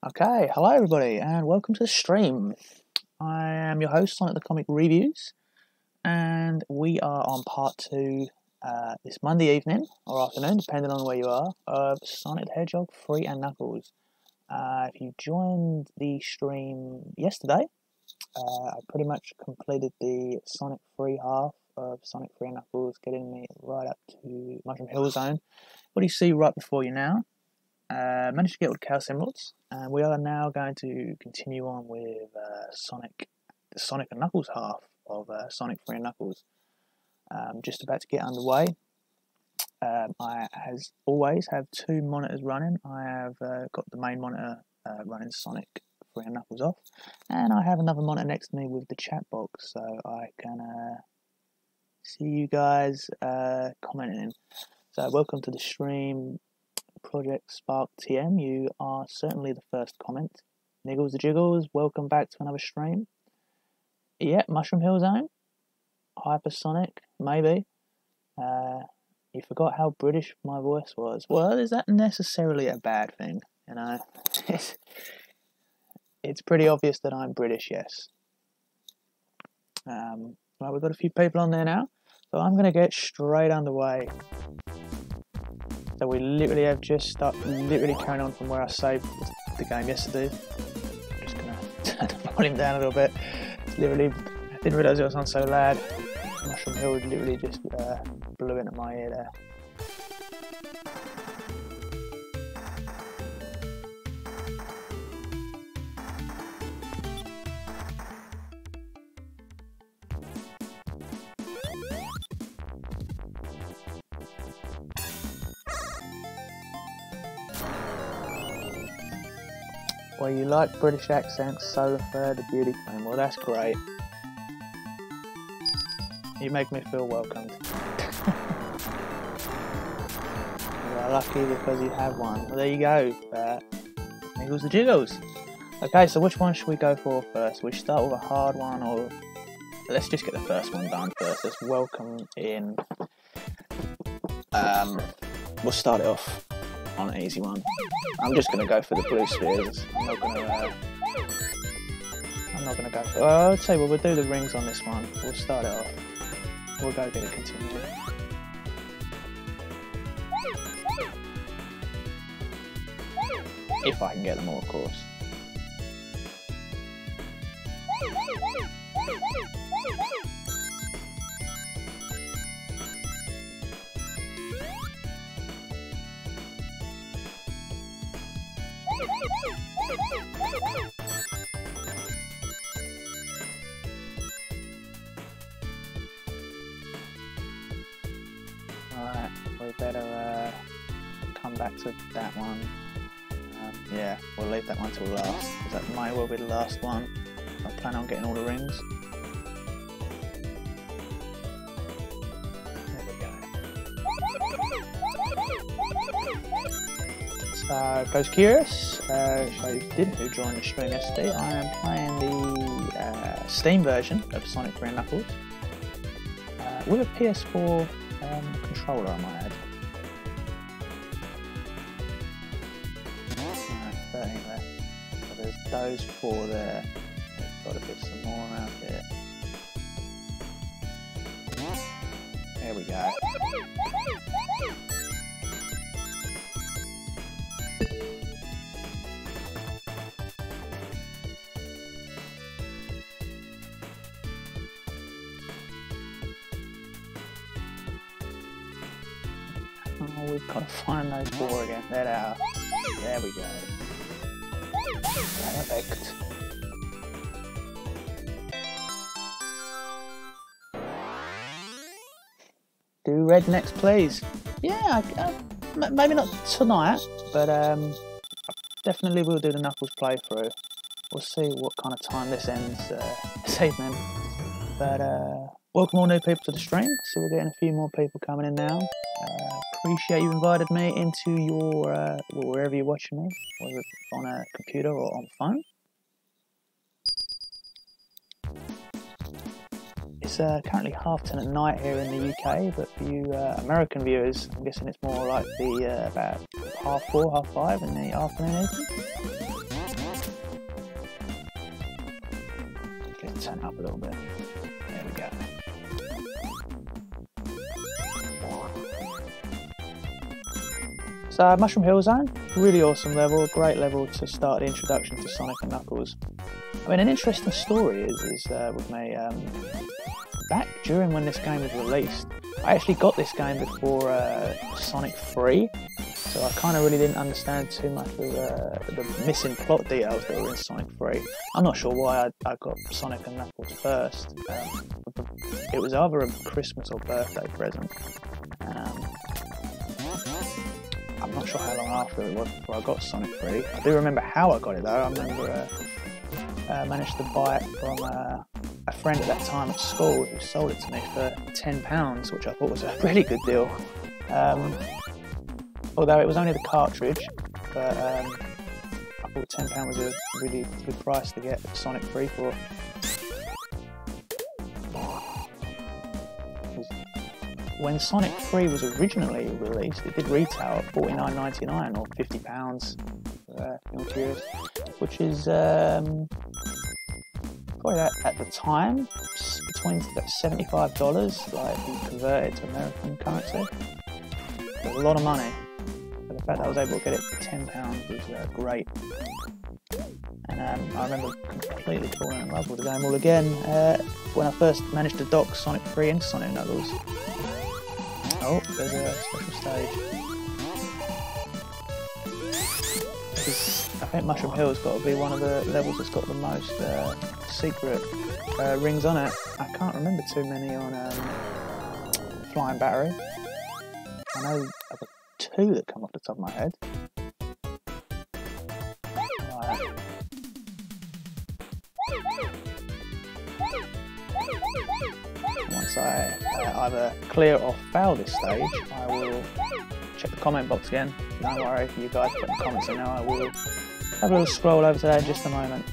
Okay, hello everybody and welcome to the stream. I am your host, Sonic the Comic Reviews, and we are on part 2 this Monday evening, or afternoon, depending on where you are, of Sonic the Hedgehog 3 and Knuckles. If you joined the stream yesterday, I pretty much completed the Sonic 3 half of Sonic 3 and Knuckles, getting me right up to Mushroom Hill Zone. What do you see right before you now? Managed to get all the Chaos Emeralds, and we are now going to continue on with the Sonic and Knuckles half of Sonic 3 and Knuckles. Just about to get underway. I, as always, have two monitors running. I have got the main monitor running Sonic 3 and Knuckles off, and I have another monitor next to me with the chat box, so I can see you guys commenting. So welcome to the stream. Project Spark TM, you are certainly the first comment. Niggles the Jiggles, welcome back to another stream. Yep, Mushroom Hill Zone, Hypersonic, maybe. You forgot how British my voice was. Well, is that necessarily a bad thing? You know, it's pretty obvious that I'm British, yes. Well, we've got a few people on there now, so I'm going to get straight underway. So we literally have just literally carrying on from where I saved the game yesterday. I'm just gonna turn the volume down a little bit. Literally, didn't realise it was on so loud. Mushroom Hill literally just blew into my ear there. Well, you like British accents, so refer the beauty queen. Well, that's great. You make me feel welcomed. You are lucky because you have one. Well, there you go. Niggles the Jiggles. Okay, so which one should we go for first? We start with a hard one, or let's just get the first one done first. Let's welcome in. We'll start it off on an easy one. I'm just gonna go for the blue spheres. I'm not gonna go for. Well, I'd say we'll do the rings on this one. We'll start it off. We'll go get it continued. If I can get them all, of course. Alright, we better come back to that one. Yeah, we'll leave that one till last, because that might well be the last one. I plan on getting all the rings. There we go. So, those curious, who joined the stream yesterday, I am playing the Steam version of Sonic 3 and Knuckles with a PS4 controller, I might add. Right, 13 left. So there's those 4 there. There's got to be some more around here. There we go. Oh, we've got to find those 4 again. There they are. There we go. Perfect. Do rednecks, please. Yeah, maybe not tonight, but definitely we'll do the Knuckles playthrough. We'll see what kind of time this ends this evening. But welcome all new people to the stream. So we're getting a few more people coming in now. Appreciate you invited me into your wherever you're watching me, whether it's on a computer or on phone. It's currently 10:30 at night here in the UK, but for you American viewers, I'm guessing it's more like the about 4:30, 5:30 in the afternoon evening. to turn it up a little bit. There we go. So Mushroom Hill Zone, really awesome level, great level to start the introduction to Sonic and Knuckles. I mean, an interesting story is with me, back during when this game was released, I actually got this game before Sonic 3, so I kind of really didn't understand too much of the missing plot details that were in Sonic 3. I'm not sure why I got Sonic and Knuckles first. It was either a Christmas or birthday present. I'm not sure how long after it was before I got Sonic 3. I do remember how I got it though. I remember I managed to buy it from a friend at that time at school who sold it to me for £10, which I thought was a really good deal. Although it was only the cartridge, but I thought £10 was a really good price to get Sonic 3 for. When Sonic 3 was originally released, it did retail at $49.99 or £50, if you're curious, which is probably at the time between about $75, like if you convert it to American currency. It was a lot of money. But the fact that I was able to get it for £10 was great. And I remember completely falling in love with the game all again when I first managed to dock Sonic 3 into Sonic Knuckles. Oh, there's a special stage. I think Mushroom Hill's got to be one of the levels that's got the most secret rings on it. I can't remember too many on Flying Battery. I know I've got 2 that come off the top of my head. Right. Once I either clear or fail this stage, I will check the comment box again. Don't worry, if you guys put the comments in now, I will have a little scroll over to that in just a moment.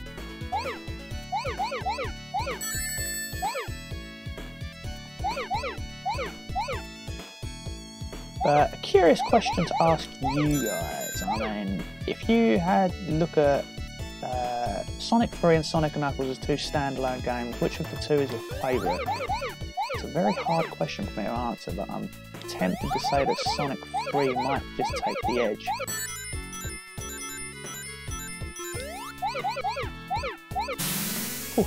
But a curious question to ask you guys. I mean, if you had to look at Sonic 3 and Sonic and Knuckles as 2 standalone games, which of the 2 is your favourite? It's a very hard question for me to answer, but I'm tempted to say that Sonic 3 might just take the edge. Whew.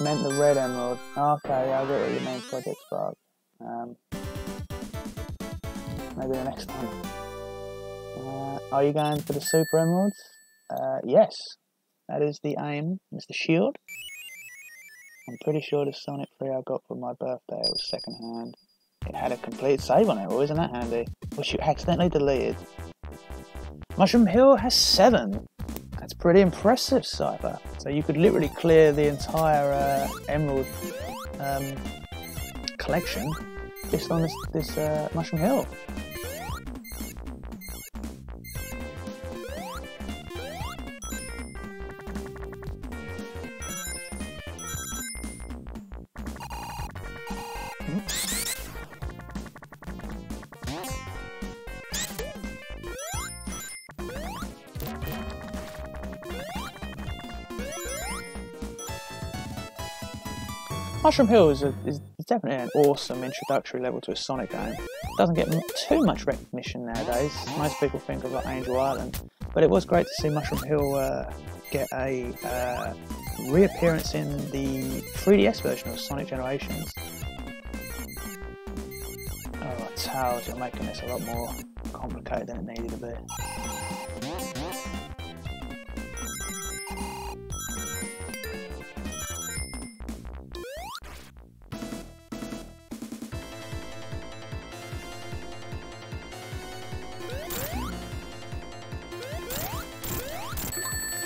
Meant the red emerald. Okay, yeah, I get what you mean, Project Spark. Maybe the next time. Are you going for the Super Emeralds? Yes, that is the aim, Mr. Shield. I'm pretty sure the Sonic 3 I got for my birthday was second hand. It had a complete save on it, well, isn't that handy? Which you accidentally deleted. Mushroom Hill has 7. That's pretty impressive, Cypher. So you could literally clear the entire Emerald collection just on this Mushroom Hill. Mushroom Hill is definitely an awesome introductory level to a Sonic game. It doesn't get too much recognition nowadays. Most people think of like Angel Island, but it was great to see Mushroom Hill get a reappearance in the 3DS version of Sonic Generations. Oh, Tails, you're making this a lot more complicated than it needed to be.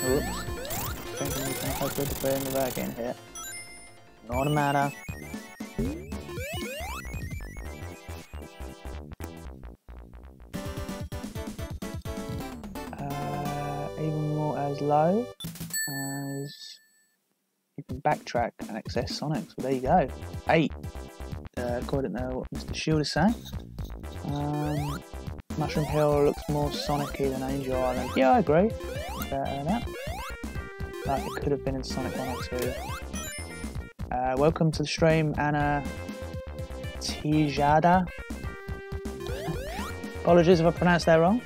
Oops. Thinking we can hope to play in the back end here. Not a matter. Even more as low as you can backtrack and access Sonic. So there you go. 8. According to what Mr. Shield is saying. Mushroom Hill looks more Sonic-y than Angel Island. Yeah, I agree. like it could have been in Sonic 1 or 2. Welcome to the stream, Anna Tijada. Apologies if I pronounced that wrong.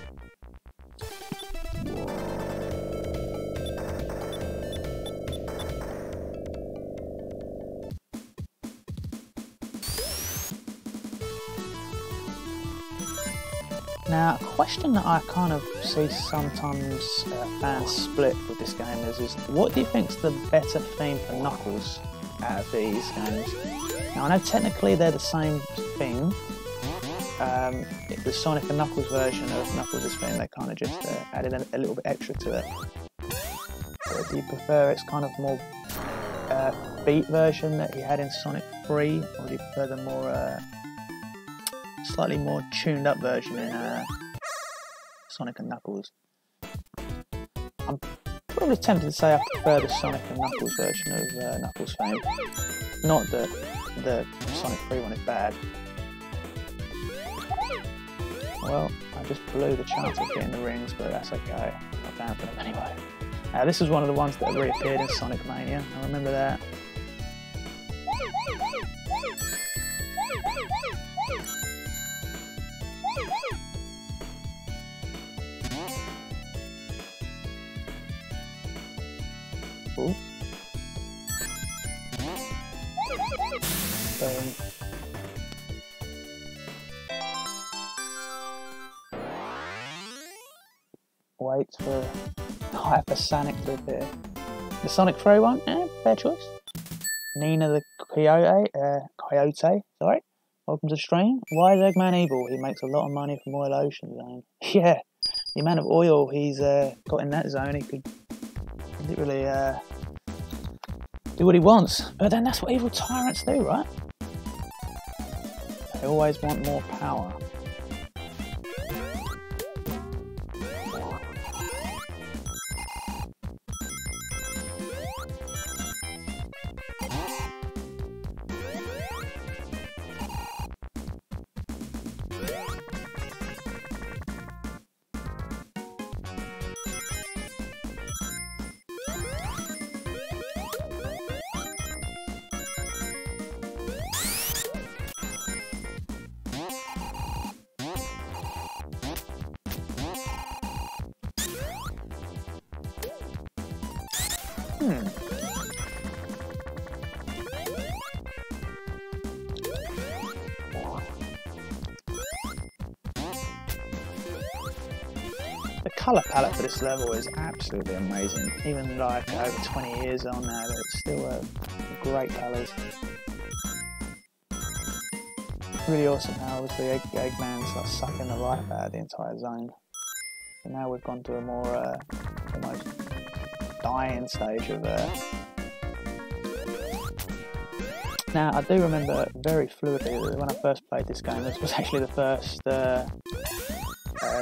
Now, a question that I kind of see sometimes fans split with this game is what do you think is the better theme for Knuckles out of these games? Now, I know technically they're the same thing. The Sonic and Knuckles version of Knuckles' theme, they kind of just added a little bit extra to it. But do you prefer its kind of more beat version that he had in Sonic 3, or do you prefer the more slightly more tuned up version in Sonic and Knuckles? I'm probably tempted to say I prefer the Sonic and Knuckles version of Knuckles fame. Not that the Sonic 3 one is bad. Well, I just blew the chance of getting the rings, but that's okay. I'm down for them anyway. This is one of the ones that reappeared in Sonic Mania. I remember that. Ooh. Boom. Wait for Hypersonic to appear. The Sonic 3 one? Fair choice. Nina the Coyote, sorry. Welcome to the stream. Why is Eggman evil? He makes a lot of money from Oil Ocean Zone. Yeah, the amount of oil he's got in that zone, he could literally do what he wants. But then that's what evil tyrants do, right? They always want more power. The colour palette for this level is absolutely amazing. Even like over 20 years on now, it's still great colours. Really awesome how obviously Eggman's like sucking the life out of the entire zone. And now we've gone to a more almost dying stage of Now I do remember very fluidly that when I first played this game, this was actually the first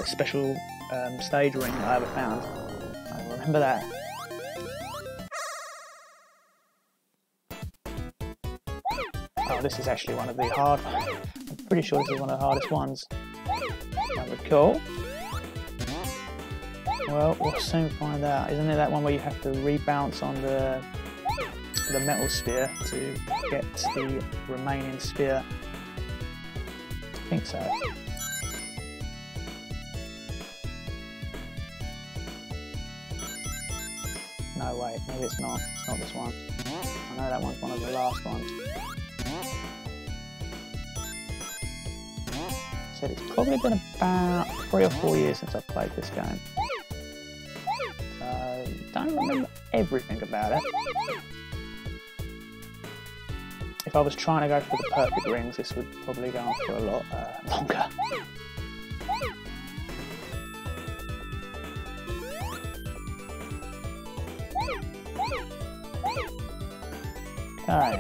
special stage ring that I ever found. I remember that. Oh, this is actually one of the hard. I'm pretty sure this is one of the hardest ones. I recall. Well, we'll soon find out. Isn't it that one where you have to rebounce on the metal sphere to get the remaining sphere? I think so. No, wait, maybe it's not. It's not this one. I know that one's one of the last ones. So it's probably been about 3 or 4 years since I've played this game. So, don't remember everything about it. If I was trying to go for the perfect rings, this would probably go on for a lot longer. Okay.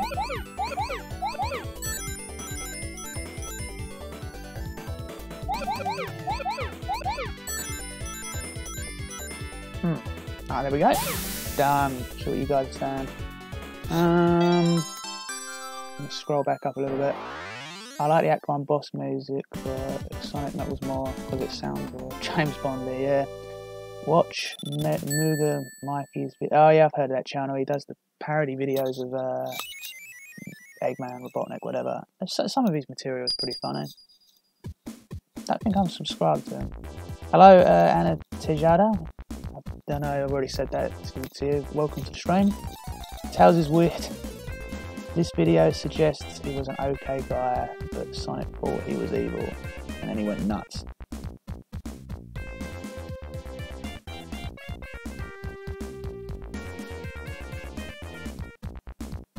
Alright, there we go. Done. See what you guys are saying. Let me scroll back up a little bit. I like the Act 1 boss music, but Sonic Knuckles more because it sounds James Bondy, yeah. Watch Muga Mikey's video. Oh yeah, I've heard of that channel. He does the parody videos of Eggman, Robotnik, whatever. Some of his material is pretty funny. I think I'm subscribed to him. Hello, Anna Tejada. I don't know, I've already said that to you. Welcome to the stream. Tails is weird. This video suggests he was an okay guy, but Sonic thought he was evil, and then he went nuts.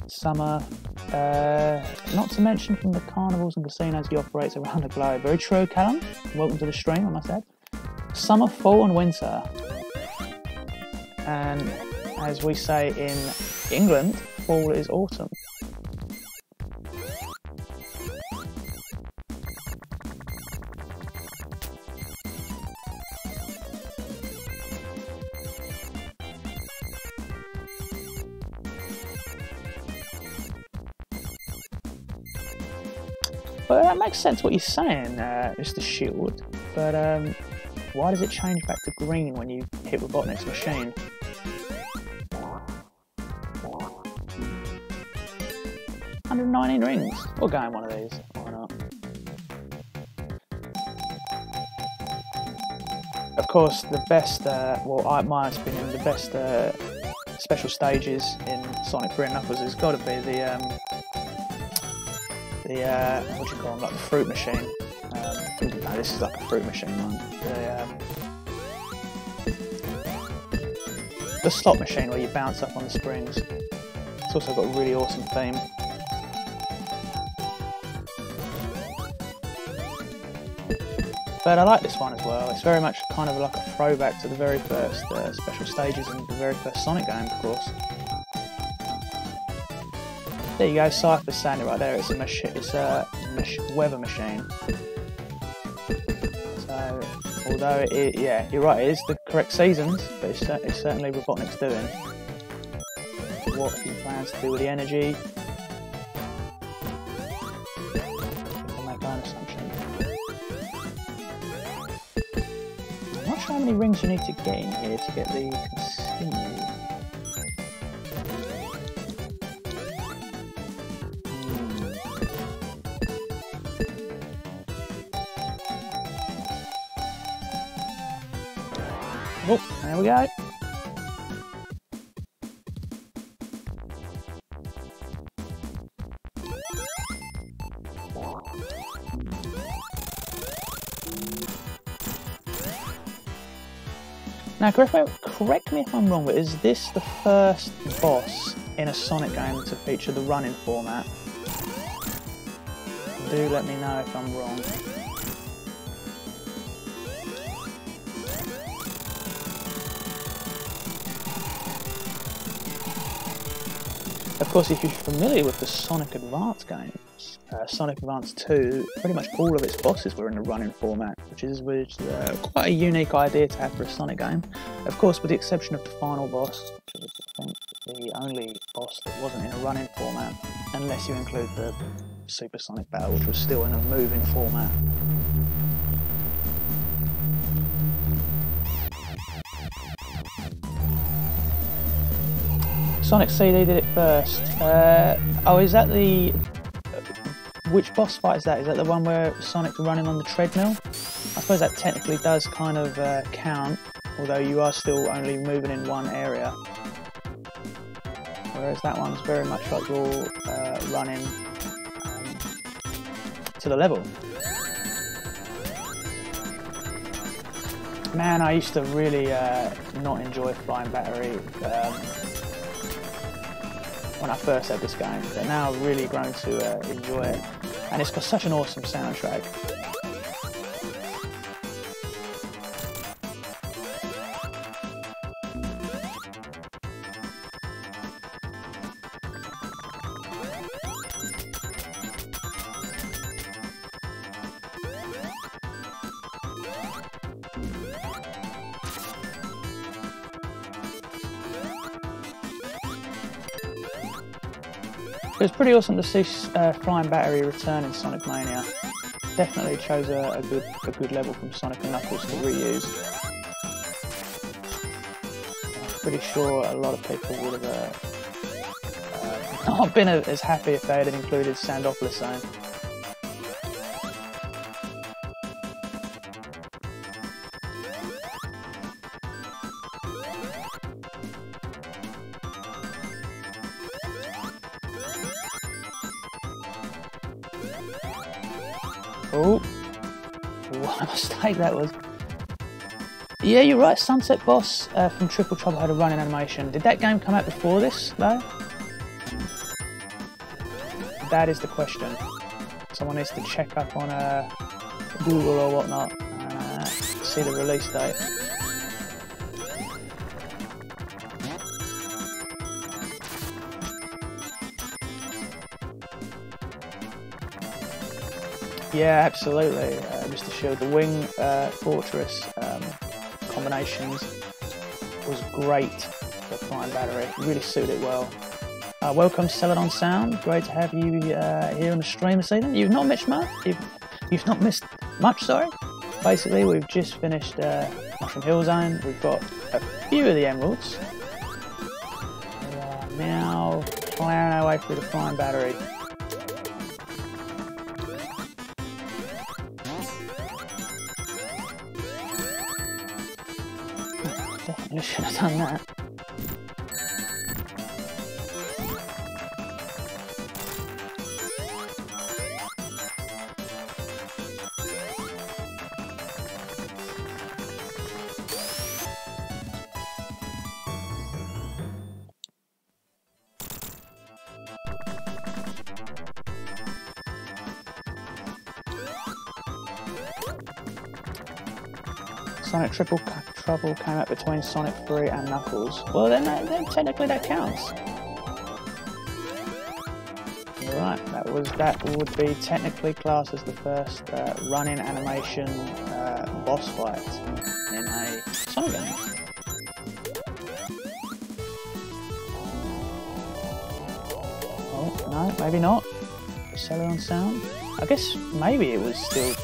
Summer, not to mention from the carnivals and casinos he operates around the globe. Very true, Callum. Welcome to the stream, I must add. Summer, fall and winter. And as we say in England, fall is autumn. Well, that makes sense what you're saying, Mr. Shield, but why does it change back to green when you hit Robotnik's machine? $119 rings. We'll go in one of these. Why not? Of course, the best, my opinion, the best special stages in Sonic 3 and Knuckles has got to be the what do you call them, like the fruit machine. No, this is like a fruit machine one. The slot machine where you bounce up on the springs. It's also got a really awesome theme. But I like this one as well. It's very much kind of like a throwback to the very first special stages in the very first Sonic game, of course. There you go, Cypher's saying it right there. It's a weather machine. So, although yeah, you're right, it is the correct seasons, but it's certainly Robotnik's doing. What he plans to do with the energy, I'll make an assumption. I'm not sure how many rings you need to get in here to get the continue. Oh, there we go. Now, correct me if I'm wrong, but is this the first boss in a Sonic game to feature the run-in format? Do let me know if I'm wrong. Of course, if you're familiar with the Sonic Advance games, Sonic Advance 2, pretty much all of its bosses were in the run-in format, which is quite a unique idea to have for a Sonic game. Of course, with the exception of the final boss, which is, I think, the only boss that wasn't in a run-in format, unless you include the Super Sonic Battle, which was still in a moving format. Sonic CD did it first. Oh, is that the... Which boss fight is that? Is that the one where Sonic's running on the treadmill? I suppose that technically does kind of count, although you are still only moving in one area. Whereas that one's very much like you're running to the level. Man, I used to really not enjoy Flying Battery when I first had this game, but now I've really grown to enjoy it, and it's got such an awesome soundtrack. It was pretty awesome to see Flying Battery return in Sonic Mania. Definitely chose a good level from Sonic and Knuckles to reuse. pretty sure a lot of people would have not been as happy if they had included Sandopolis Zone. Oh, what a mistake that was. Yeah, you're right, Sunset Boss from Triple Trouble had a running animation. Did that game come out before this, though? That is the question. Someone needs to check up on Google or whatnot, see the release date. Yeah, absolutely, Mr. Shield. The Wing Fortress combinations was great for Flying Battery. It really suited well. Welcome, Celadon Sound. Great to have you here on the stream this evening. You've not missed much. You've not missed much. Sorry. Basically, we've just finished Mushroom Hill Zone. We've got a few of the emeralds. We are now plowing our way through the Flying Battery. Definitely should have done that. Sonic Triple Trouble came out between Sonic 3 and Knuckles. Well, then technically that counts. Right, that would be technically classed as the first running animation boss fight in a Sonic game. Oh no, maybe not. Celadon Sound. I guess maybe it was still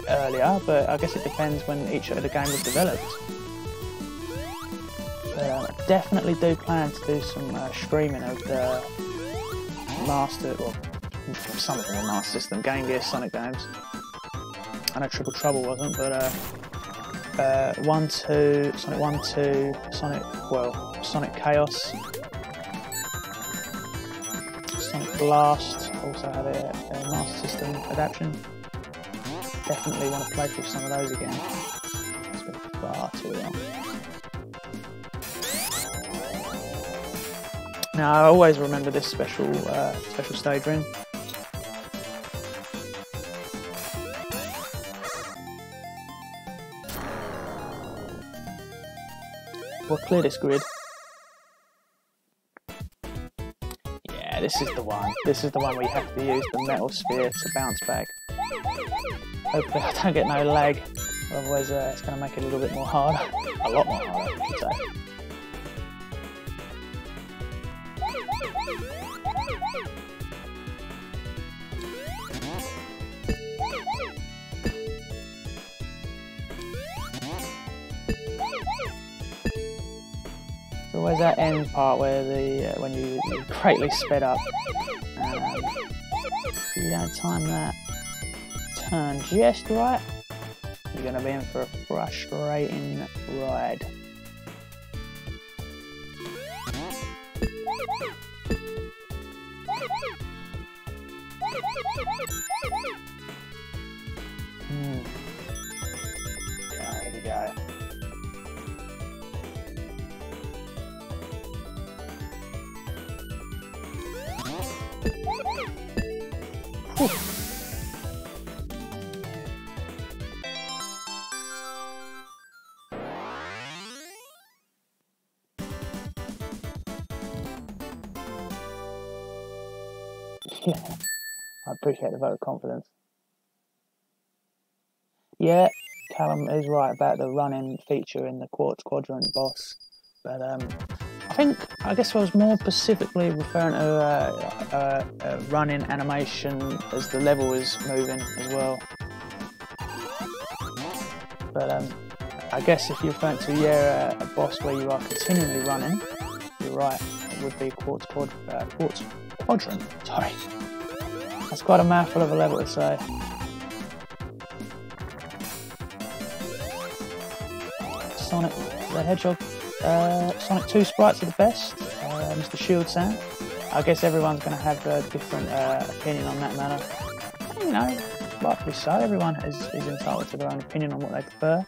earlier, but I guess it depends when each of the game was developed. Definitely do plan to do some streaming of the Master, well, some of them were Master System, Game Gear Sonic games. I know Triple Trouble wasn't, but 1, 2, Sonic 1, 2, Sonic Chaos, Sonic Blast also had a Master System adaptation. Definitely want to play through some of those again. It's been far too long. Now I always remember this special stage room. We'll clear this grid. Yeah, this is the one. This is the one where you have to use the metal sphere to bounce back. Hopefully I don't get no lag, otherwise it's going to make it a little bit more harder. A lot more harder, I should say. There's always that end part where when you greatly sped up, if you don't time that turn just right, you're going to be in for a frustrating ride. Yeah, there we go. Whew. Yeah, I appreciate the vote of confidence. Yeah, Callum is right about the run-in feature in the Quartz Quadrant boss, but I guess I was more specifically referring to a run-in animation as the level is moving as well. But I guess if you're referring to, yeah, a boss where you are continually running, you're right, it would be quartz quadrant, sorry. That's quite a mouthful of a level to say. Sonic the Hedgehog, Sonic 2 sprites are the best, Mr. Shield Sound. I guess everyone's going to have a different opinion on that matter. You know, rightfully so, everyone is entitled to their own opinion on what they prefer.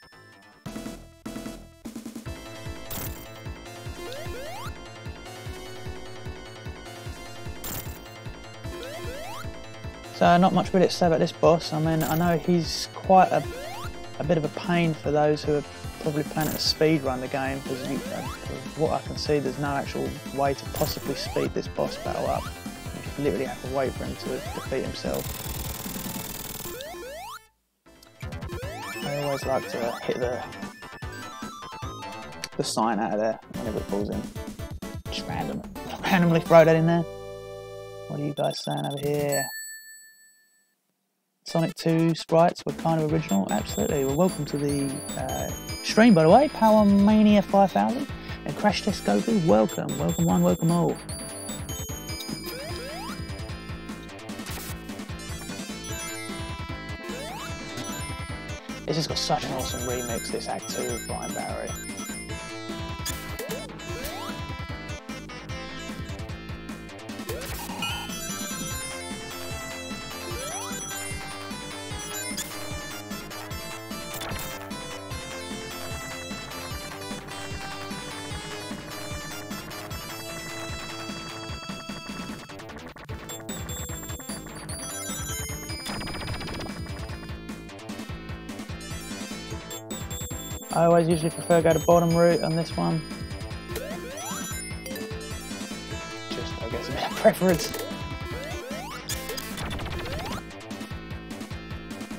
So not much really to say about this boss. I mean, I know he's quite a bit of a pain for those who are probably planning to speed run the game, because what I can see, there's no actual way to possibly speed this boss battle up. You just literally have to wait for him to defeat himself. I always like to hit the sign out of there whenever it falls in. Just randomly throw that in there. What are you guys saying over here? Sonic 2 sprites were kind of original, absolutely. Well, welcome to the stream, by the way. Power Mania 5000 and Crash Test Goku, welcome one, welcome all. This has got such an awesome remix, this Act 2 of Brian Barry. I always usually prefer to go to bottom route on this one. Just, I guess, a bit of preference.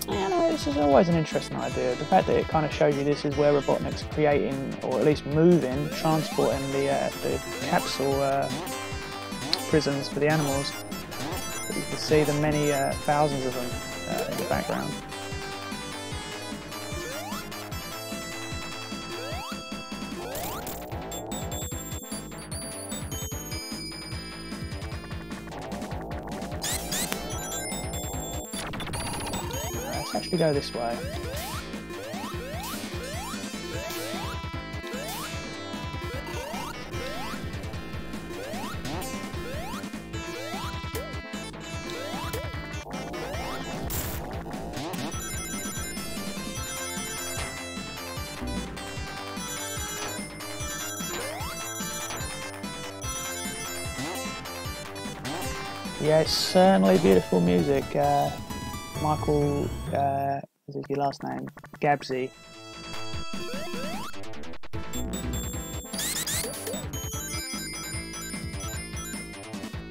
Yeah, no, this is always an interesting idea. The fact that it kind of shows you this is where Robotnik's creating, or at least moving, transporting the capsule prisons for the animals. But you can see the many thousands of them in the background. Actually go this way. Yeah, it's certainly beautiful music. Michael, what is your last name? Gabsy.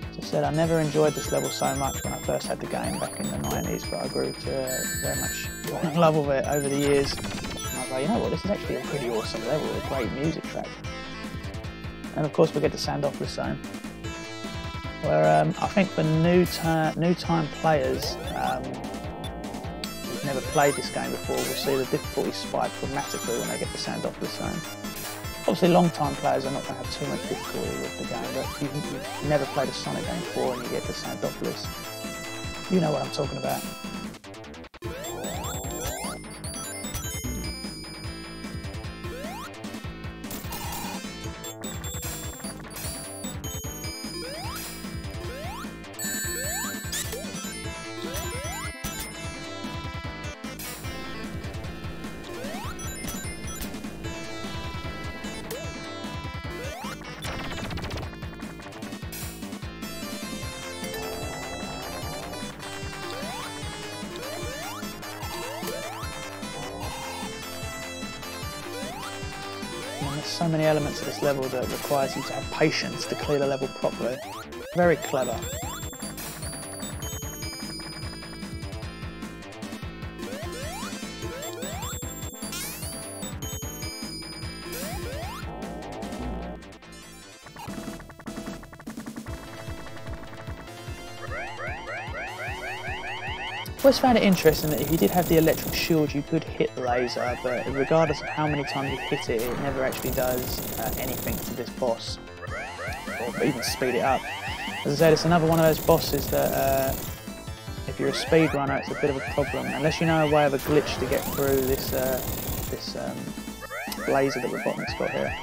As I said, I never enjoyed this level so much when I first had the game back in the 90s, but I grew to very much fall in love with it over the years. And I was like, you know what, this is actually a pretty awesome level, a great music track. And of course we get the Sandofless Zone, where I think for new time players, never played this game before, will see the difficulty spike dramatically when they get the Sandofless Zone. Obviously long-time players are not going to have too much difficulty with the game, but if you've never played a Sonic game before and you get to Sandofless, you know what I'm talking about. So many elements of this level that requires you to have patience to clear the level properly. Very clever. always found it interesting that if you did have the electric shield, you could hit the laser, but regardless of how many times you hit it, it never actually does anything to this boss, or even speed it up. As I said, it's another one of those bosses that if you're a speedrunner, it's a bit of a problem, unless you know a way of a glitch to get through this laser that Robotnik's got here.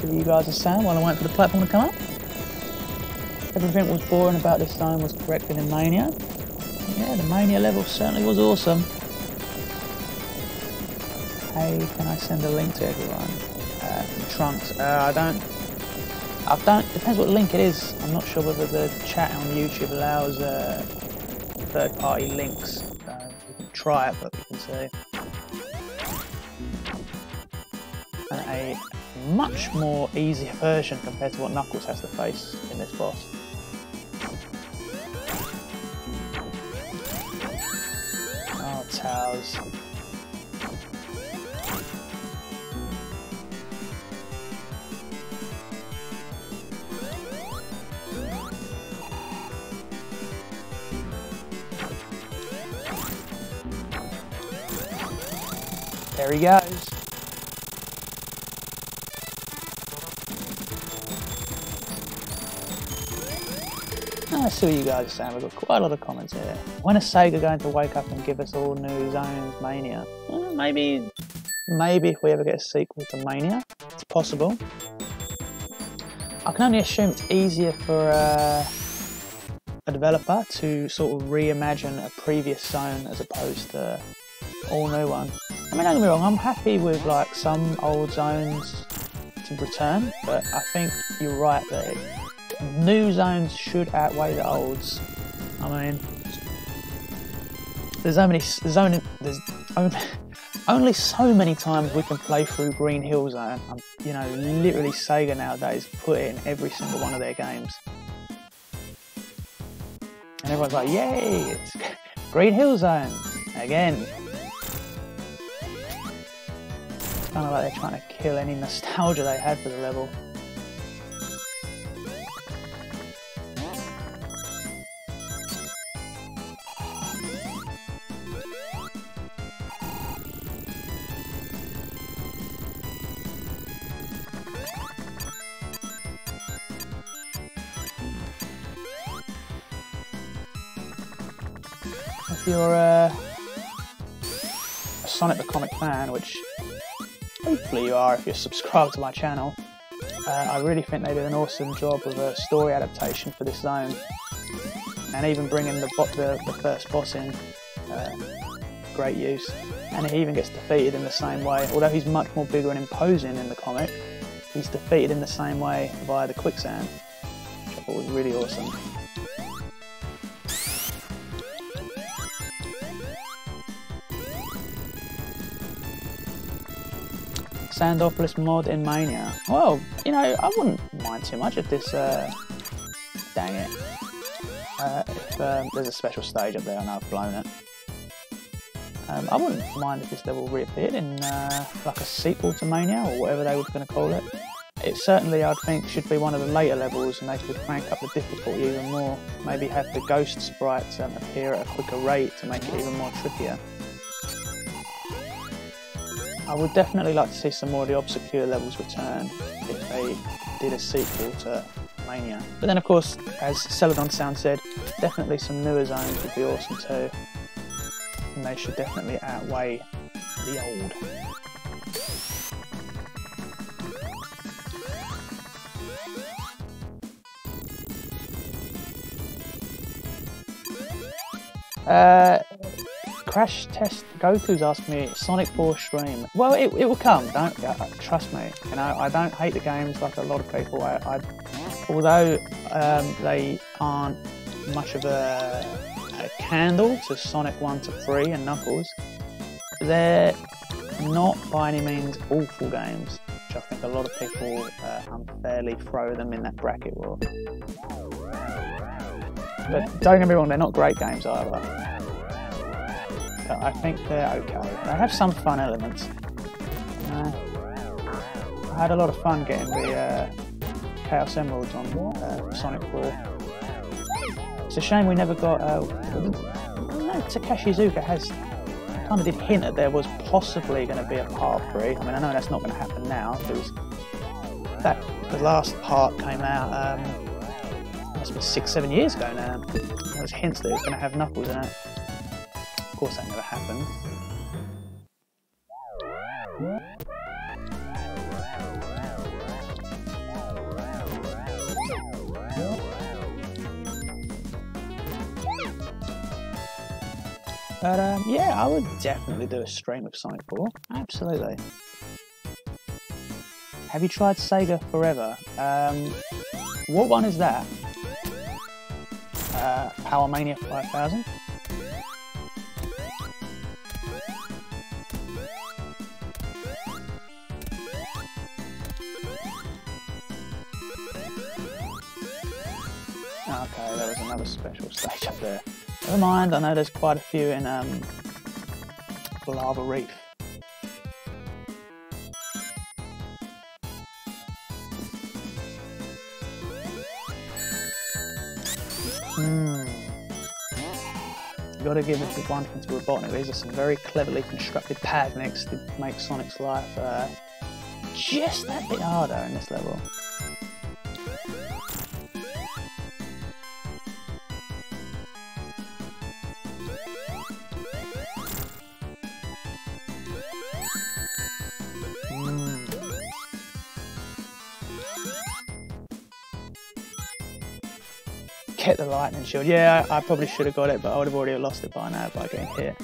You guys are saying while I wait for the platform to come up. Everything was boring about this zone was corrected in Mania. Yeah, the Mania level certainly was awesome. Hey, can I send a link to everyone? Trunks. Depends what link it is. I'm not sure whether the chat on YouTube allows third-party links. You can try it, but you can see. And a much more easier version compared to what Knuckles has to face in this boss. Oh, towers. There he goes. I see what you guys are saying. We've got quite a lot of comments here. When is Sega going to wake up and give us all new zones, Mania? Well, maybe if we ever get a sequel to Mania, it's possible. I can only assume it's easier for a developer to sort of reimagine a previous zone as opposed to all new one. I mean, don't get me wrong, I'm happy with like some old zones to return, but I think you're right that new zones should outweigh the olds. I mean, there's only so many times we can play through Green Hill Zone. You know, literally Sega nowadays put it in every single one of their games, and everyone's like, "Yay, it's Green Hill Zone again." It's kind of like they're trying to kill any nostalgia they had for the level. If you're a Sonic the Comic fan, which hopefully you are if you're subscribed to my channel, I really think they did an awesome job with a story adaptation for this zone, and even bringing the first boss in, great use. And he even gets defeated in the same way. Although he's much more bigger and imposing in the comic, he's defeated in the same way via the quicksand, which I thought was really awesome. Joypolis mod in Mania. Well, you know, I wouldn't mind too much if this, dang it, if there's a special stage up there. I know I've blown it. I wouldn't mind if this level reappeared in like a sequel to Mania or whatever they were going to call it. It certainly, I'd think, should be one of the later levels, and they could crank up the difficulty even more. Maybe have the ghost sprites appear at a quicker rate to make it even more trickier. I would definitely like to see some more of the Obscure levels return if they did a sequel to Mania. But then, of course, as Celadon Sound said, definitely some newer zones would be awesome too. And they should definitely outweigh the old. Crash Test Goku's asked me Sonic 4 stream. Well, it will come. Don't trust me. You know, I don't hate the games like a lot of people. Although they aren't much of a candle to Sonic 1 to 3 and Knuckles, they're not by any means awful games, which I think a lot of people unfairly throw them in that bracket with. But don't get me wrong, they're not great games either. But I think they're okay. They have some fun elements. I had a lot of fun getting the Chaos Emeralds on Sonic 4. It's a shame we never got... Takeshi Iizuka kind of did hint that there was possibly going to be a part 3. I mean, I know that's not going to happen now, because the last part came out, must be 6-7 years ago now. There was hints that it was going to have Knuckles in it. Of course, that never happened. But yeah, I would definitely do a stream of Sonic 4. Absolutely. Have you tried Sega Forever? What one is that? Power Mania 5000? Okay, there was another special stage up there. Never mind, I know there's quite a few in Lava Reef. You gotta give it one thing to Robotnik. These are some very cleverly constructed paddocks to make Sonic's life just that bit harder in this level. Get the lightning shield. Yeah, I probably should have got it, but I would have already lost it by now by getting hit.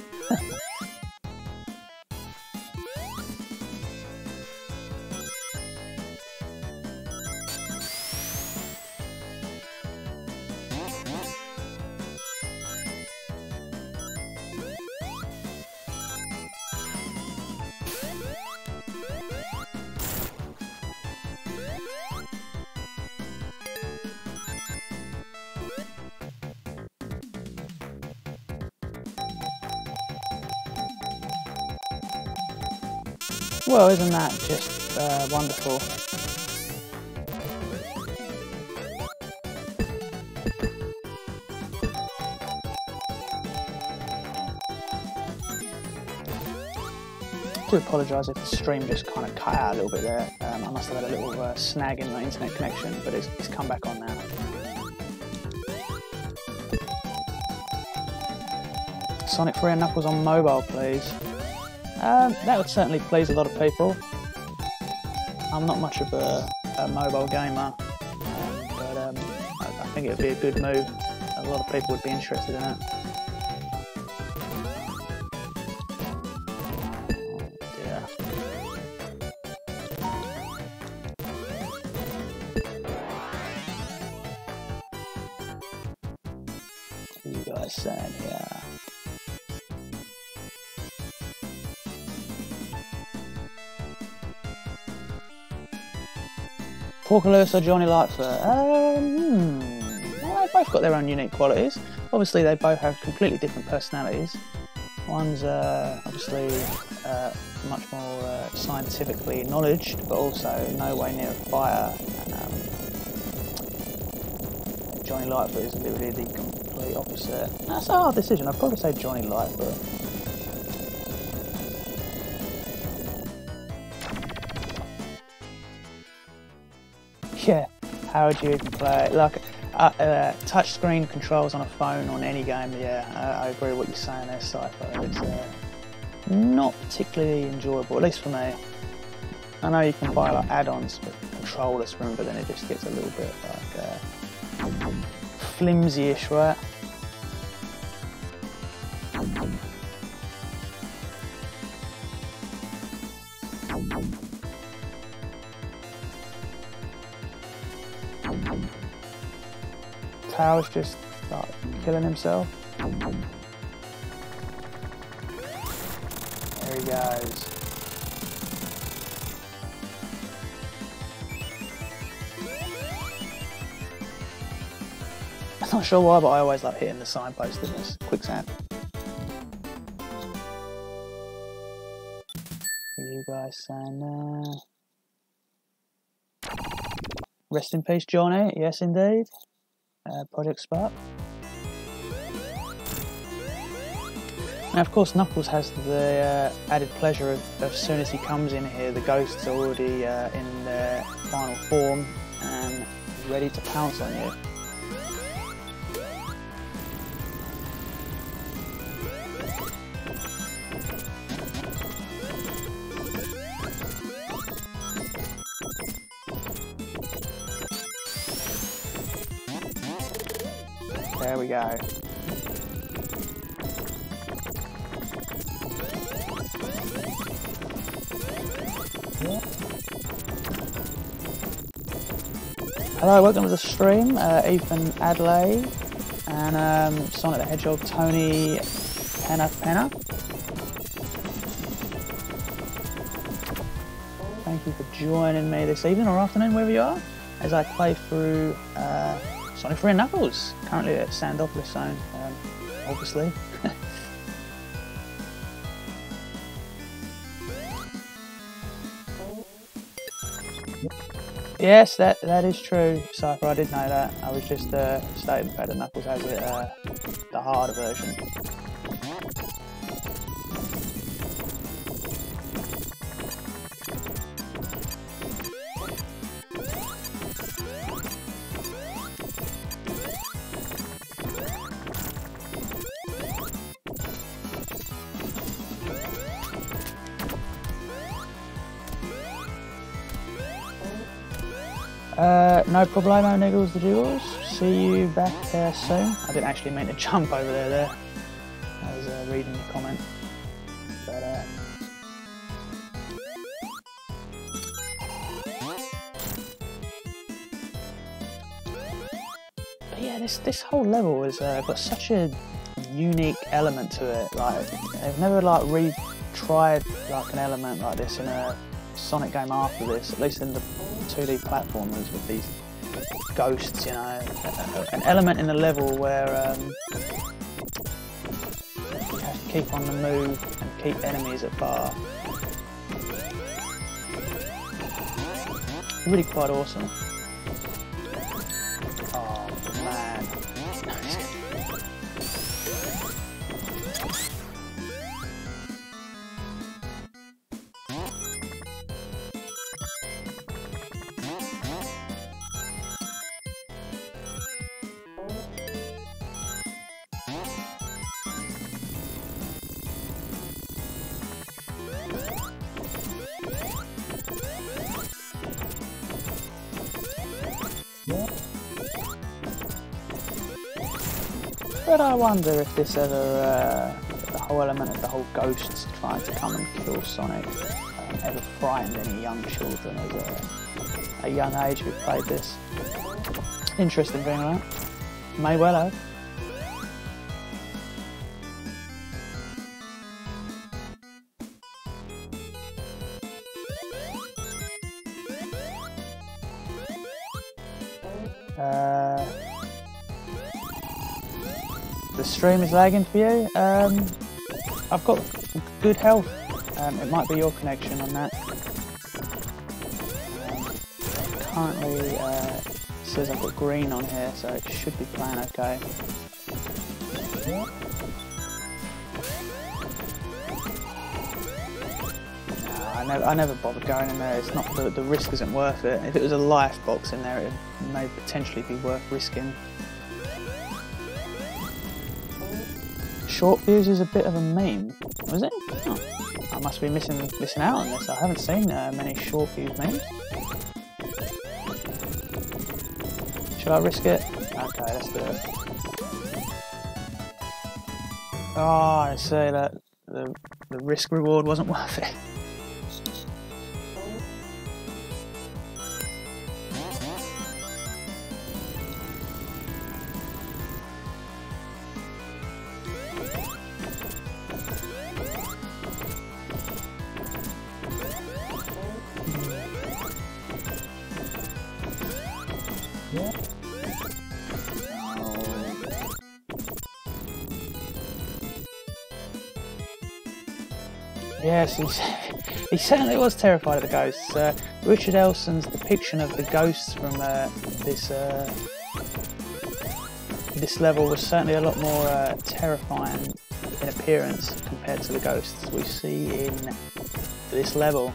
Well, isn't that just wonderful? I do apologise if the stream just kind of cut out a little bit there. I must have had a little snag in my internet connection, but it's come back on now. Sonic 3 and Knuckles on mobile, please. That would certainly please a lot of people. I'm not much of a mobile gamer, but I think it would be a good move. A lot of people would be interested in it. What are you guys saying here? Porker Lewis or Johnny Lightfoot? Well, they've both got their own unique qualities. Obviously, they both have completely different personalities. One's obviously much more scientifically knowledged, but also no way near a fire. And Johnny Lightfoot is literally the complete opposite. That's a hard decision. I'd probably say Johnny Lightfoot. Yeah, how would you even play it? Like, touchscreen controls on a phone on any game, yeah, I agree with what you're saying there, Cypher. It's not particularly enjoyable, at least for me. I know you can buy like add-ons for controllers room, but then it just gets a little bit like flimsy-ish, right? Tao's just like killing himself. There he goes. I'm not sure why, but I always love hitting the signpost in this quicksand. You guys saying rest in peace, Johnny. Yes, indeed. Project Spark. Now, of course, Knuckles has the added pleasure of as soon as he comes in here, the ghosts are already in their final form and ready to pounce on you. There we go. Hello, welcome to the stream, Ethan Adley and Sonic the Hedgehog, Tony Penna. Thank you for joining me this evening or afternoon, wherever you are, as I play through Sonic 3 and Knuckles, currently at Sandopoulos Zone, obviously. Yes, that is true, Cypher, I did know that. I was just stating the fact that Knuckles has it, the harder version. No problemo, niggles the jewels. See you back soon. I didn't actually mean to jump over there. I was reading the comment. But yeah, this whole level has got such a unique element to it. Like they've never like retried like an element like this in a Sonic game after this, at least in the 2D platformers with these ghosts, you know, an element in the level where you have to keep on the move and keep enemies at bar. Really quite awesome. Oh man. But I wonder if this ever, the whole element of the whole ghosts trying to come and kill Sonic ever frightened any young children at a young age who played this. Interesting thing, right? May well have. The stream is lagging for you. I've got good health. It might be your connection on that. Currently, it says I've got green on here, so it should be playing okay. No, I never bother going in there. It's not the risk isn't worth it. If it was a life box in there, it may potentially be worth risking. Short fuse is a bit of a meme, was it? Oh, I must be missing out on this. I haven't seen many short fuse memes. Should I risk it? Okay, let's do it. Oh, I see that the risk reward wasn't worth it. Yes, he certainly was terrified of the ghosts. Richard Elson's depiction of the ghosts from this level was certainly a lot more terrifying in appearance compared to the ghosts we see in this level.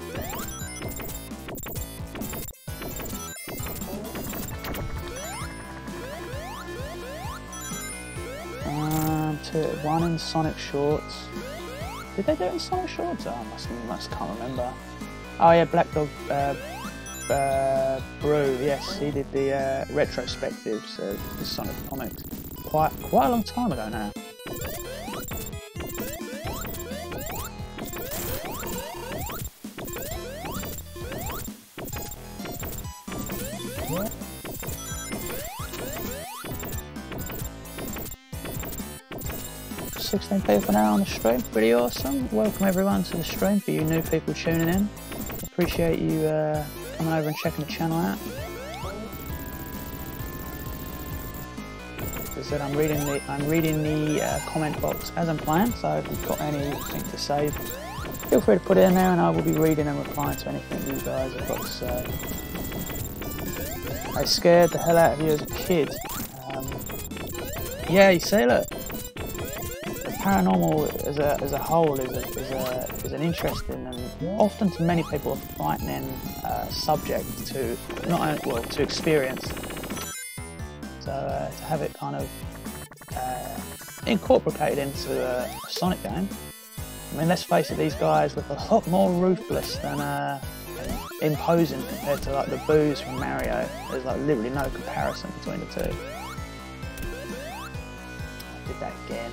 One in Sonic Shorts. Did they do it in Sonic Shorts? Oh, I must can't remember. Oh yeah, Black Dog Brew. Yes, he did the retrospectives of the Sonic comics quite a long time ago now. Yeah. 16 people now on the stream, pretty awesome. Welcome everyone to the stream for you new people tuning in. Appreciate you coming over and checking the channel out. As I said, I'm reading the comment box as I'm playing, so if you've got anything to say, feel free to put it in there and I will be reading and replying to anything you guys have got to say. I scared the hell out of you as a kid. Yeah, you see, look. Paranormal as a whole is an interesting and often to many people a frightening subject to to experience. So to have it kind of incorporated into a Sonic game. I mean, let's face it, these guys look a lot more ruthless than imposing compared to like the boos from Mario. There's like literally no comparison between the two. I did that again.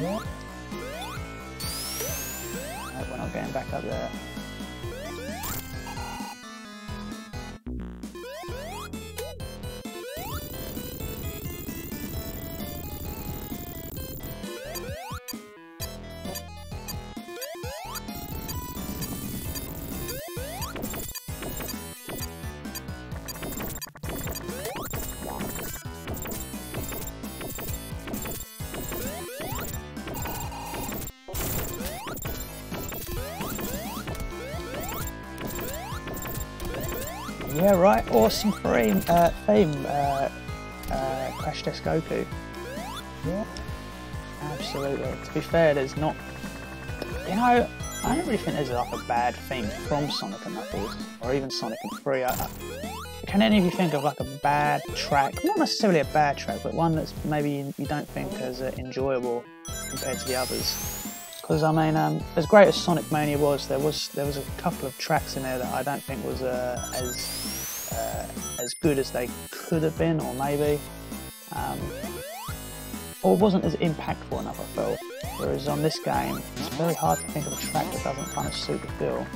Yeah. Right, we're not getting back up there. Yeah, right, awesome theme, Crash Test Goku. Yeah, absolutely. To be fair, there's not, you know, I don't really think there's like a bad theme from Sonic and Knuckles, or even Sonic and 3. Can any of you think of like a bad track? Not necessarily a bad track, but one that's maybe you don't think as enjoyable compared to the others? Because I mean, as great as Sonic Mania was, there was a couple of tracks in there that I don't think was as good as they could have been, or maybe, or wasn't as impactful enough, I felt. Whereas on this game, it's very hard to think of a track that doesn't kind of suit the bill.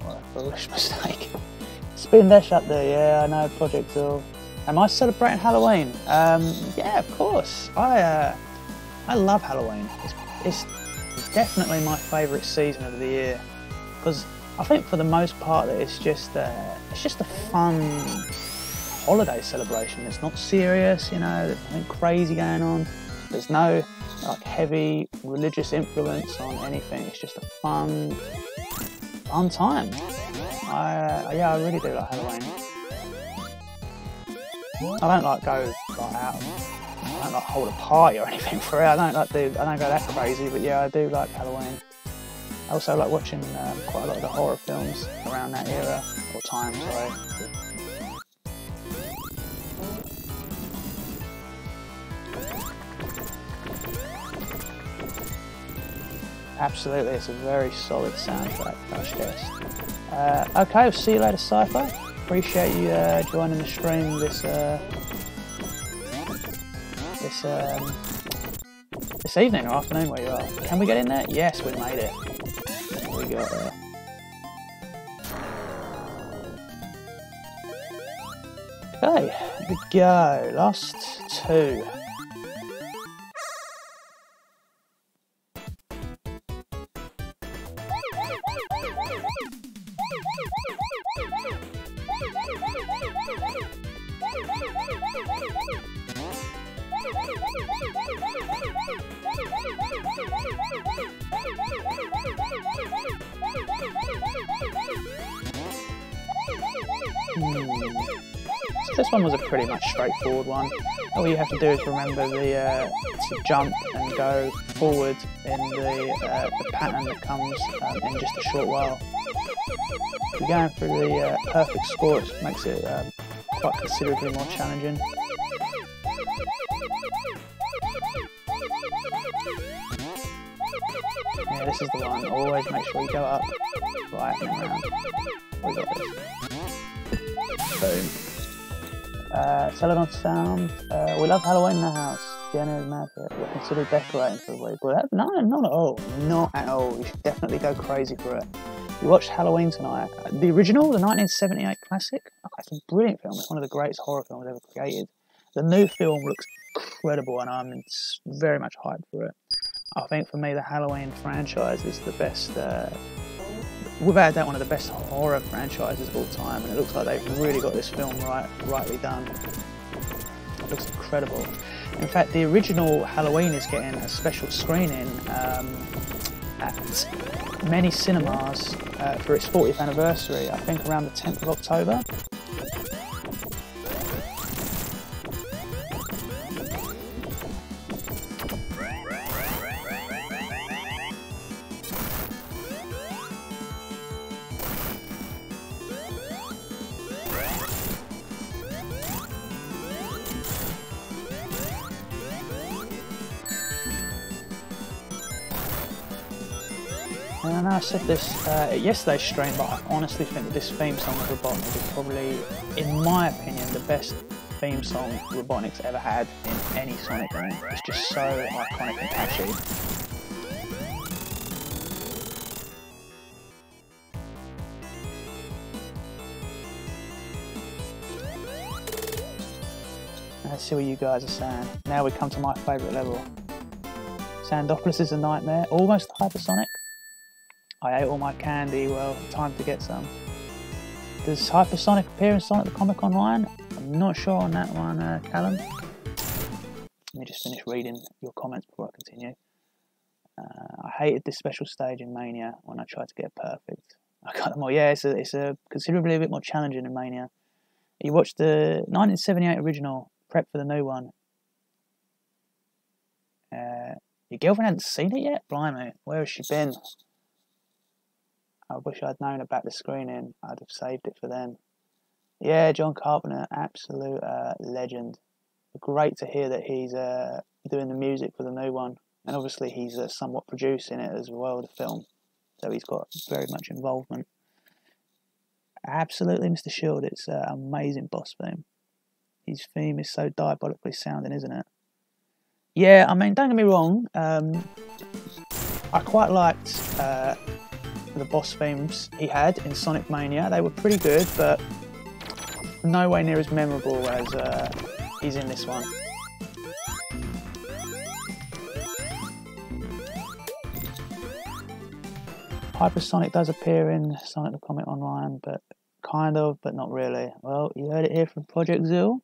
What a foolish mistake. Spin dash up there, yeah, I know, Project Zil. Am I celebrating Halloween? Yeah, of course. I love Halloween. It's definitely my favourite season of the year, because I think for the most part it's just a fun holiday celebration. It's not serious, you know. There's nothing crazy going on. There's no like heavy religious influence on anything. It's just a fun time. I really do like Halloween. I don't like go like out. I don't like hold a party or anything for it. I don't go that crazy. But yeah, I do like Halloween. I also like watching quite a lot of the horror films around that era or time. Sorry. Absolutely, it's a very solid soundtrack, Crash Test. Okay, I'll see you later, Cypher. Appreciate you joining the stream this evening or afternoon where you are. Can we get in there? Yes, we made it. We got there. Okay, here we go. Last two. So this one was a pretty much straightforward one. All you have to do is remember to jump and go forward in the pattern that comes in just a short while. If you're going for the perfect score, it makes it quite considerably more challenging. Yeah, this is the one. Always make sure you go up, right, and then round. We got this. Boom. Celadon Sound. We love Halloween in the house. January Market. We're considered decorating for the week. Well, no, not at all. Not at all. You should definitely go crazy for it. You watched Halloween tonight. The original, the 1978 classic. Oh, it's a brilliant film. It's one of the greatest horror films ever created. The new film looks incredible, and I'm very much hyped for it. I think for me, the Halloween franchise is the best. Without doubt, one of the best horror franchises of all time, and it looks like they've really got this film rightly done. It looks incredible. In fact, the original Halloween is getting a special screening at many cinemas for its 40th anniversary, I think around the 10th of October. And I know I said this at yesterday's stream, but I honestly think that this theme song of Robotnik is probably, in my opinion, the best theme song Robotnik's ever had in any Sonic game. It's just so iconic and catchy. Let's see what you guys are saying. Now we come to my favourite level. Sandopolis is a nightmare, almost hypersonic. I ate all my candy, well, time to get some. Does hypersonic appear in Sonic the Comic Online? I'm not sure on that one, Callum. Let me just finish reading your comments before I continue. I hated this special stage in Mania when I tried to get perfect. I got them all. Yeah, it's a considerably a bit more challenging in Mania. You watched the 1978 original, prep for the new one. Your girlfriend hadn't seen it yet? Blimey, where has she been? I wish I'd known about the screening. I'd have saved it for then. Yeah, John Carpenter, absolute legend. Great to hear that he's doing the music for the new one. And obviously he's somewhat producing it as well, the film. So he's got very much involvement. Absolutely, Mr. Shield, it's an amazing boss theme. His theme is so diabolically sounding, isn't it? Yeah, I mean, don't get me wrong. I quite liked the boss themes he had in Sonic Mania. They were pretty good, but no way near as memorable as he's in this one. Hypersonic does appear in Sonic the Comic Online, but kind of, but not really. Well, you heard it here from Project Zil.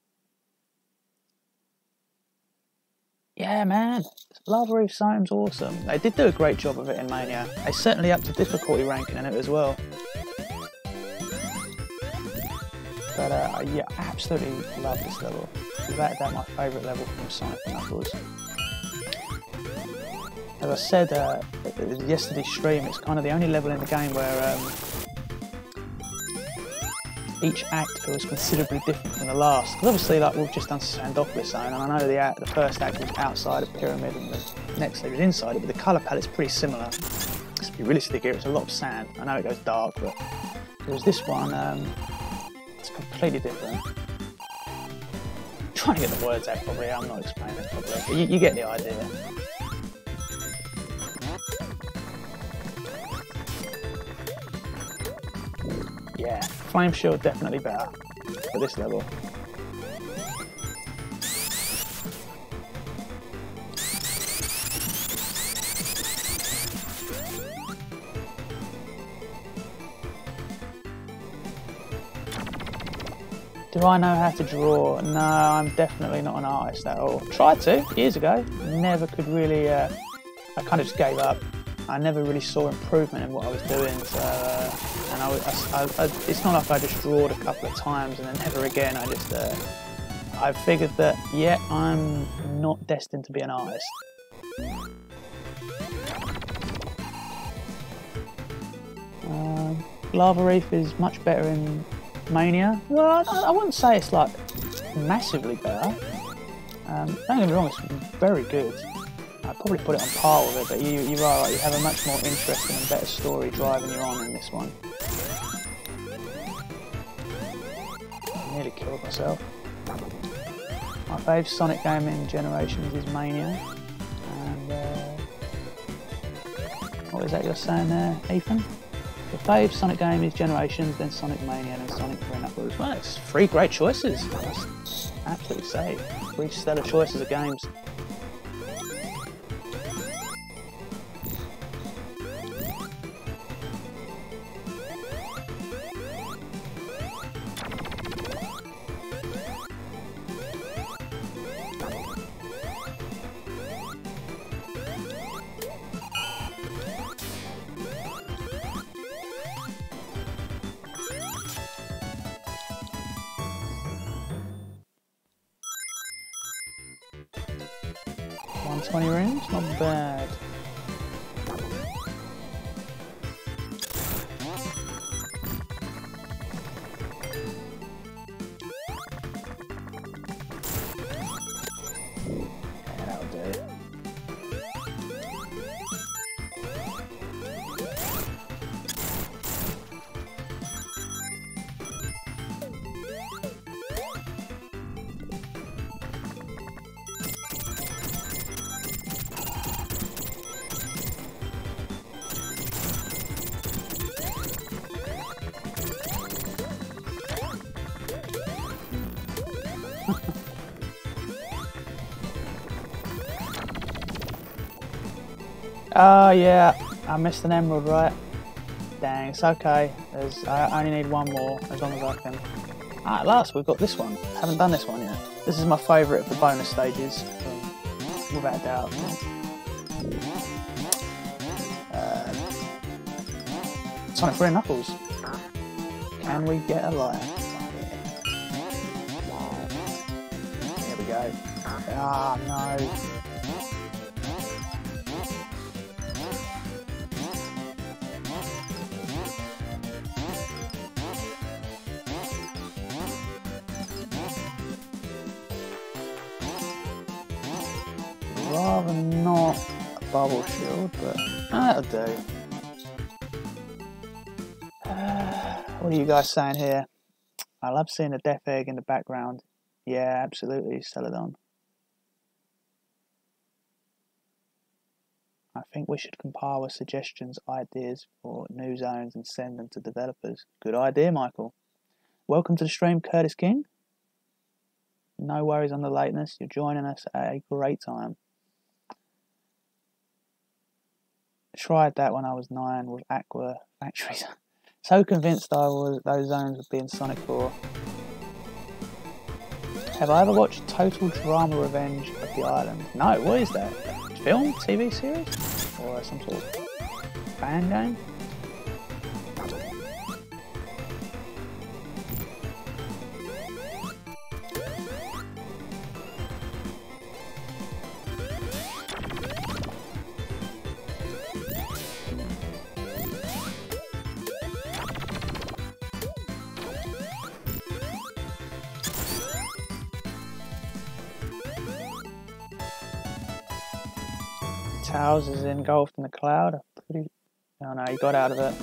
Yeah, man, Lava Reef Soam's awesome. They did do a great job of it in Mania. They certainly upped the difficulty ranking in it as well. But yeah, I absolutely love this level. Without doubt, my favourite level from Sonic & Knuckles. As I said yesterday's stream, it's kind of the only level in the game where each act feels considerably different from the last. Because obviously, like we've just done Sandopolis Zone, and I know the first act was outside a pyramid and the next level was inside it, but the colour palette's pretty similar. Let's be realistic here, it's a lot of sand. I know it goes dark, but whereas this one, it's completely different. I'm trying to get the words out properly, I'm not explaining it properly, but you get the idea. Yeah, Flame Shield definitely better for this level. Do I know how to draw? No, I'm definitely not an artist at all. Tried to years ago, never could really. I kind of just gave up. I never really saw improvement in what I was doing. So, and it's not like I just drawed a couple of times and then never again. I figured that yeah, I'm not destined to be an artist. Lava Reef is much better in Mania. Well, I wouldn't say it's like massively better. Don't get me wrong, it's very good. I'd probably put it on par with it, but you're right, you have a much more interesting and better story driving you on in this one. I nearly killed myself. My favourite Sonic game in Generations is Mania. And what is that you're saying there, Ethan? The fave Sonic game is Generations, then Sonic Mania, and then Sonic 3 Knuckles. Well, it's 3 great choices. I must absolutely say, 3 stellar choices of games. $120 rooms, not bad. Yeah, that'll do. Oh yeah, I missed an emerald, right? Dang, it's okay. I only need one more, as long as I can. At last, we've got this one. Haven't done this one yet. This is my favourite of the bonus stages, without a doubt. Sonic 3 Knuckles. Can we get a light? There we go. Ah, no. Rather not a bubble shield, but that'll do. What are you guys saying here? I love seeing the death egg in the background. Yeah, absolutely, Celadon. I think we should compile with suggestions, ideas for new zones and send them to developers. Good idea, Michael. Welcome to the stream, Curtis King. No worries on the lateness. You're joining us at a great time. Tried that when I was 9 with Aqua Factories. So convinced I was those zones would be in Sonic 4. Have I ever watched Total Drama Revenge of the Island? No, what is that? Film? TV series? Or some sort of fan game? Towers is engulfed in the cloud. Oh no, he got out of it.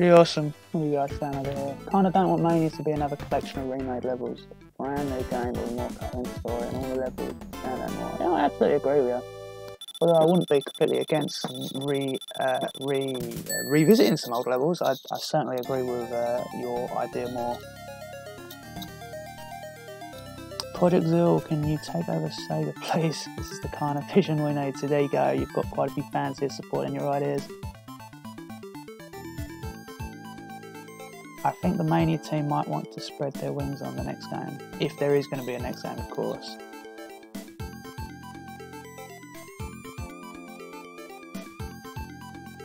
Pretty awesome. What are you guys saying over here? Kind of don't want Mania to be another collection of remade levels. Brand new game with a more coherent story and all the levels stand out more. Yeah, I absolutely agree with you. Although I wouldn't be completely against revisiting some old levels, I certainly agree with your idea more. Project Zill, can you take over Sega, please? This is the kind of vision we need. So there you go. You've got quite a few fans here supporting your ideas. I think the Mania team might want to spread their wings on the next game, if there is going to be a next game, of course.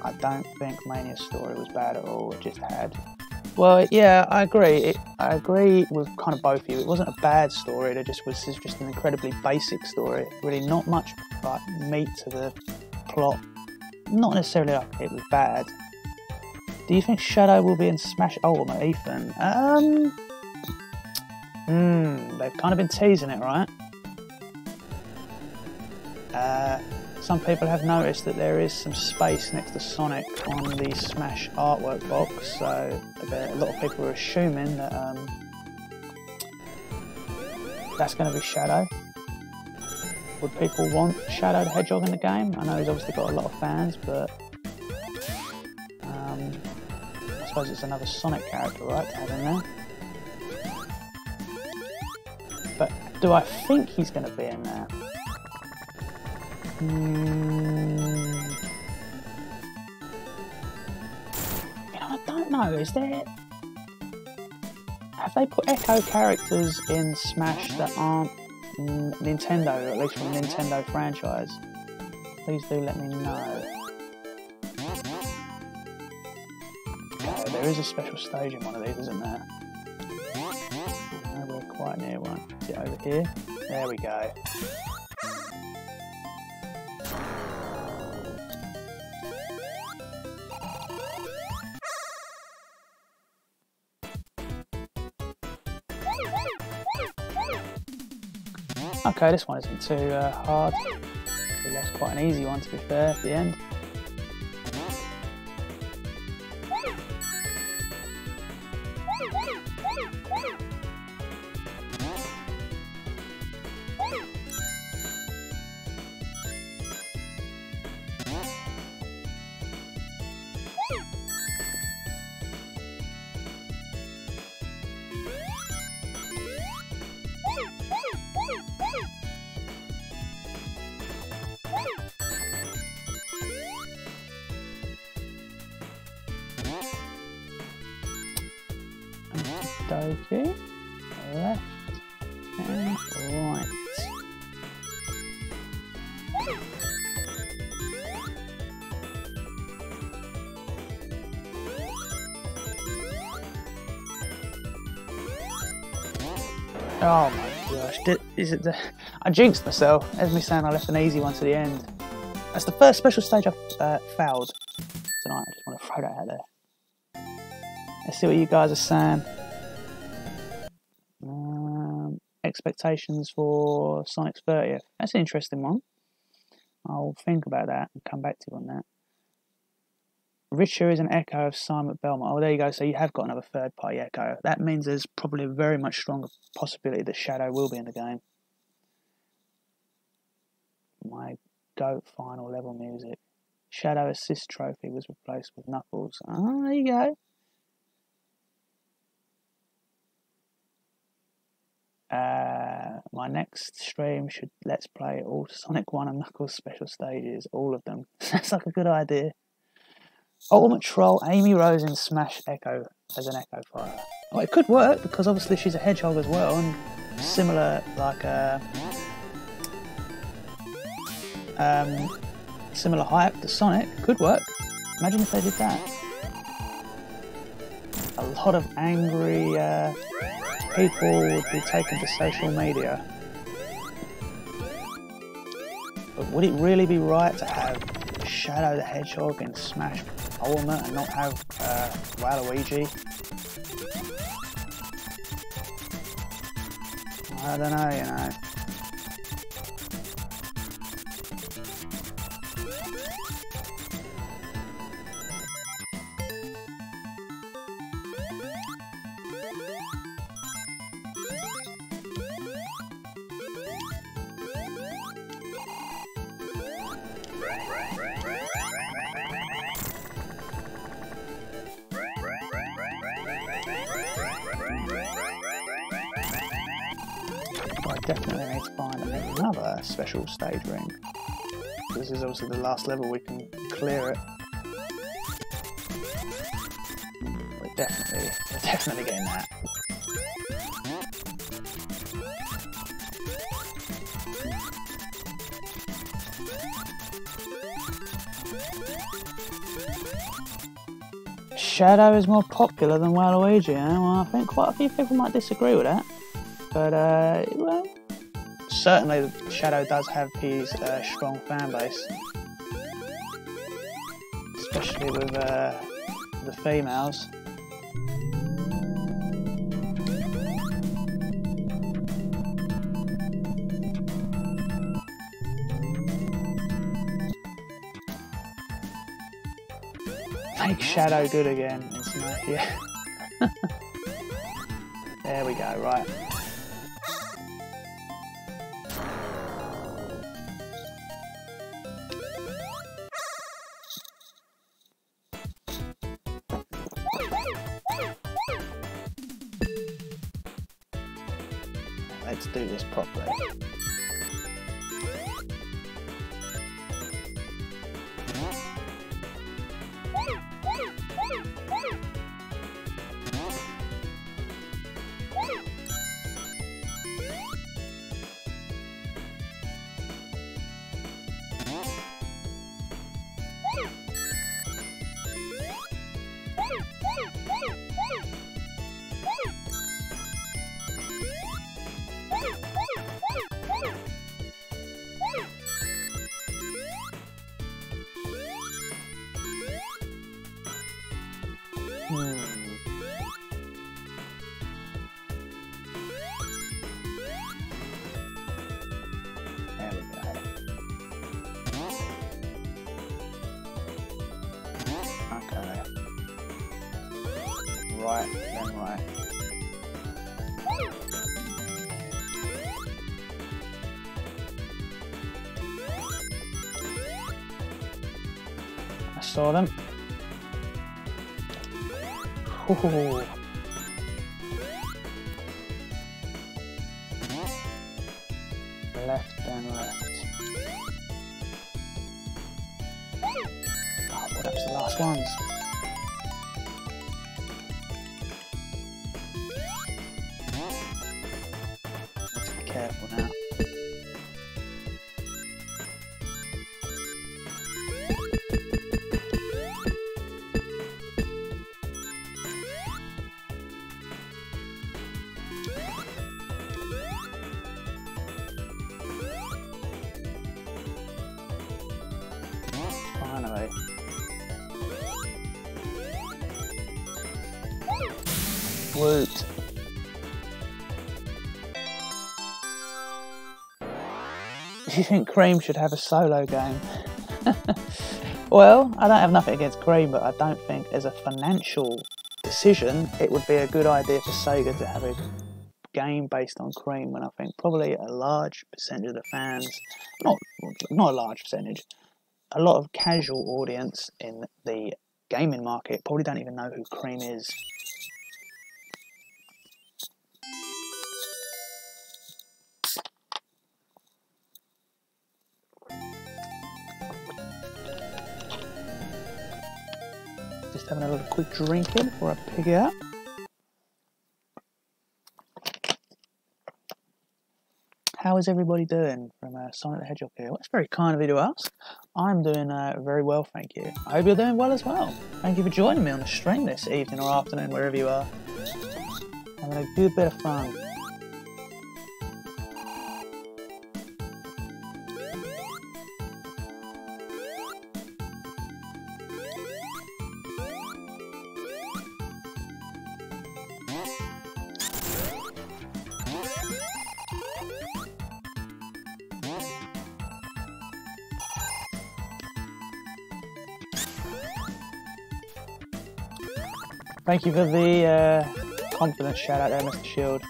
I don't think Mania's story was bad at all. It just had... Well, yeah, I agree. I agree with kind of both of you. It wasn't a bad story. It just was just an incredibly basic story. Really, not much like meat to the plot. Not necessarily like it was bad. Do you think Shadow will be in Smash Ultimate, Ethan? They've kind of been teasing it, right? Some people have noticed that there is some space next to Sonic on the Smash artwork box, so a lot of people are assuming that that's going to be Shadow. Would people want Shadow the Hedgehog in the game? I know he's obviously got a lot of fans, but I suppose it's another Sonic character, right, to have in there. But do I think he's going to be in there? You know, I don't know. Is there... Have they put Echo characters in Smash that aren't Nintendo, or at least from the Nintendo franchise? Please do let me know. Okay, there is a special stage in one of these, isn't there? I know we're quite near one. Is it over here? There we go. Okay, this one isn't too hard. I think that's quite an easy one, to be fair, at the end. Okay, left and right. Oh my gosh, is it the... I jinxed myself. There's me saying I left an easy one to the end. That's the first special stage I've failed tonight. I just want to throw that out there. Let's see what you guys are saying. Expectations for Sonic's 30th. That's an interesting one. I'll think about that and come back to you on that. Richer is an echo of Simon Belmont. Oh, there you go. So you have got another third-party echo. That means there's probably a very much stronger possibility that Shadow will be in the game. My GOAT final level music. Shadow assist trophy was replaced with Knuckles. Oh, there you go. My next stream should let's play all Sonic 1 and Knuckles special stages, all of them. That's like a good idea. Ultimate Troll, Amy Rose in Smash Echo as an Echo Fighter. Oh, it could work because obviously she's a hedgehog as well, and similar similar hype to Sonic. Could work. Imagine if they did that. A lot of angry people would be taken to social media. But would it really be right to have Shadow the Hedgehog in Smash Ultimate and not have Waluigi? I don't know, you know. I definitely need to find another special stage ring. This is obviously the last level, we can clear it. We're definitely getting that. Shadow is more popular than Waluigi, eh? Well, I think quite a few people might disagree with that. But, well, certainly Shadow does have his strong fan base. Especially with the females. Make Shadow good again. It's nice, yeah. There we go, right. Let's do this properly. There we go. Okay. Right, then right. I saw them. Ooh. Left and left. Oh, well, that was the last ones. Let's be careful now. Finally. Woot. Do you think Cream should have a solo game? Well, I don't have nothing against Cream, but I don't think as a financial decision it would be a good idea for Sega to have a game based on Cream, when I think probably a large percentage of the fans, not a large percentage, a lot of casual audience in the gaming market probably don't even know who Cream is. Just having a little quick drink in before I pick it up. How is everybody doing from Sonic the Hedgehog here? Well, it's very kind of you to ask. I'm doing very well, thank you. I hope you're doing well as well. Thank you for joining me on the stream this evening or afternoon, wherever you are. Having a good bit of fun. Thank you for the confidence shout out there, Mr. Shield.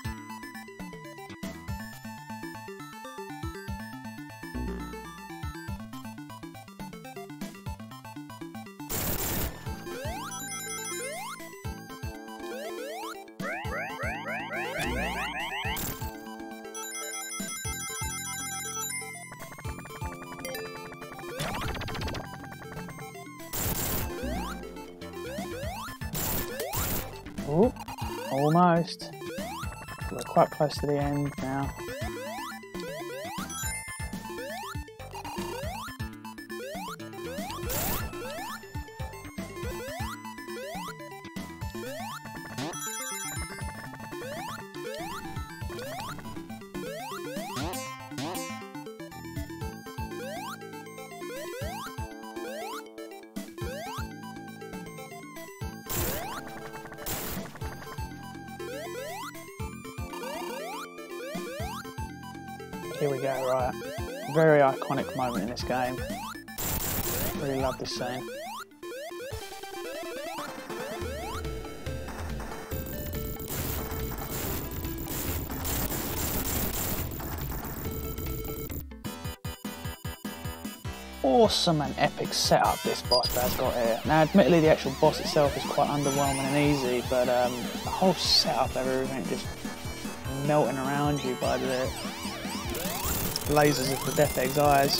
Oh, almost. We're quite close to the end now. Here we go, right. Very iconic moment in this game. Really love this scene. Awesome and epic setup this boss has got here. Now admittedly the actual boss itself is quite underwhelming and easy, but the whole setup of everything just melting around you by the lasers of the Death Egg's eyes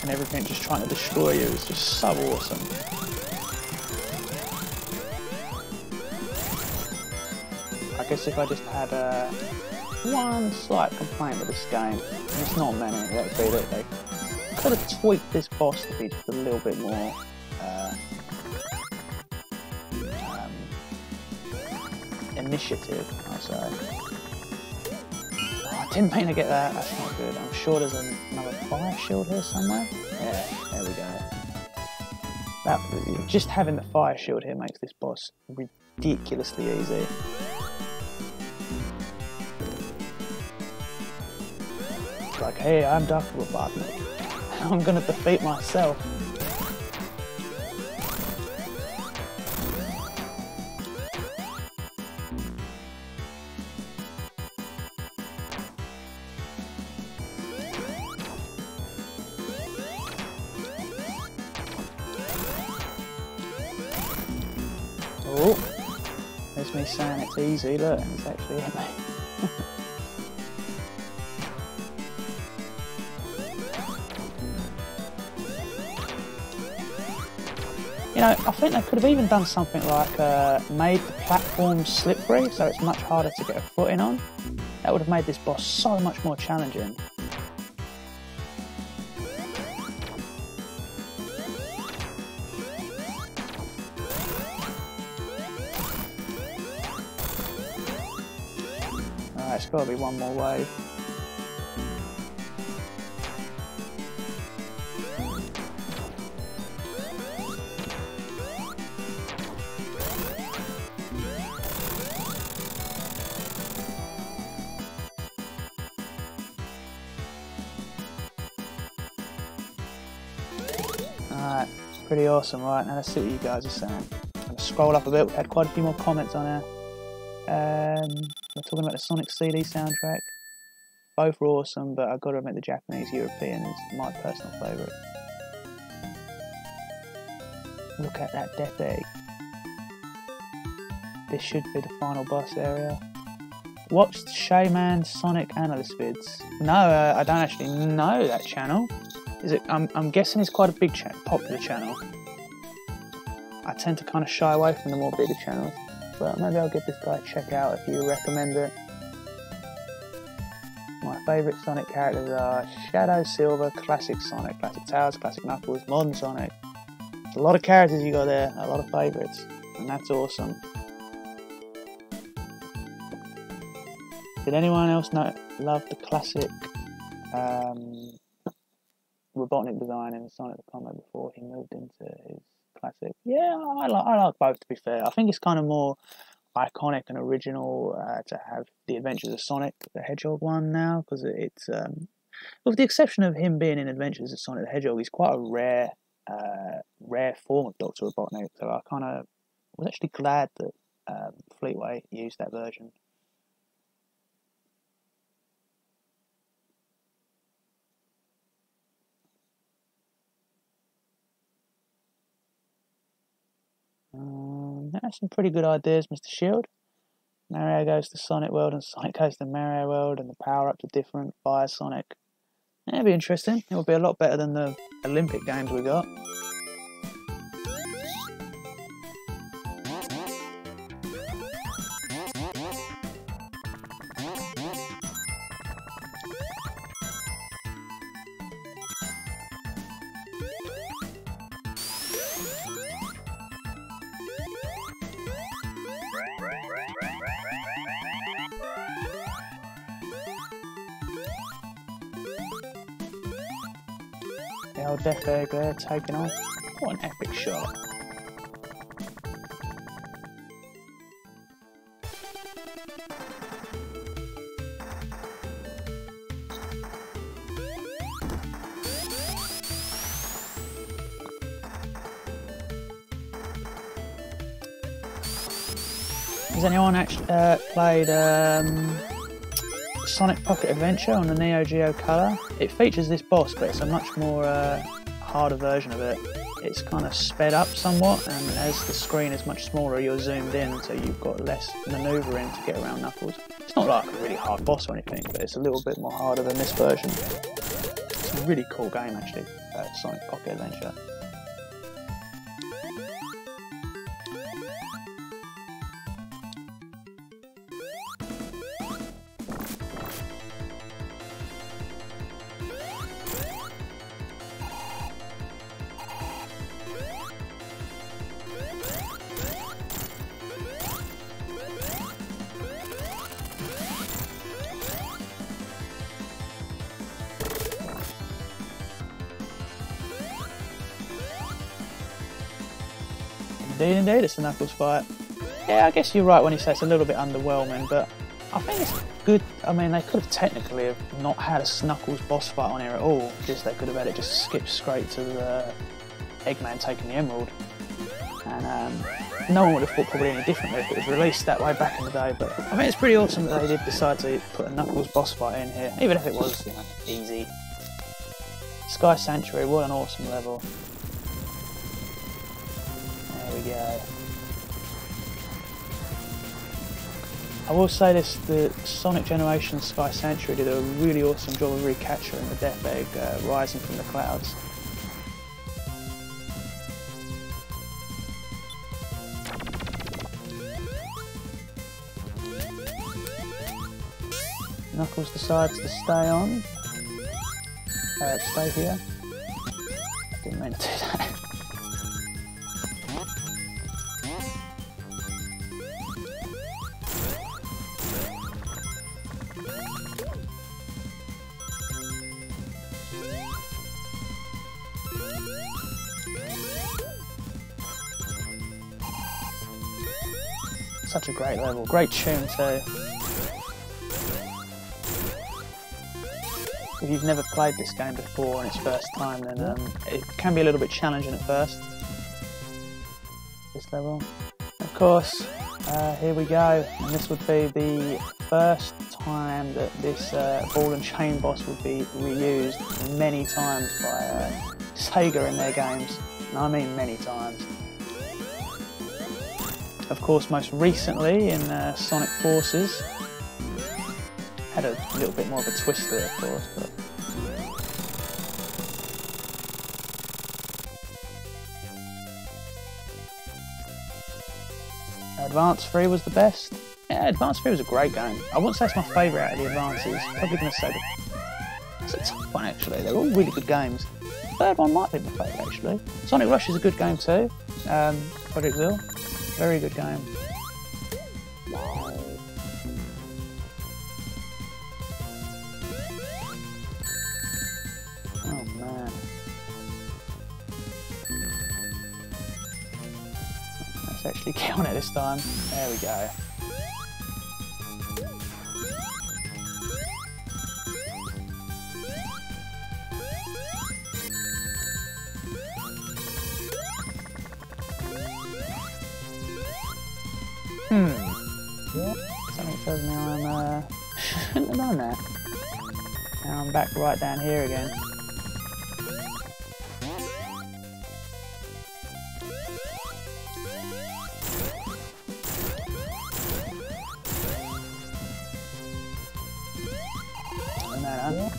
and everything just trying to destroy you is just so awesome. I guess if I just had one slight complaint with this game, and it's not many, that'd be that they could have tweaked this boss to be just a little bit more initiative, I'll say. Oh, I didn't mean to get that, that's not good. I'm sure there's another fire shield here somewhere. Yeah, there we go. Just having the fire shield here makes this boss ridiculously easy. It's like, hey, I'm Dr. Robotnik. I'm gonna defeat myself. Oh, there's me saying it's easy, look, it's actually hit me. You know, I think they could have even done something like made the platform slippery, so it's much harder to get a footing on. That would have made this boss so much more challenging. Alright, it's got to be one more wave. Alright, pretty awesome, right? Now let's see what you guys are saying. I'm going to scroll up a bit, we've had quite a few more comments on there. We're talking about the Sonic CD soundtrack. Both were awesome, but I've got to admit the Japanese European is my personal favourite. Look at that Death Egg. This should be the final boss area. Watched Shayman Sonic analyst vids. No, I don't actually know that channel. Is it? I'm guessing it's quite a big popular channel. I tend to kind of shy away from the more bigger channels, but maybe I'll give this guy a check out if you recommend it. My favourite Sonic characters are Shadow, Silver, Classic Sonic, Classic Tails, Classic Knuckles, Modern Sonic. There's a lot of characters you got there, a lot of favourites, and that's awesome. Did anyone else love the classic Robotnik design in Sonic the Comet before he moved into his classic? Yeah, I like both, to be fair. I think it's kind of more iconic and original to have the Adventures of Sonic the Hedgehog one now, because it's with the exception of him being in Adventures of Sonic the Hedgehog, he's quite a rare form of Dr. Robotnik, so I kind of was actually glad that Fleetway used that version. That's some pretty good ideas, Mr. Shield. Mario goes to Sonic World and Sonic goes to Mario World, and the power-ups are different via Sonic. It'll be interesting. It will be a lot better than the Olympic games we got. Old Death Egg there taking off. What an epic shot. Has anyone actually played Sonic Pocket Adventure on the Neo Geo Color? It features this boss, but it's a much more harder version of it. It's kind of sped up somewhat, and as the screen is much smaller, you're zoomed in, so you've got less manoeuvring to get around Knuckles. It's not like a really hard boss or anything, but it's a little bit more harder than this version. It's a really cool game, actually, Sonic Pocket Adventure. Indeed, it's a Knuckles fight. Yeah, I guess you're right when you say it's a little bit underwhelming, but I think it's good. I mean, they could have technically have not had a Knuckles boss fight on here at all. Just they could have had it just skip straight to Eggman taking the Emerald, and no one would have thought probably any differently if it was released that way back in the day. But I think it's pretty awesome that they did decide to put a Knuckles boss fight in here, even if it was, you know, easy. Sky Sanctuary, what an awesome level. There we go. I will say this, the Sonic Generation Sky Sanctuary did a really awesome job of recapturing the Death Egg rising from the clouds. Knuckles decides to stay on. Stay here. Didn't mean to do that. Such a great level, great tune too. If you've never played this game before on its first time, then it can be a little bit challenging at first. This level. Of course, here we go. And this would be the first time that this ball and chain boss would be reused many times by Sega in their games. And I mean many times. Of course, most recently in Sonic Forces. Had a little bit more of a twist to it, of course, but Advance 3 was the best. Yeah, Advance 3 was a great game. I wouldn't say it's my favourite out of the Advances. Probably going to say it's a tough one actually. They're all really good games. The third one might be my favourite actually. Sonic Rush is a good game too. Project Zil, very good game. Oh man. Let's actually get on it this time. There we go. Yeah, something tells me I'm shouldn't have done that. Now I'm back right down here again. No.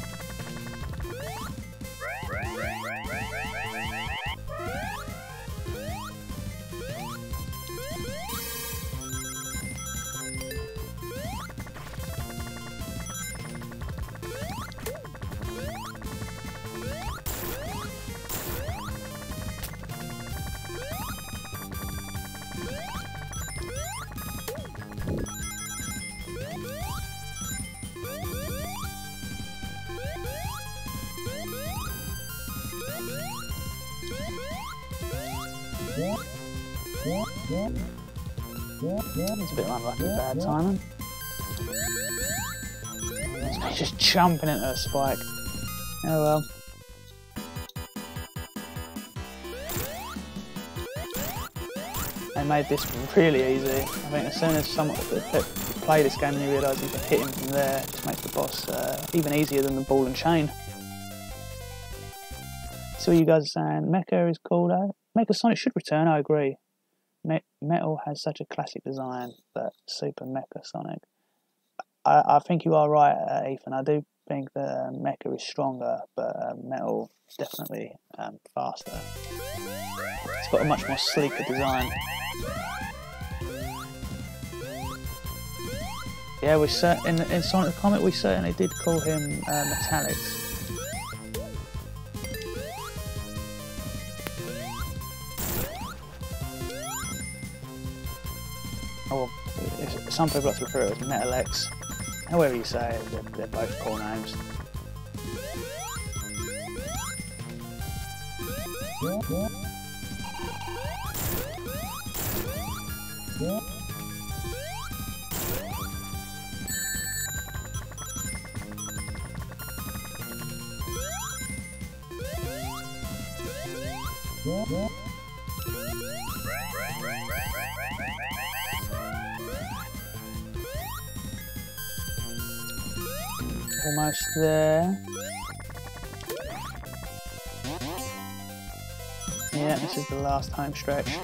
It's a bit unlucky, bad timing. He's just jumping into a spike. Oh well. They made this really easy. I think as soon as someone play this game, you realise you can hit him from there, to make the boss even easier than the ball and chain. So you guys are saying Mecha is cool though. Mecha Sonic should return. I agree. Metal has such a classic design, but Super Mecha Sonic. I think you are right, Ethan. I do think that Mecha is stronger, but Metal is definitely faster. It's got a much more sleeker design. Yeah, in Sonic the Comet we certainly did call him Metallics. Or some people like to refer to it as Metalex. However you say it, they're both cool names. Almost there. Yeah, this is the last home stretch.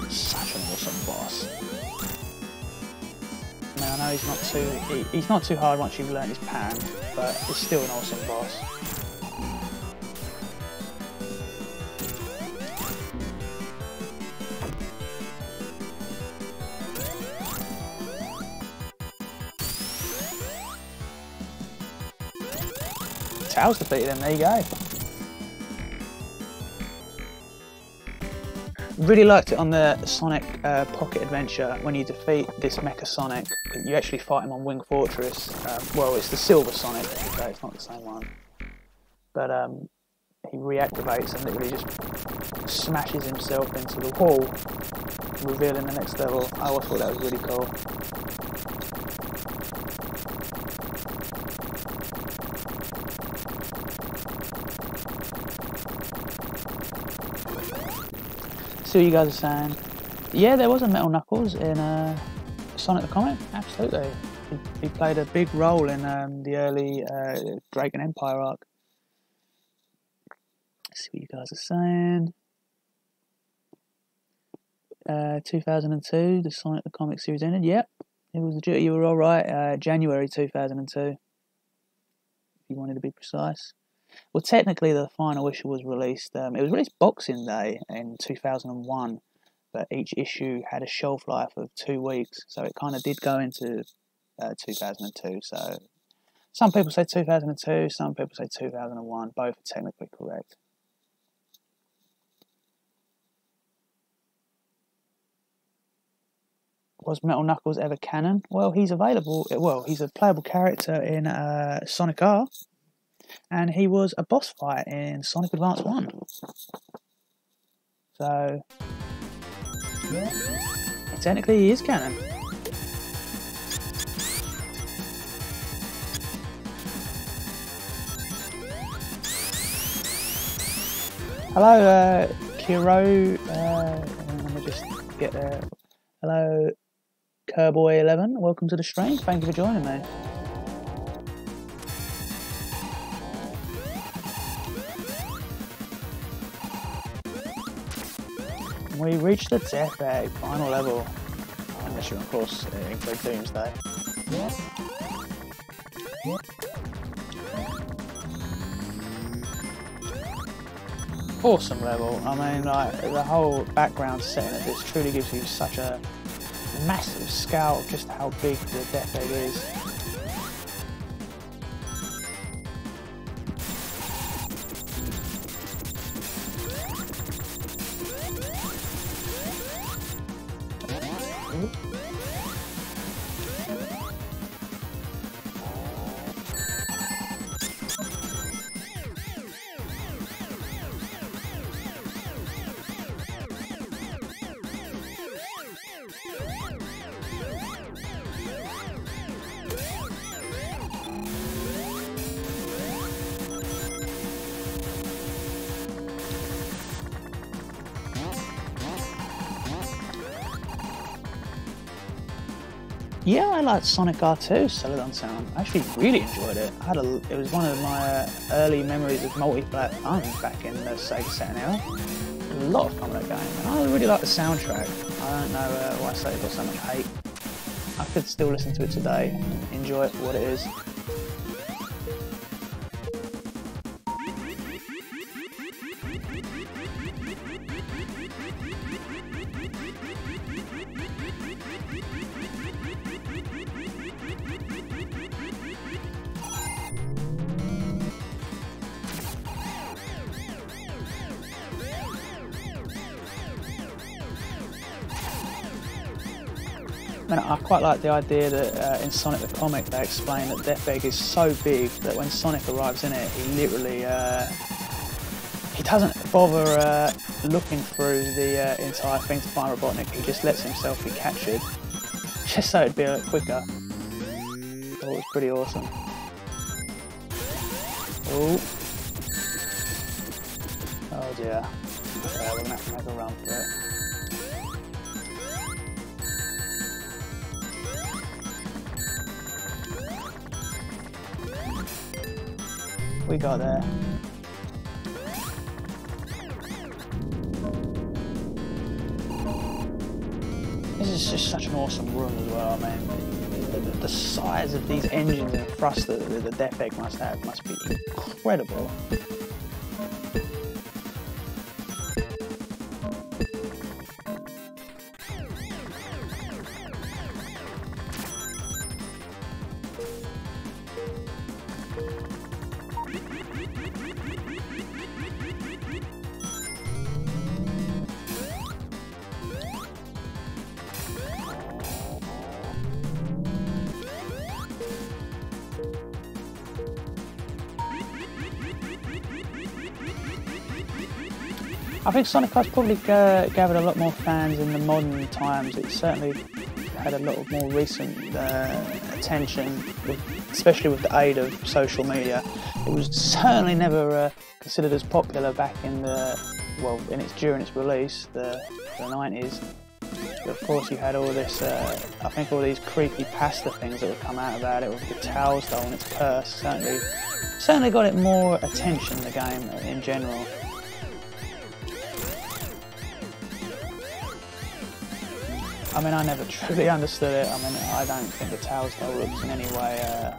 Such an awesome boss. I mean, I know he's not too hard once you've learned his pattern, but it's still an awesome boss. Tails defeated him, there you go. Really liked it on the Sonic Pocket Adventure when you defeat this Mecha Sonic. You actually fight him on Wing Fortress. Well, it's the Silver Sonic, so it's not the same one. But he reactivates and literally just smashes himself into the wall, revealing the next level. I always thought that was really cool. See what you guys are saying. Yeah, there was a Metal Knuckles in Sonic the Comet. Absolutely, he played a big role in the early Dragon Empire arc. Let's see what you guys are saying. 2002, the Sonic the Comic series ended. Yep, it was. You were all right. January 2002. If you wanted to be precise. Well, technically, the final issue was released. It was released Boxing Day in 2001, but each issue had a shelf life of 2 weeks, so it kind of did go into 2002. So, some people say 2002, some people say 2001. Both are technically correct. Was Metal Knuckles ever canon? Well, he's available. Well, he's a playable character in Sonic R. And he was a boss fight in Sonic Advance 1. So, yeah, technically he is canon. Hello, Kiro. Let me just get there. Hello, Kerboy11. Welcome to the stream. Thank you for joining me. We reached the Death Egg final level. Unless you, of course, include Doomsday. Awesome level. I mean, like, the whole background setting of this truly gives you such a massive scale of just how big the Death Egg is. Yeah, I liked Sonic R2 Celadon sound. I actually really enjoyed it. It was one of my early memories of multiplayer fun back in the Sega Saturn era. A lot of fun with that game, and I really like the soundtrack. I don't know why Sega got so much hate. I could still listen to it today, enjoy it for what it is. And I quite like the idea that in Sonic the Comic they explain that Death Egg is so big that when Sonic arrives in it, he literally he doesn't bother looking through the entire thing to find Robotnik. He just lets himself be captured, just so it'd be a bit quicker. I thought it was pretty awesome. Oh dear. Okay, we're gonna have to make a run for it. We got there. This is just such an awesome room as well. I mean, the size of these engines and thrust that the Death Egg must have must be incredible. I think Sonic Car's probably gathered a lot more fans in the modern times. It certainly had a lot more recent attention, especially with the aid of social media. It was certainly never considered as popular back in during its release, the 90s. But of course, you had all this, I think all these creepy pasta things that would come out about it, with the Towel Doll and its curse. Certainly got it more attention, the game in general. I mean, I never truly understood it. I mean, I don't think the Towel Doll looks in any way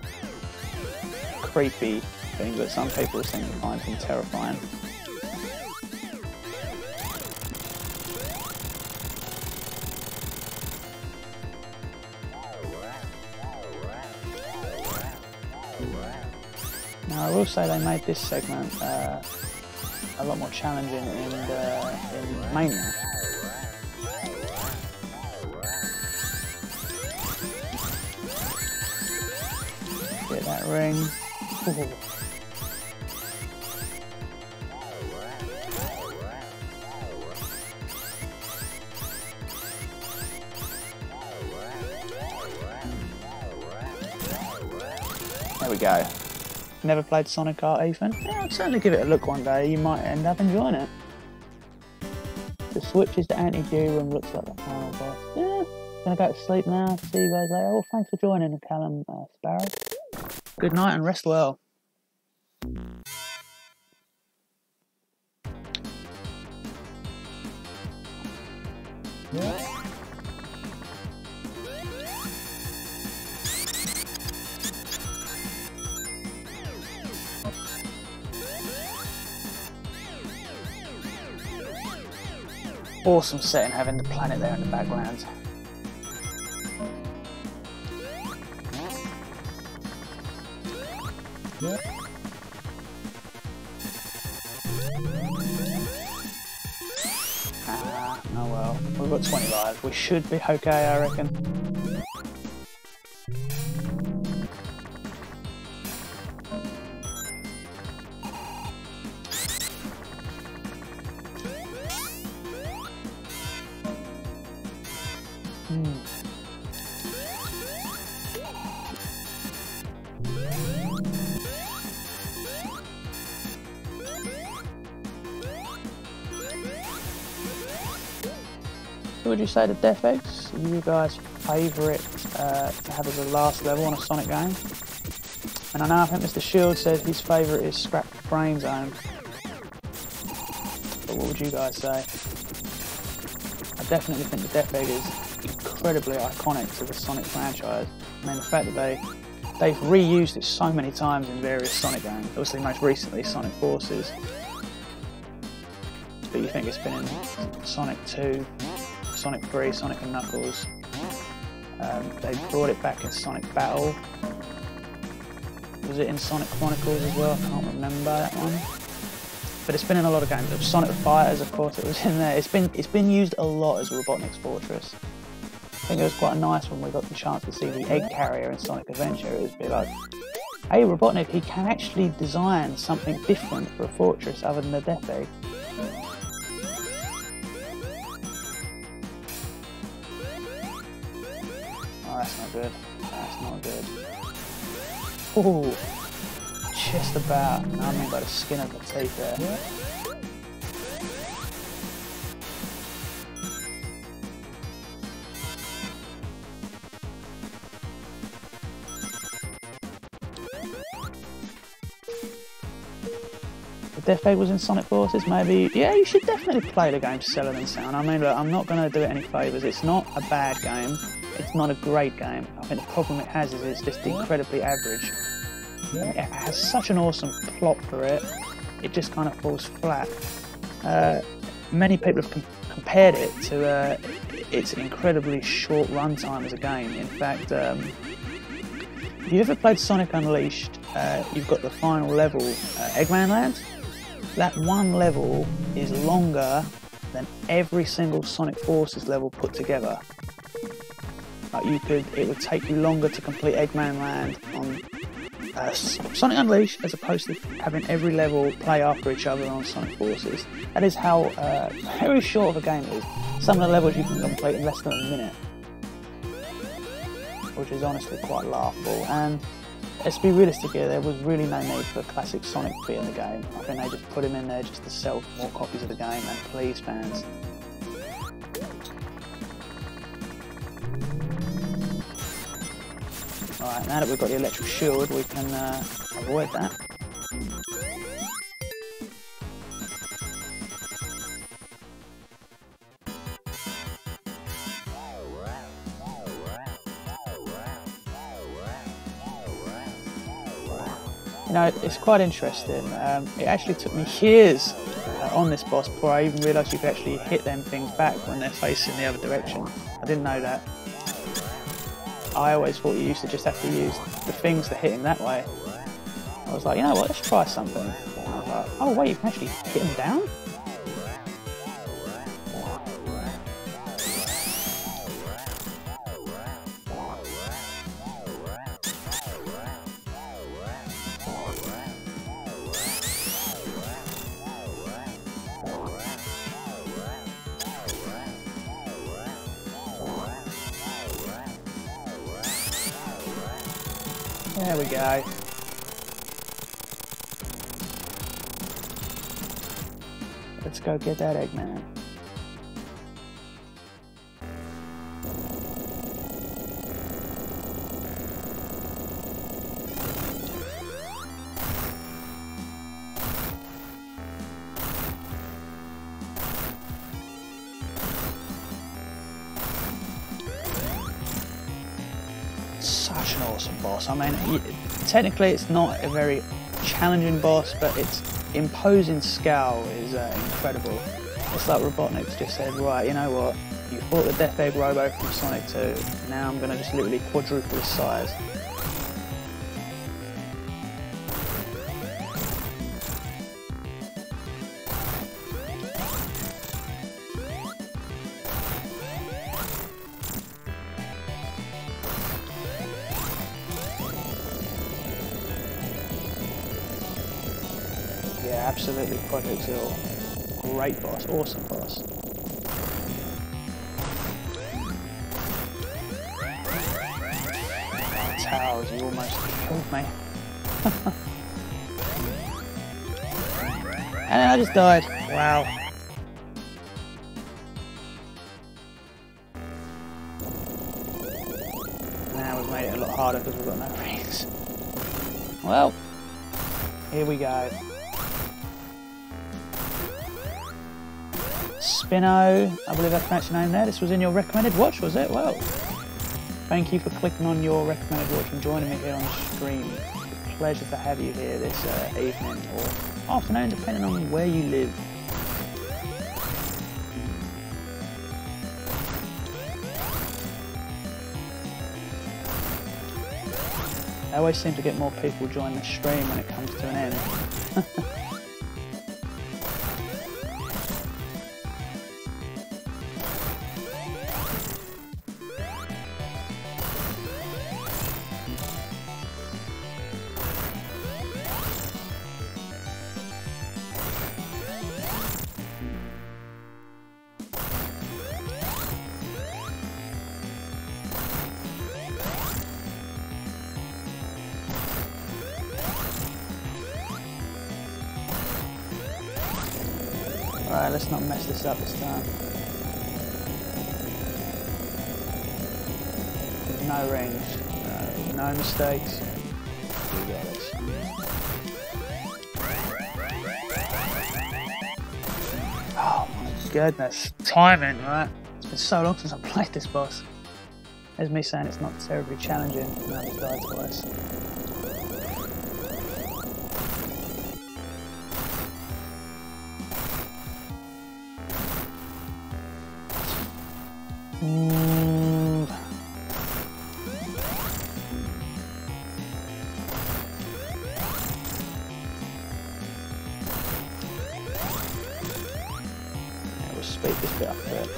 creepy thing, but some people seem to find them terrifying. Now, I will say they made this segment a lot more challenging in Mania. Get that ring. Ooh. There we go. Never played Sonic Art, Ethan? Yeah, I'd certainly give it a look one day. You might end up enjoying it. The switch is the anti-G room, looks like the final boss. Yeah, gonna go to sleep now. See you guys later. Well, thanks for joining, Callum Sparrow. Good night and rest well. Yeah. Awesome setting, having the planet there in the background. Yeah. Oh well, we've got 20 lives. We should be okay, I reckon. Would you say the Death Eggs are you guys' favourite to have as a last level on a Sonic game. And I know I think Mr. Shield said his favourite is Scrap Brain Zone. But what would you guys say? I definitely think the Death Egg is incredibly iconic to the Sonic franchise. I mean, the fact that they've reused it so many times in various Sonic games. Obviously, most recently, Sonic Forces. But you think it's been in Sonic 2, Sonic 3, Sonic and Knuckles. They brought it back in Sonic Battle. Was it in Sonic Chronicles as well? I can't remember that one. But it's been in a lot of games. Sonic Fighters, of course, it was in there. It's been used a lot as Robotnik's Fortress. I think it was quite nice when we got the chance to see the egg carrier in Sonic Adventure. It was a bit like, hey, Robotnik, he can actually design something different for a fortress other than the Death Egg. Oh, that's not good. That's not good. Oh, just about. I mean, by the skin of the teeth there. Death Egg was in Sonic Forces, maybe. Yeah, you should definitely play the game Stellar and Sound. I mean, look, I'm not going to do it any favours. It's not a bad game. It's not a great game. I think the problem it has is it's just incredibly average. It has such an awesome plot for it. It just kind of falls flat. Many people have compared it to its incredibly short runtime as a game. In fact, if you've ever played Sonic Unleashed, you've got the final level, Eggman Land. That one level is longer than every single Sonic Forces level put together. Like it would take you longer to complete Eggman Land on Sonic Unleashed as opposed to having every level play after each other on Sonic Forces. That is how very short of a game it is. Some of the levels you can complete in less than a minute, which is honestly quite laughable. And let's be realistic here, there was really no need for classic Sonic to be in the game. I think they just put him in there just to sell more copies of the game and please fans. Alright, now that we've got the electric shield, we can avoid that. You know, it's quite interesting. It actually took me years on this boss before I even realised you could actually hit them things back when they're facing the other direction. I didn't know that. I always thought you used to just have to use the things to hit him that way. I was like, you know what, let's try something. And I was like, oh wait, you can actually hit him down? There we go. Let's go get that Eggman. Such an awesome boss. I mean, technically it's not a very challenging boss, but its imposing scale is incredible. It's like Robotnik's just said, right, you know what, you fought the Death Egg Robo from Sonic 2, now I'm going to just literally quadruple his size. Yeah, absolutely Project Zero. Great boss, awesome boss. Towers, you almost killed me. And then I just died. Wow. harder because we've got no rings. Well, here we go. Spino, I believe I pronounced your name there. This was in your recommended watch, was it? Well, thank you for clicking on your recommended watch and joining me here on the stream. It's a pleasure to have you here this evening or afternoon, depending on where you live. I always seem to get more people join the stream when it comes to an end. Alright, let's not mess this up this time. No rings, no mistakes. We got this. Oh my goodness, timing, right? It's been so long since I played this boss. There's me saying it's not terribly challenging. No, he's died twice. We'll speed this bit up a bit.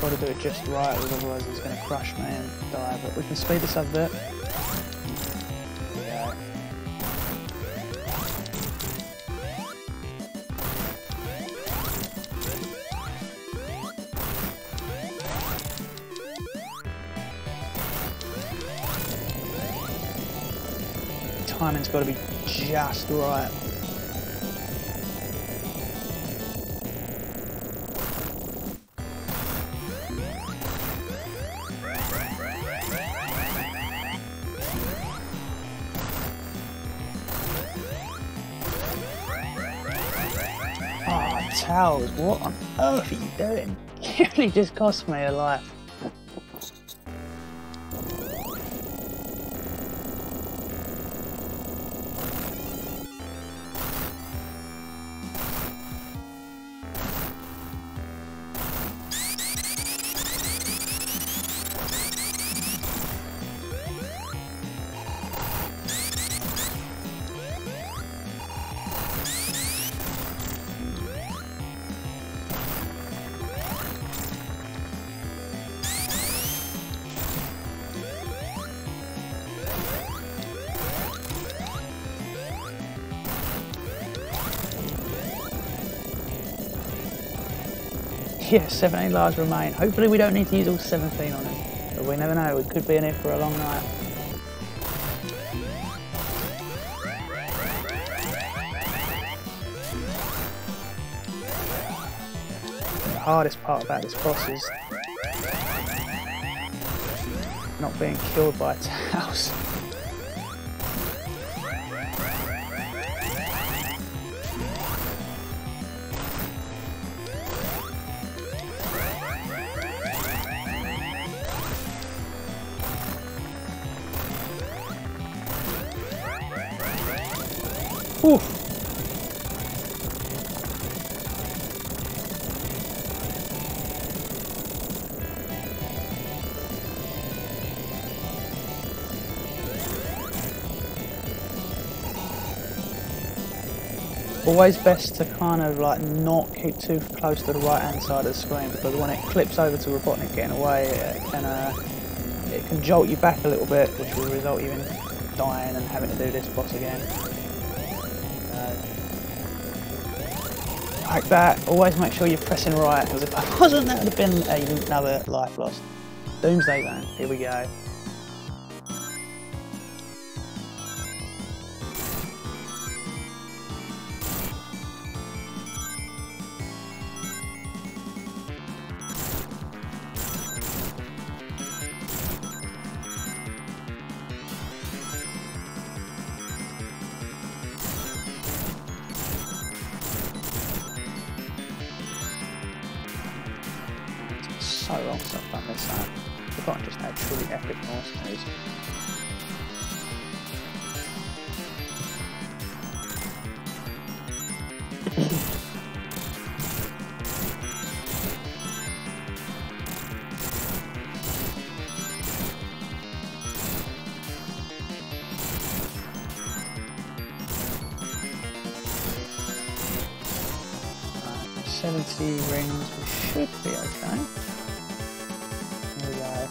Got to do it just right, otherwise he's going to crush me and die. But we can speed this up a bit. Yeah. Timing's got to be just right. Oh, towels, what on earth are you doing? You really just cost me a life. Yeah, 17 lives remain. Hopefully we don't need to use all 17 on him. But we never know, we could be in here for a long night. The hardest part about this boss is not being killed by towels. Oof. Always best to kind of like not keep too close to the right hand side of the screen, because when it clips over to Robotnik getting away, it can jolt you back a little bit, which will result you in dying and having to do this boss again. Like that, always make sure you're pressing right, because if I wasn't, that would have been another life lost. Doomsday Zone, here we go. so long since I've done this. I've forgotten just how truly epic Norse is. 70 rings, we should be okay. Here we go.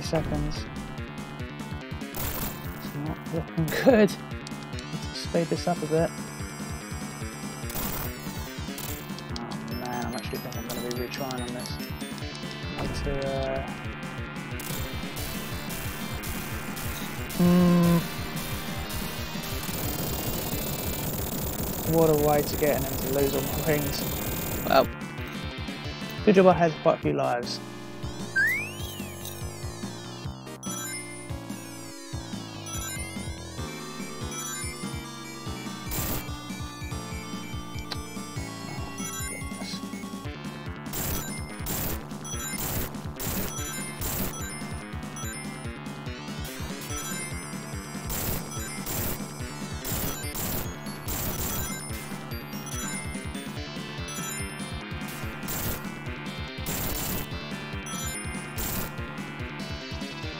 Seconds. It's not looking good. Let's speed this up a bit. Oh man, I'm actually thinking I'm going to be retrying on this. I need to. What a way to get him to lose all my rings. Well, good job I had quite a few lives.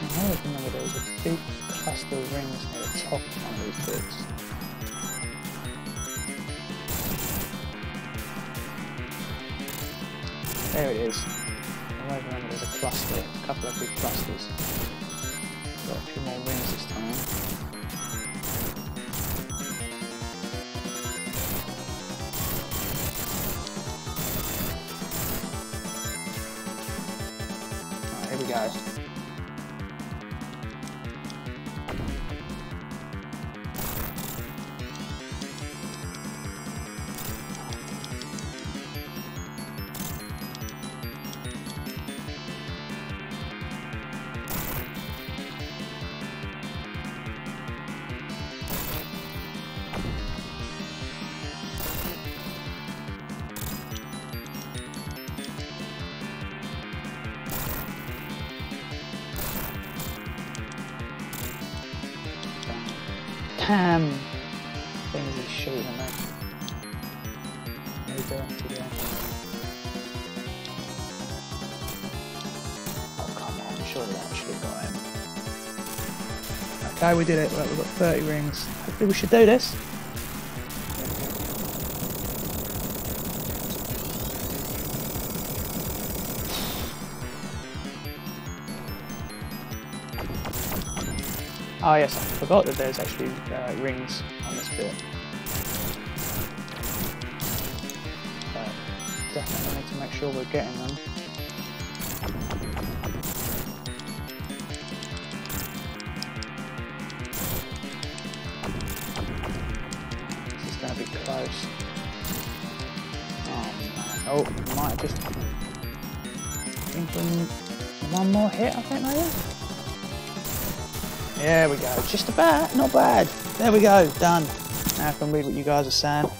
I always remember there was a big cluster of rings near the top of one of these bits. There it is. I always remember there's a cluster, a couple of big clusters. Got a few more rings this time. Alright, here we go. Damn things he's shooting at me. There we go, again. Oh come on, surely that actually got him. Okay, we did it. Right, we've got 30 rings. Hopefully we should do this. Oh yes, I forgot that there's actually rings on this bit. But definitely need to make sure we're getting them. This is going to be close. Oh man. Oh, might have just... one more hit, I think maybe? There we go, just about, not bad. There we go, done. Now I can read what you guys are saying.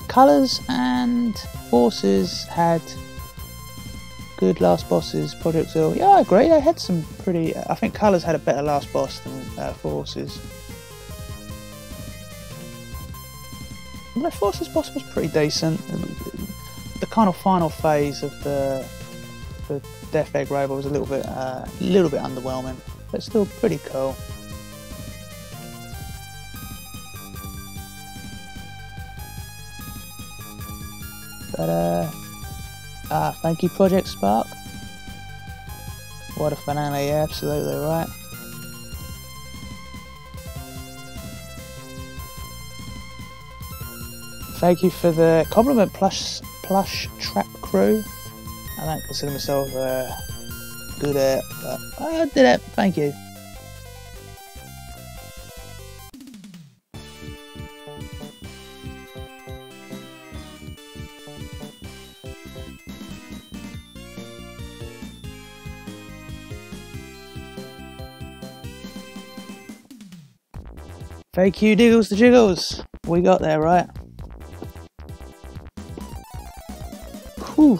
Colours and Forces had good last bosses. Project Zero, yeah, I agree. They had some pretty. I think Colours had a better last boss than Forces. The Forces boss was pretty decent. The kind of final phase of the Death Egg Rover was a little bit underwhelming, but still pretty cool. But thank you, Project Spark. What a finale, absolutely right. Thank you for the compliment, plush trap crew. I don't consider myself good at it, but I did it. Thank you. Thank you, Diggles the Jiggles. We got there, right? Whew.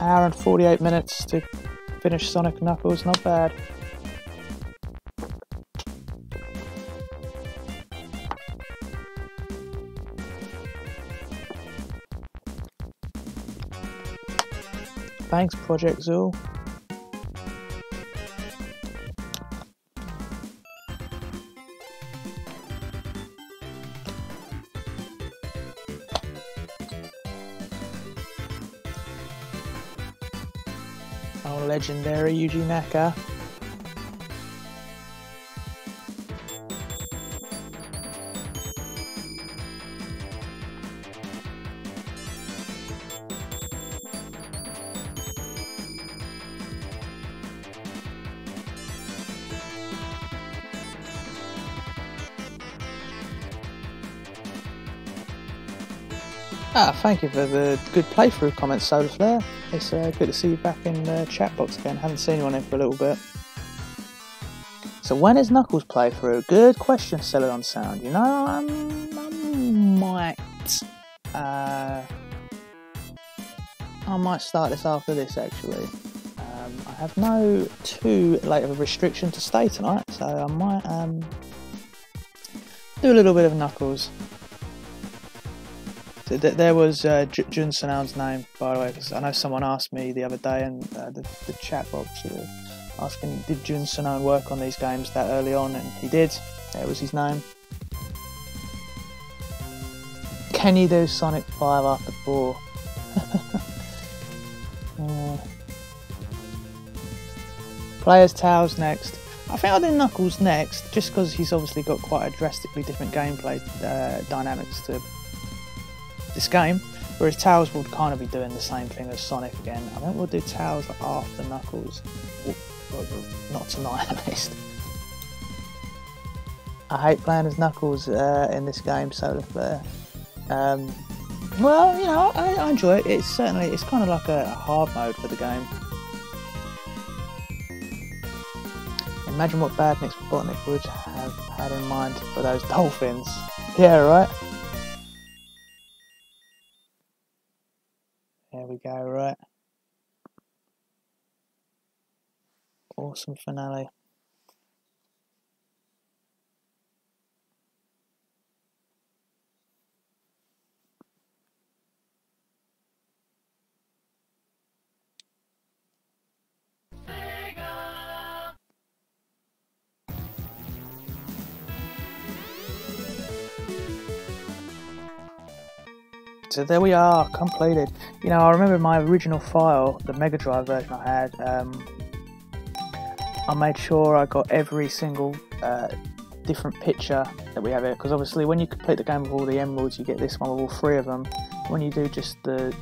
Hour and 48 minutes to finish Sonic Knuckles, not bad. Thanks, Project Zool. Oh, legendary Yuji Naka. Thank you for the good playthrough comments, Solar Flare. It's good to see you back in the chat box again. Haven't seen you on it for a little bit. So when is Knuckles playthrough? Good question, Celadon Sound. You know, I might start this after this actually. I have no too late of a restriction to stay tonight, so I might do a little bit of Knuckles. There was Jun Sanoun's name, by the way, because I know someone asked me the other day in the chat box asking, did Jun Sanoun work on these games that early on, and he did. That was his name. Can you do Sonic 5 after 4? Players Tails next. I think I'll do Knuckles next, just because he's obviously got quite a drastically different gameplay dynamics to this game, whereas Tails will kind of be doing the same thing as Sonic again. I think we'll do Tails after Knuckles. Not tonight at least. I hate playing as Knuckles in this game, Solar Flare. Well, you know, I enjoy it. It's kind of like a hard mode for the game. Imagine what Badniks Robotnik would have had in mind for those dolphins. Yeah, right? There we go, right. Awesome finale. So there we are, completed. You know, I remember my original file, the Mega Drive version I had, I made sure I got every single different picture that we have here, because obviously when you complete the game with all the emeralds, you get this one with all 3 of them. When you do just the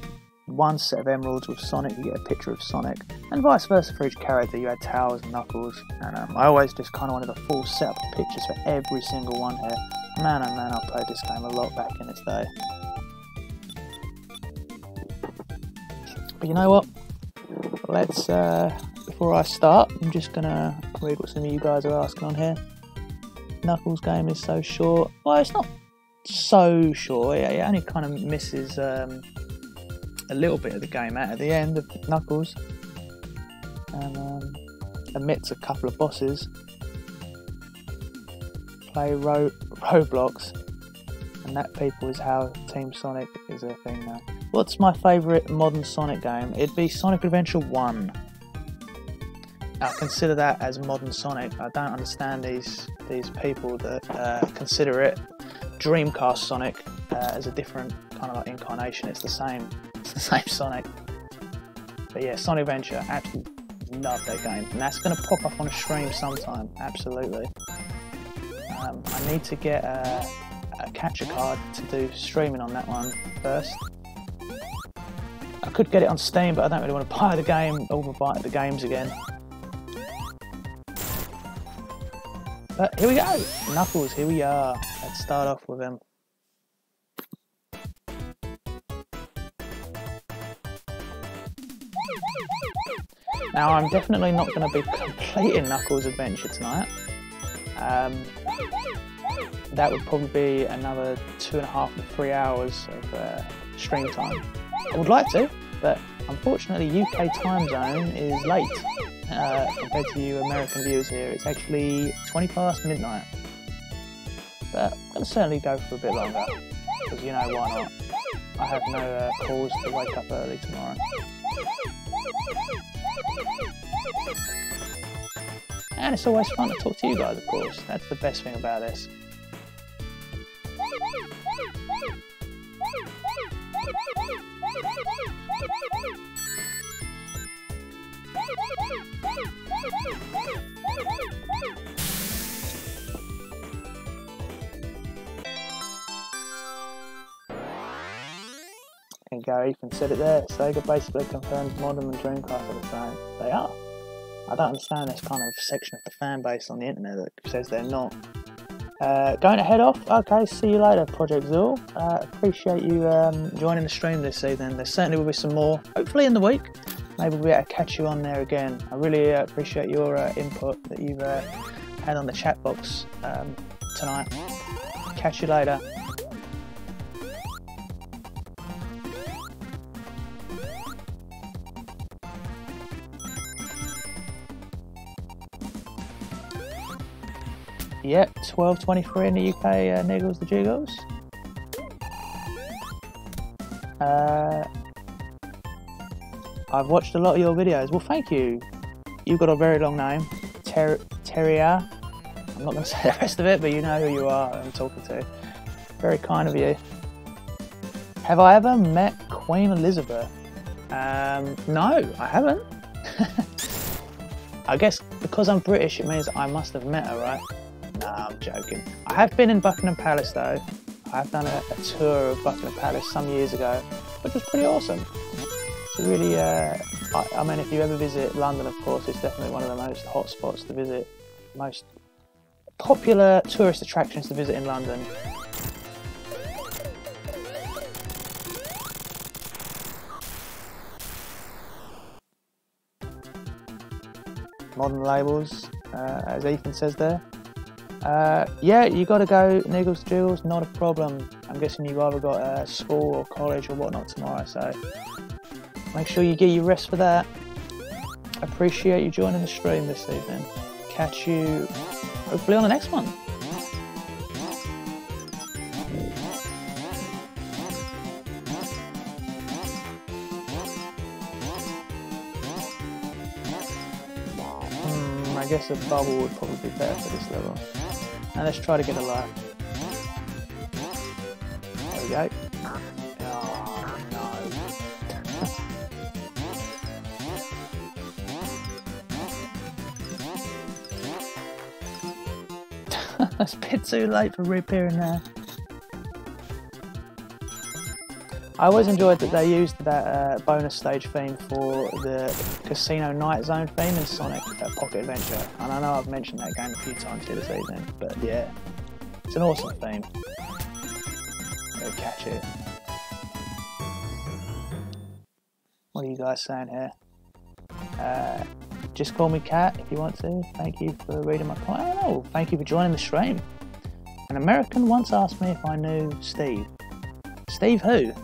one set of emeralds with Sonic, you get a picture of Sonic, and vice versa for each character. You had Tails and Knuckles, and I always just kind of wanted a full set of pictures for every single one here. Man, oh man, I played this game a lot back in its day. But you know what? Let's, before I start, I'm just gonna read what some of you guys are asking on here. Knuckles game is so short. Well, it's not so short. It only kind of misses a little bit of the game out at the end of Knuckles, and omits a couple of bosses. Play Roblox, and that, people, is how Team Sonic is a thing now. What's my favourite modern Sonic game? It'd be Sonic Adventure 1. I consider that as modern Sonic. I don't understand these people that consider it Dreamcast Sonic. as a different kind of like incarnation. It's the same Sonic. But yeah, Sonic Adventure, absolutely love that game, and that's going to pop up on a stream sometime. Absolutely. I need to get a capture card to do streaming on that one first. I could get it on Steam, but I don't really want to buy the game, overbuy the games again. But here we go, Knuckles, here we are. Let's start off with him. Now I'm definitely not going to be completing Knuckles' adventure tonight. That would probably be another 2.5 to 3 hours of stream time. I would like to, but unfortunately UK time zone is late compared to you American viewers here. It's actually 20 past midnight. But I'm going to certainly go for a bit longer, because you know why not. I have no cause to wake up early tomorrow. And it's always fun to talk to you guys, of course. That's the best thing about this. And Gary Ethan said it there. Sega basically confirms Modern and Dreamcast are the same. They are. I don't understand this kind of section of the fan base on the internet that says they're not. Going to head off. Okay, see you later, Project Zul. Appreciate you joining the stream this evening. There certainly will be some more, hopefully in the week. Maybe we'll be able to catch you on there again. I really appreciate your input that you've had on the chat box tonight. Catch you later. Yep, 12:23 in the UK, Niggles the Jiggles. I've watched a lot of your videos. Well, thank you. You've got a very long name. Terria. I'm not going to say the rest of it, but you know who you are I'm talking to. Very kind of you. Have I ever met Queen Elizabeth? No, I haven't. I guess because I'm British, it means I must have met her, right? Nah, I'm joking. I have been in Buckingham Palace though. I have done a tour of Buckingham Palace some years ago, which was pretty awesome. It's really, I mean, if you ever visit London, of course, it's definitely one of the most hot spots to visit. Most popular tourist attractions to visit in London. Modern labels, as Ethan says there. Yeah, you got to go, Niggles Jiggles, not a problem. I'm guessing you've either got school or college or whatnot tomorrow, so make sure you get your rest for that. Appreciate you joining the stream this evening. Catch you hopefully on the next one. I guess a bubble would probably be better for this level. Now let's try to get a life. There we go. Oh no. That's a bit too late for reappearing there. I always enjoyed that they used that bonus stage theme for the Casino Night Zone theme in Sonic Pocket Adventure, and I know I've mentioned that game a few times here this evening, but yeah, it's an awesome theme. Go catch it. What are you guys saying here? Just call me Cat if you want to. Thank you for reading my comment. I don't know. Thank you for joining the stream. An American once asked me if I knew Steve. Steve who?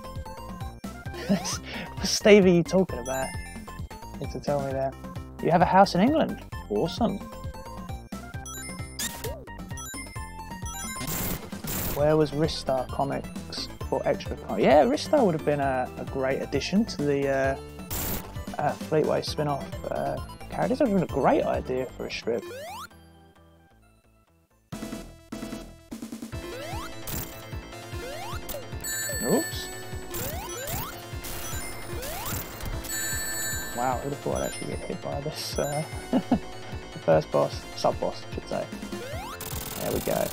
What Steve are you talking about? You have to tell me that. You have a house in England? Awesome. Where was Ristar Comics for extra content? Yeah, Ristar would have been a great addition to the Fleetway spin-off characters. That would have been a great idea for a strip. Oops. Wow, who'd have thought I'd actually get hit by this, the first boss, sub-boss, I should say. There we go.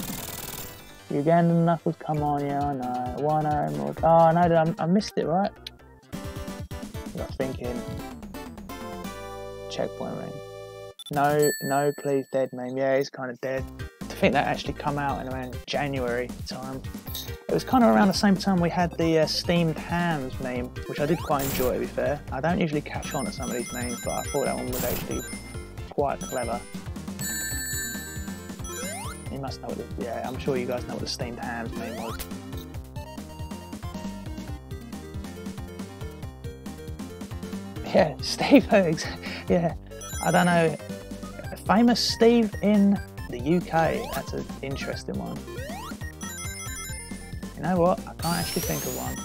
Ugandan Knuckles, come on, yeah, I know. 1 emerald. Oh, no, I missed it, right? I was thinking. Checkpoint ring. No, please, dead meme. Yeah, he's kind of dead. To think that actually come out in around January time. It was kind of around the same time we had the steamed hams meme, which I did quite enjoy, to be fair. I don't usually catch on to some of these memes, but I thought that one was actually quite clever. You must know what the, yeah, I'm sure you guys know what the steamed hams meme was. Yeah, Steve Hughes. Yeah, I don't know. Famous Steve in the UK. That's an interesting one. You know what? I can't actually think of one.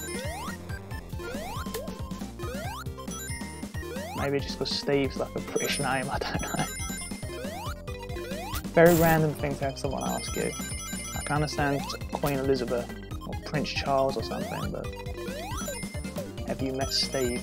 Maybe just because Steve's like a British name. I don't know. Very random thing to have someone ask you. I can understand Queen Elizabeth or Prince Charles or something, but have you met Steve?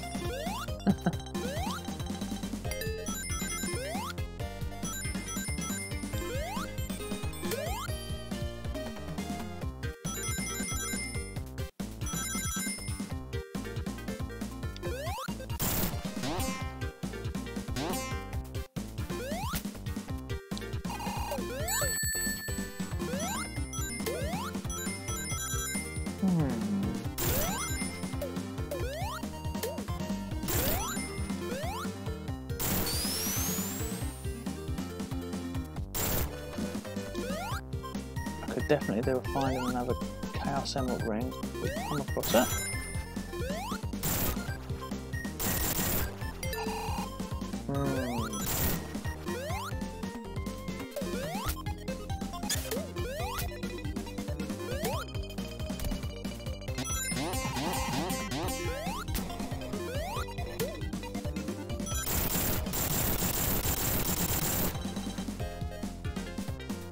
Could definitely do with finding another Chaos Emerald ring. We've come across it.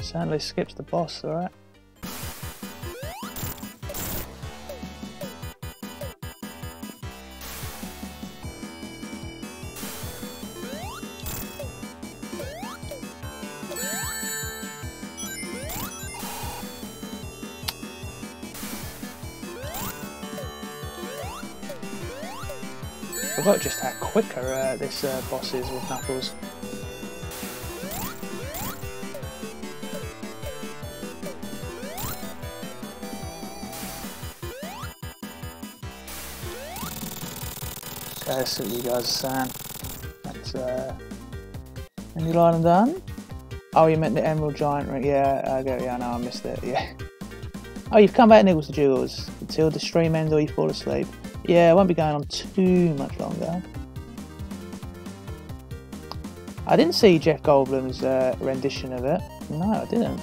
Certainly skips the boss, alright? I forgot just how quicker this boss is with Knuckles. Okay, let's see what you guys are saying. That's any line and done? Oh, you meant the Emerald Giant ring. Yeah, I get it. Yeah, no, I missed it. Yeah. Oh, you've come back, Niggles the Jewels, until the stream ends or you fall asleep. Yeah, it won't be going on too much longer. I didn't see Jeff Goldblum's rendition of it. No, I didn't.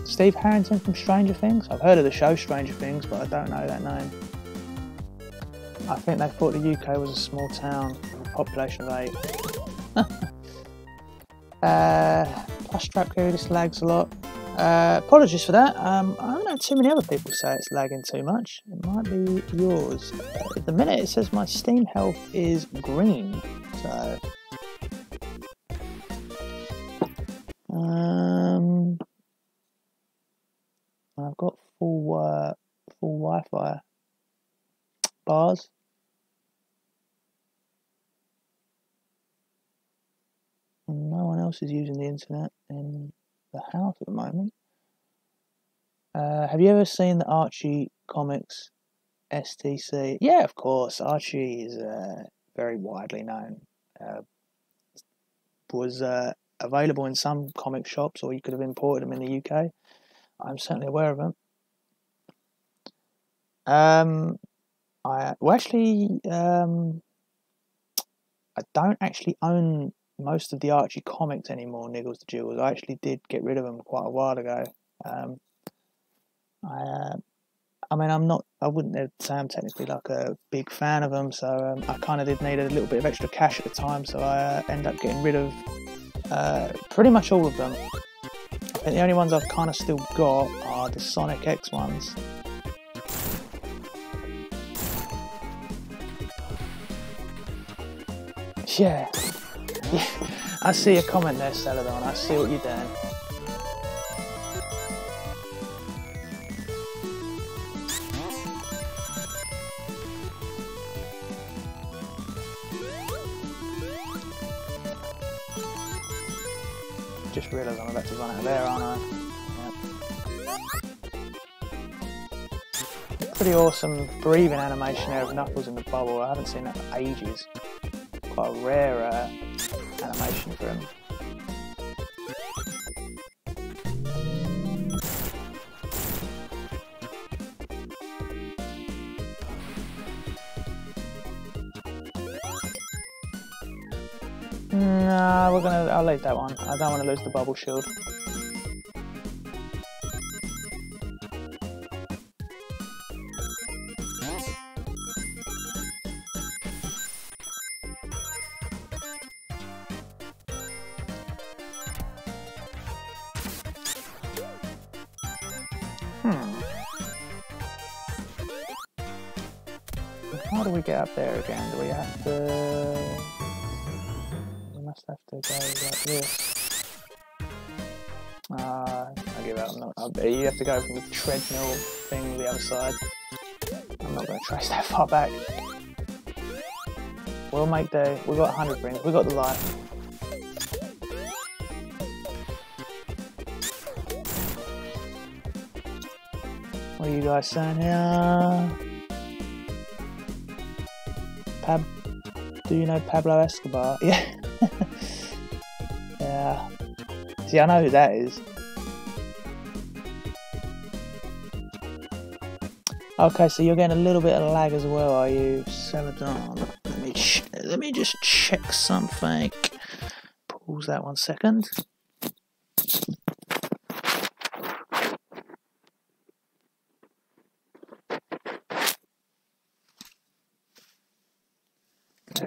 Steve Harrington from Stranger Things? I've heard of the show Stranger Things, but I don't know that name. I think they thought the UK was a small town with a population of 8. Plus trap carry, this lags a lot. Apologies for that. I don't know too many other people say it's lagging too much. It might be yours. At the minute it says my Steam health is green, so I've got full Wi-Fi bars. And no one else is using the internet in the house at the moment. Have you ever seen the Archie comics STC? Yeah, of course. Archie is very widely known. Was available in some comic shops, or you could have imported them in the UK. I'm certainly aware of them. I don't actually own most of the Archie comics anymore, Niggles the Jewels. I actually did get rid of them quite a while ago. I mean, I wouldn't say I'm technically like a big fan of them, so I kind of did need a little bit of extra cash at the time, so I ended up getting rid of pretty much all of them. I think the only ones I've kind of still got are the Sonic X ones. Yeah. Yeah. I see your comment there, Celadon. I see what you're doing. Just realised I'm about to run out of air, aren't I? Yep. Pretty awesome breathing animation there of Knuckles in the bubble. I haven't seen that for ages. Quite a rare animation for him. No, I'll leave that one. I don't want to lose the bubble shield. How do we get up there again? Do we have to... We must have to go like this. I give up. You have to go from the treadmill thing the other side. I'm not going to trace that far back. We'll make do. We've got 100 rings. We've got the life. What are you guys saying here? Do you know Pablo Escobar? Yeah. Yeah. See, I know who that is. Okay, so you're getting a little bit of lag as well, are you, Celadon? Let me just check something. Pause that 1 second.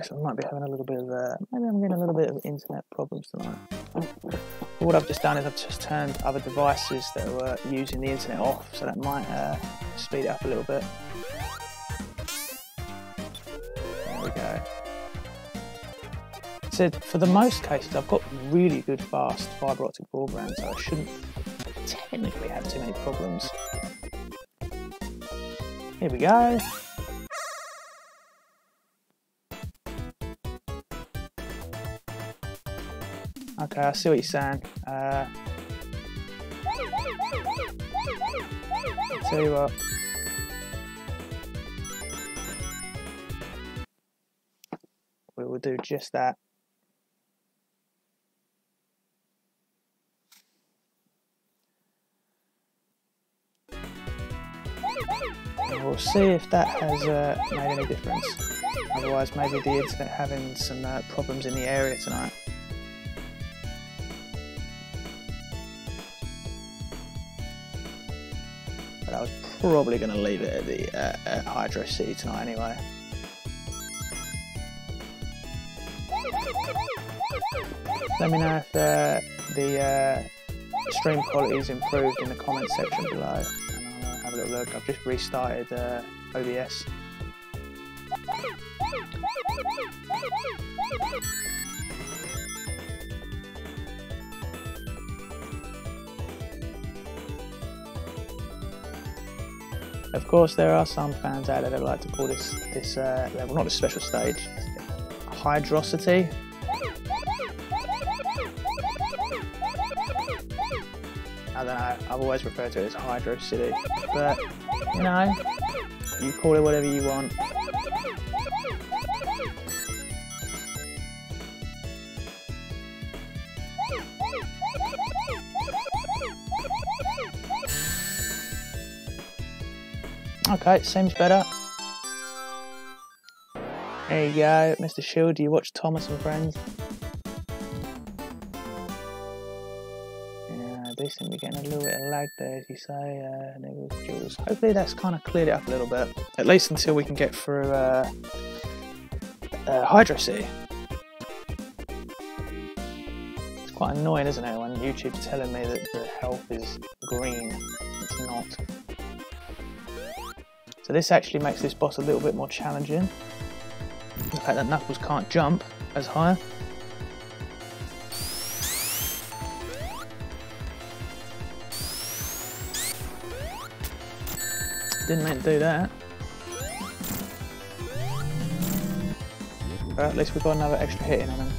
So I might be having a little bit of maybe I'm getting a little bit of internet problems tonight. What I've just done is I've just turned other devices that were using the internet off, so that might speed it up a little bit. There we go. So for the most cases I've got really good fast fibre optic broadband, so I shouldn't technically have too many problems. Here we go. Okay, I see what you're saying. I'll tell you what. We will do just that. And we'll see if that has made any difference. Otherwise, maybe the internet having some problems in the area tonight. But I was probably going to leave it at the at Hydro City tonight anyway. Let me know if the stream quality is improved in the comment section below, and I'll have a little look. I've just restarted OBS. Of course, there are some fans out there that like to call this level, not a special stage, Hydrocity. I don't know, I've always referred to it as Hydro City, but you know, you call it whatever you want. Okay, seems better. There you go, Mr. Shield. Do you watch Thomas and Friends? Yeah, they seem to be getting a little bit of lag there, as you say, Jules. Hopefully that's kind of cleared it up a little bit, at least until we can get through Hydro City. It's quite annoying, isn't it, when YouTube's telling me that the health is green. It's not. So this actually makes this boss a little bit more challenging. The fact that Knuckles can't jump as higher. Didn't mean to do that. But at least we've got another extra hit in on him.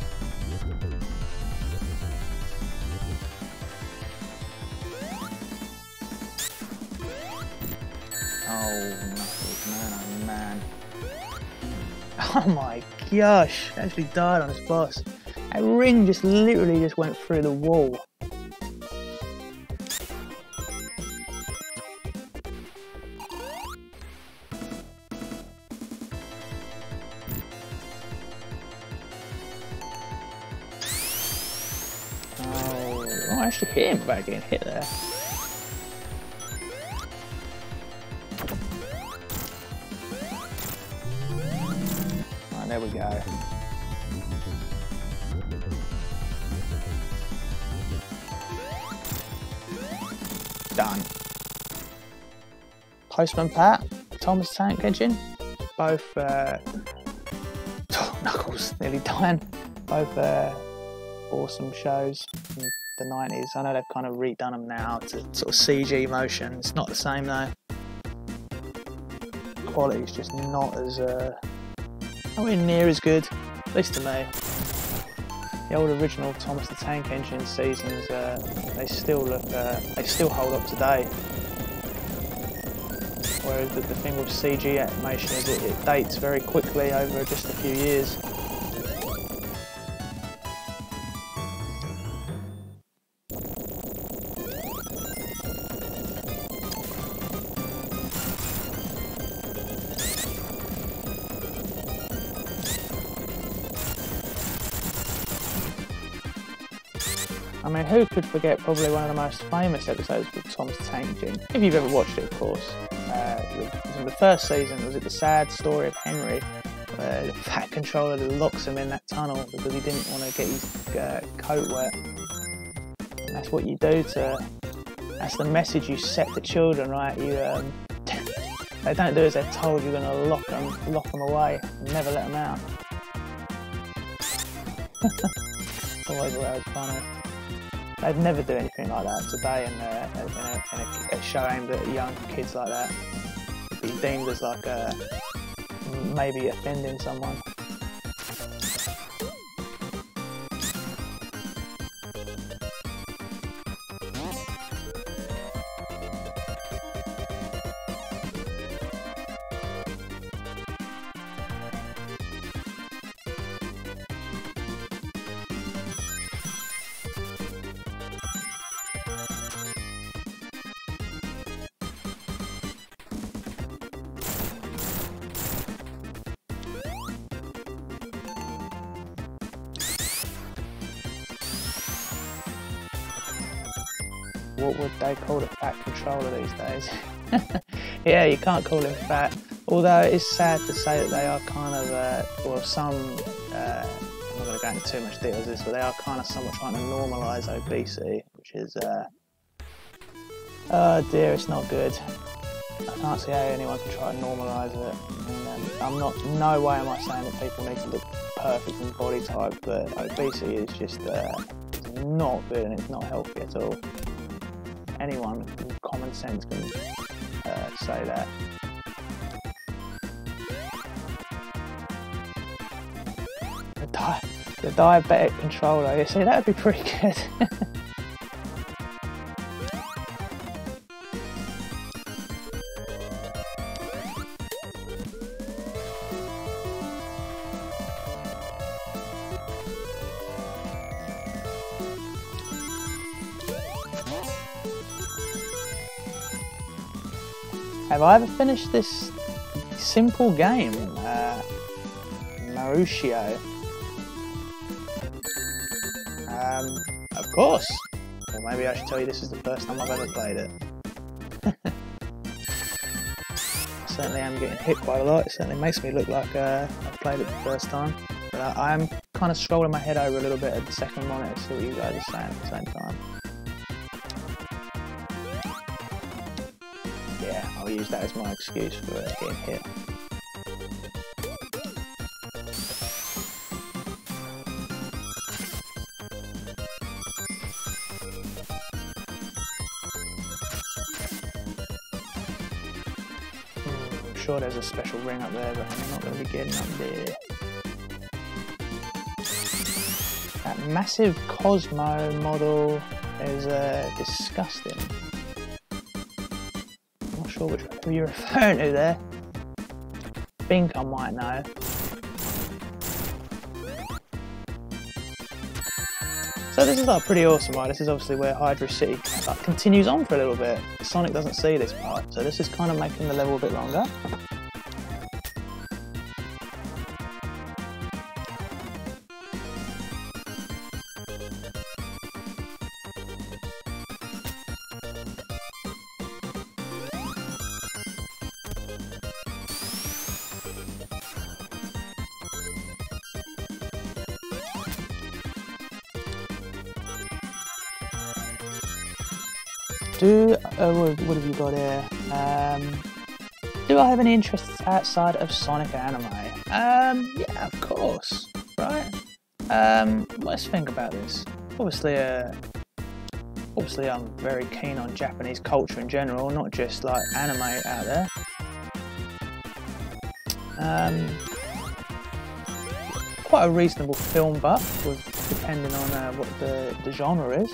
Oh, Knuckles, man, oh man. Oh my gosh, actually died on his boss. That ring just literally just went through the wall. Oh, I actually hit him without getting hit there. Right, there we go. Done. Postman Pat, Thomas Tank Engine, both Knuckles nearly dying, both awesome shows from the 90s. I know they've kind of redone them now to sort of CG motion. It's not the same though. Quality is just not as nowhere near as good, at least to me. The old original Thomas the Tank Engine seasons, they still look, they still hold up today. Whereas the thing with CG animation is it dates very quickly over just a few years. I mean, who could forget probably one of the most famous episodes of Thomas the Tank Engine, if you've ever watched it, of course. In the first season, was it the sad story of Henry, where the fat controller locks him in that tunnel because he didn't want to get his coat wet. And that's what you do that's the message you set to children, right? You, they don't do as they're told. You're going to lock them away, and never let them out. Always thought that was funny. They'd never do anything like that today in a show aimed at young kids like that. It'd be deemed as like maybe offending someone. What would they call a fat controller these days? Yeah, you can't call him fat. Although it is sad to say that they are kind of, well, some, I'm not going to go into too much detail of this, but they are kind of somewhat trying to normalise obesity, which is, oh dear, it's not good. I can't see how anyone can try to normalise it. I'm not, no way am I saying that people need to look perfect in body type, but obesity is just it's not good and it's not healthy at all. Anyone with common sense can say that. The diabetic controller, you see, that would be pretty good. Have I ever finished this simple game, Maruccio? Of course. Or maybe I should tell you this is the first time I've ever played it. I certainly am getting hit quite a lot. It certainly makes me look like I've played it the first time. But I am kind of scrolling my head over a little bit at the second monitor to see what you guys are saying at the same time. Yeah, I'll use that as my excuse for getting hit. sure there's a special ring up there, but I'm not going to be getting up there. That massive Cosmo model is disgusting. I'm not sure who you're referring to there. I think I might know. So this is like pretty awesome, right? This is obviously where Hydra City like, continues on for a little bit. Sonic doesn't see this part, so this is kind of making the level a bit longer. What have you got here? Do I have any interests outside of Sonic anime? Yeah, of course, right? Let's think about this. Obviously, I'm very keen on Japanese culture in general, not just like anime out there. Quite a reasonable film buff, depending on what the genre is.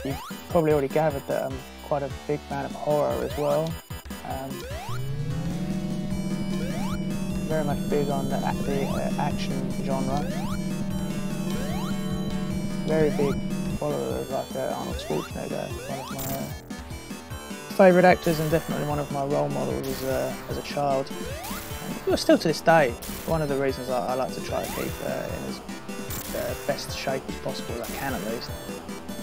You've probably already gathered that I'm quite a big fan of horror as well. Very much big on the action genre. Very big follower of like Arnold Schwarzenegger, one of my favourite actors and definitely one of my role models as a child. Well, still to this day, one of the reasons I like to try to keep in as best shape as possible as I can at least.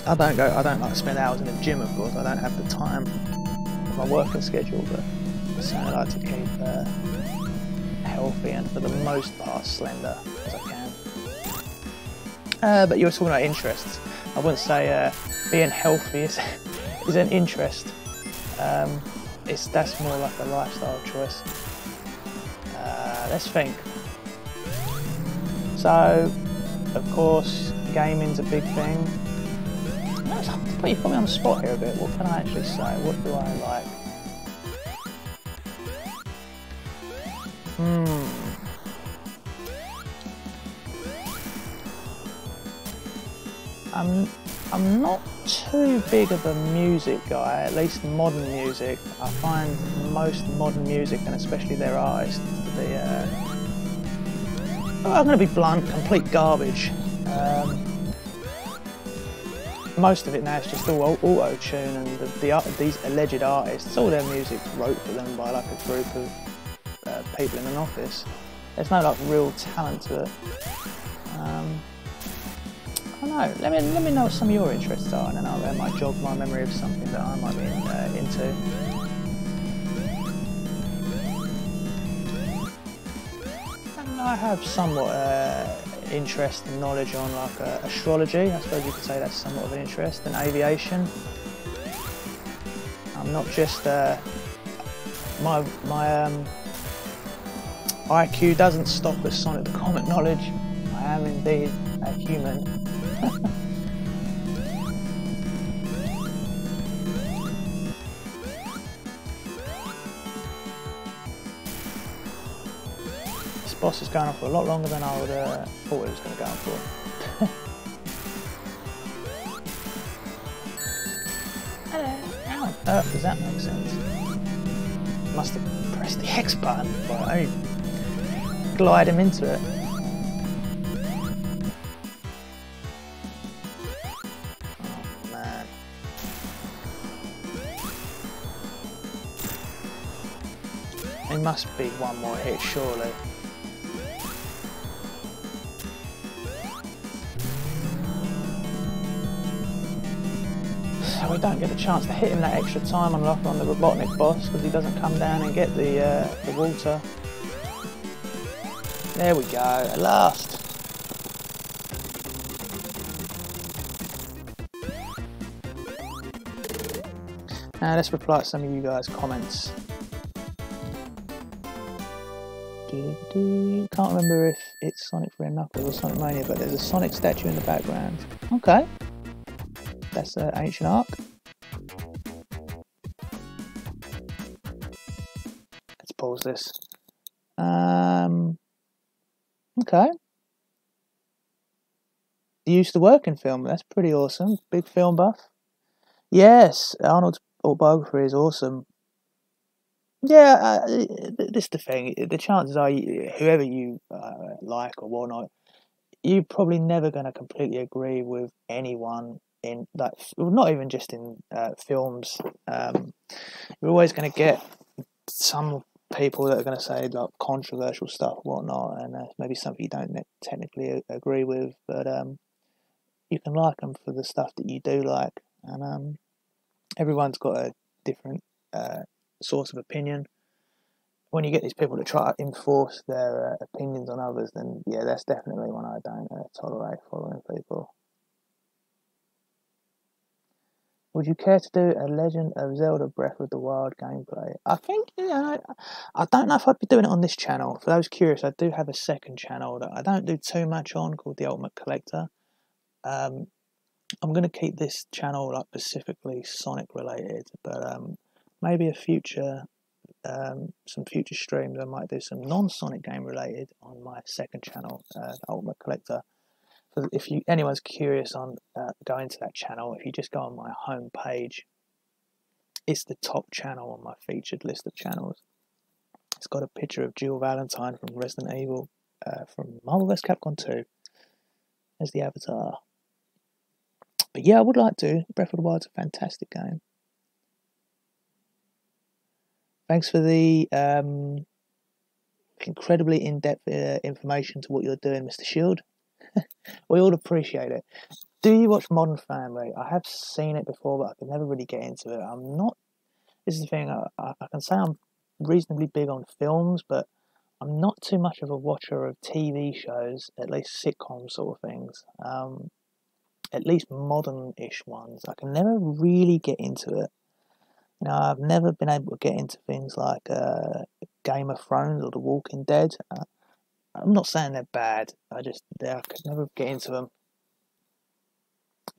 I don't like to spend hours in the gym, of course. I don't have the time with my working schedule, but I certainly like to keep healthy and for the most part slender as I can. But you were talking about interests. I wouldn't say being healthy is an interest. That's more like a lifestyle choice. Let's think. So, of course, gaming's a big thing. You put me on the spot here a bit. What can I actually say? What do I like? I'm not too big of a music guy, at least modern music. I find most modern music, and especially their artists, to be, I'm going to be blunt, complete garbage. Most of it now is just all auto-tune, and these alleged artists, all their music wrote for them by like a group of people in an office. There's no like real talent to it. I don't know. Let me know what some of your interests are, and then I might jog my memory of something that I might be into. And I have somewhat interest and knowledge on like astrology. I suppose you could say that's somewhat of an interest, and aviation. I'm not just my IQ doesn't stop at Sonic the Comet knowledge. I am indeed a human. This boss is going on for a lot longer than I would thought it was going to go on for. Hello. How on earth does that make sense? Must have pressed the X button before I glide him into it. Oh man. It must be one more hit, surely. So we don't get a chance to hit him that extra time on the Robotnik boss because he doesn't come down and get the water. There we go, at last. Now let's reply to some of you guys' comments. Can't remember if it's Sonic 3 and Knuckles or Sonic Mania, but there's a Sonic statue in the background. Okay. That's an ancient arc. pause this. Okay. You used to work in film. That's pretty awesome. Big film buff. Yes, Arnold's autobiography is awesome. Yeah, this is the thing. The chances are, whoever you like or whatnot, you're probably never going to completely agree with anyone in that. Well, not even just in films. You're always going to get some people that are going to say like controversial stuff, whatnot, and maybe something you don't technically agree with, but you can like them for the stuff that you do like, and everyone's got a different source of opinion. When you get these people that try to enforce their opinions on others, then yeah, that's definitely one I don't tolerate following people. Would you care to do a Legend of Zelda Breath of the Wild gameplay? I think, I don't know if I'd be doing it on this channel. For those curious, I do have a second channel that I don't do too much on called The Ultimate Collector. I'm going to keep this channel like specifically Sonic related, but maybe some future streams I might do some non-Sonic game related on my second channel, Ultimate Collector. So if anyone's curious on going to that channel, if you just go on my home page, it's the top channel on my featured list of channels. It's got a picture of Jill Valentine from Resident Evil, from Marvel vs. Capcom 2 as the avatar. But yeah, I would like to. Breath of the Wild's a fantastic game. Thanks for the incredibly in-depth information to what you're doing, Mr. Shield. We all appreciate it. Do you watch Modern Family? I have seen it before, but I could never really get into it. I'm not... This is the thing, I can say I'm reasonably big on films, but I'm not too much of a watcher of TV shows, at least sitcom sort of things. At least modern-ish ones. I can never really get into it. You know, I've never been able to get into things like Game of Thrones or The Walking Dead. I'm not saying they're bad. I could never get into them.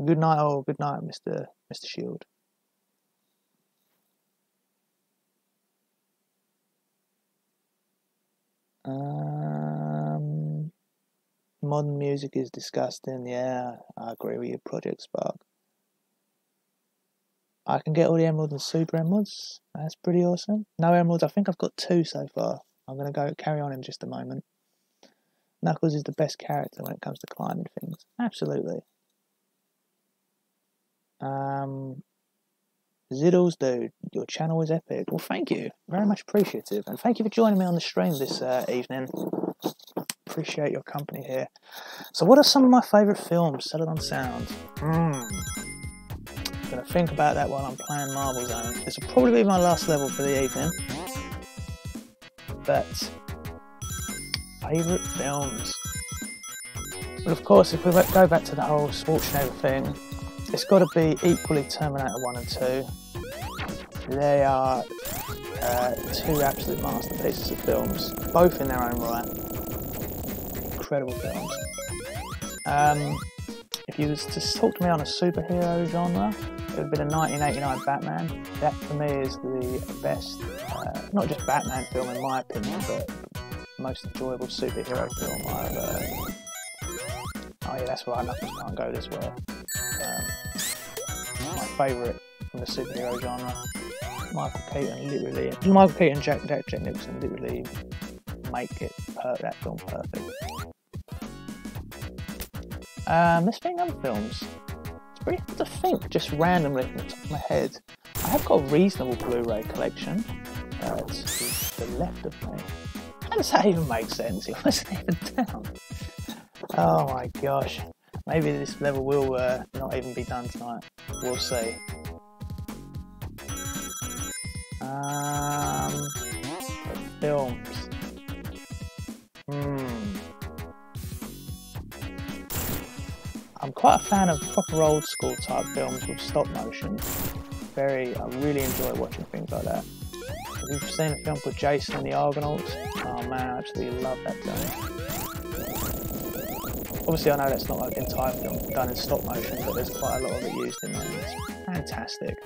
Good night, all. Good night, Mr. Shield. Modern music is disgusting. Yeah, I agree with you, Project Spark. I can get all the emeralds and super emeralds. That's pretty awesome. No emeralds. I think I've got 2 so far. I'm going to carry on in just a moment. Knuckles is the best character when it comes to climbing things. Absolutely. Ziddles, dude, your channel is epic. Well, thank you. Very much appreciative. And thank you for joining me on the stream this evening. Appreciate your company here. So what are some of my favourite films? Set it on sound. I'm going to think about that while I'm playing Marble Zone. This will probably be my last level for the evening. But... favourite films. Well, of course, if we go back to the whole Schwarzenegger thing, it's got to be equally Terminator 1 and 2. They are 2 absolute masterpieces of films, both in their own right. Incredible films. If you was to talk to me on a superhero genre, it would be the 1989 Batman. That for me is the best, not just Batman film in my opinion, but most enjoyable superhero film I've oh yeah, that's right, Knuckles can't go this way. My favourite from the superhero genre. Michael Keaton and Jack Nicholson literally make that film perfect. Let's think other films. It's pretty hard to think just randomly from the top of my head. I have got a reasonable Blu-ray collection. It's to the left of me. How does that even make sense? It wasn't even down. Oh my gosh. Maybe this level will not even be done tonight. We'll see. Films. I'm quite a fan of proper old school type films with stop motion. I really enjoy watching things like that. Have you seen a film called Jason and the Argonauts? Oh man, I absolutely love that film. Obviously I know that's not like the entire film done in stop motion, but there's quite a lot of it used in there. It's fantastic.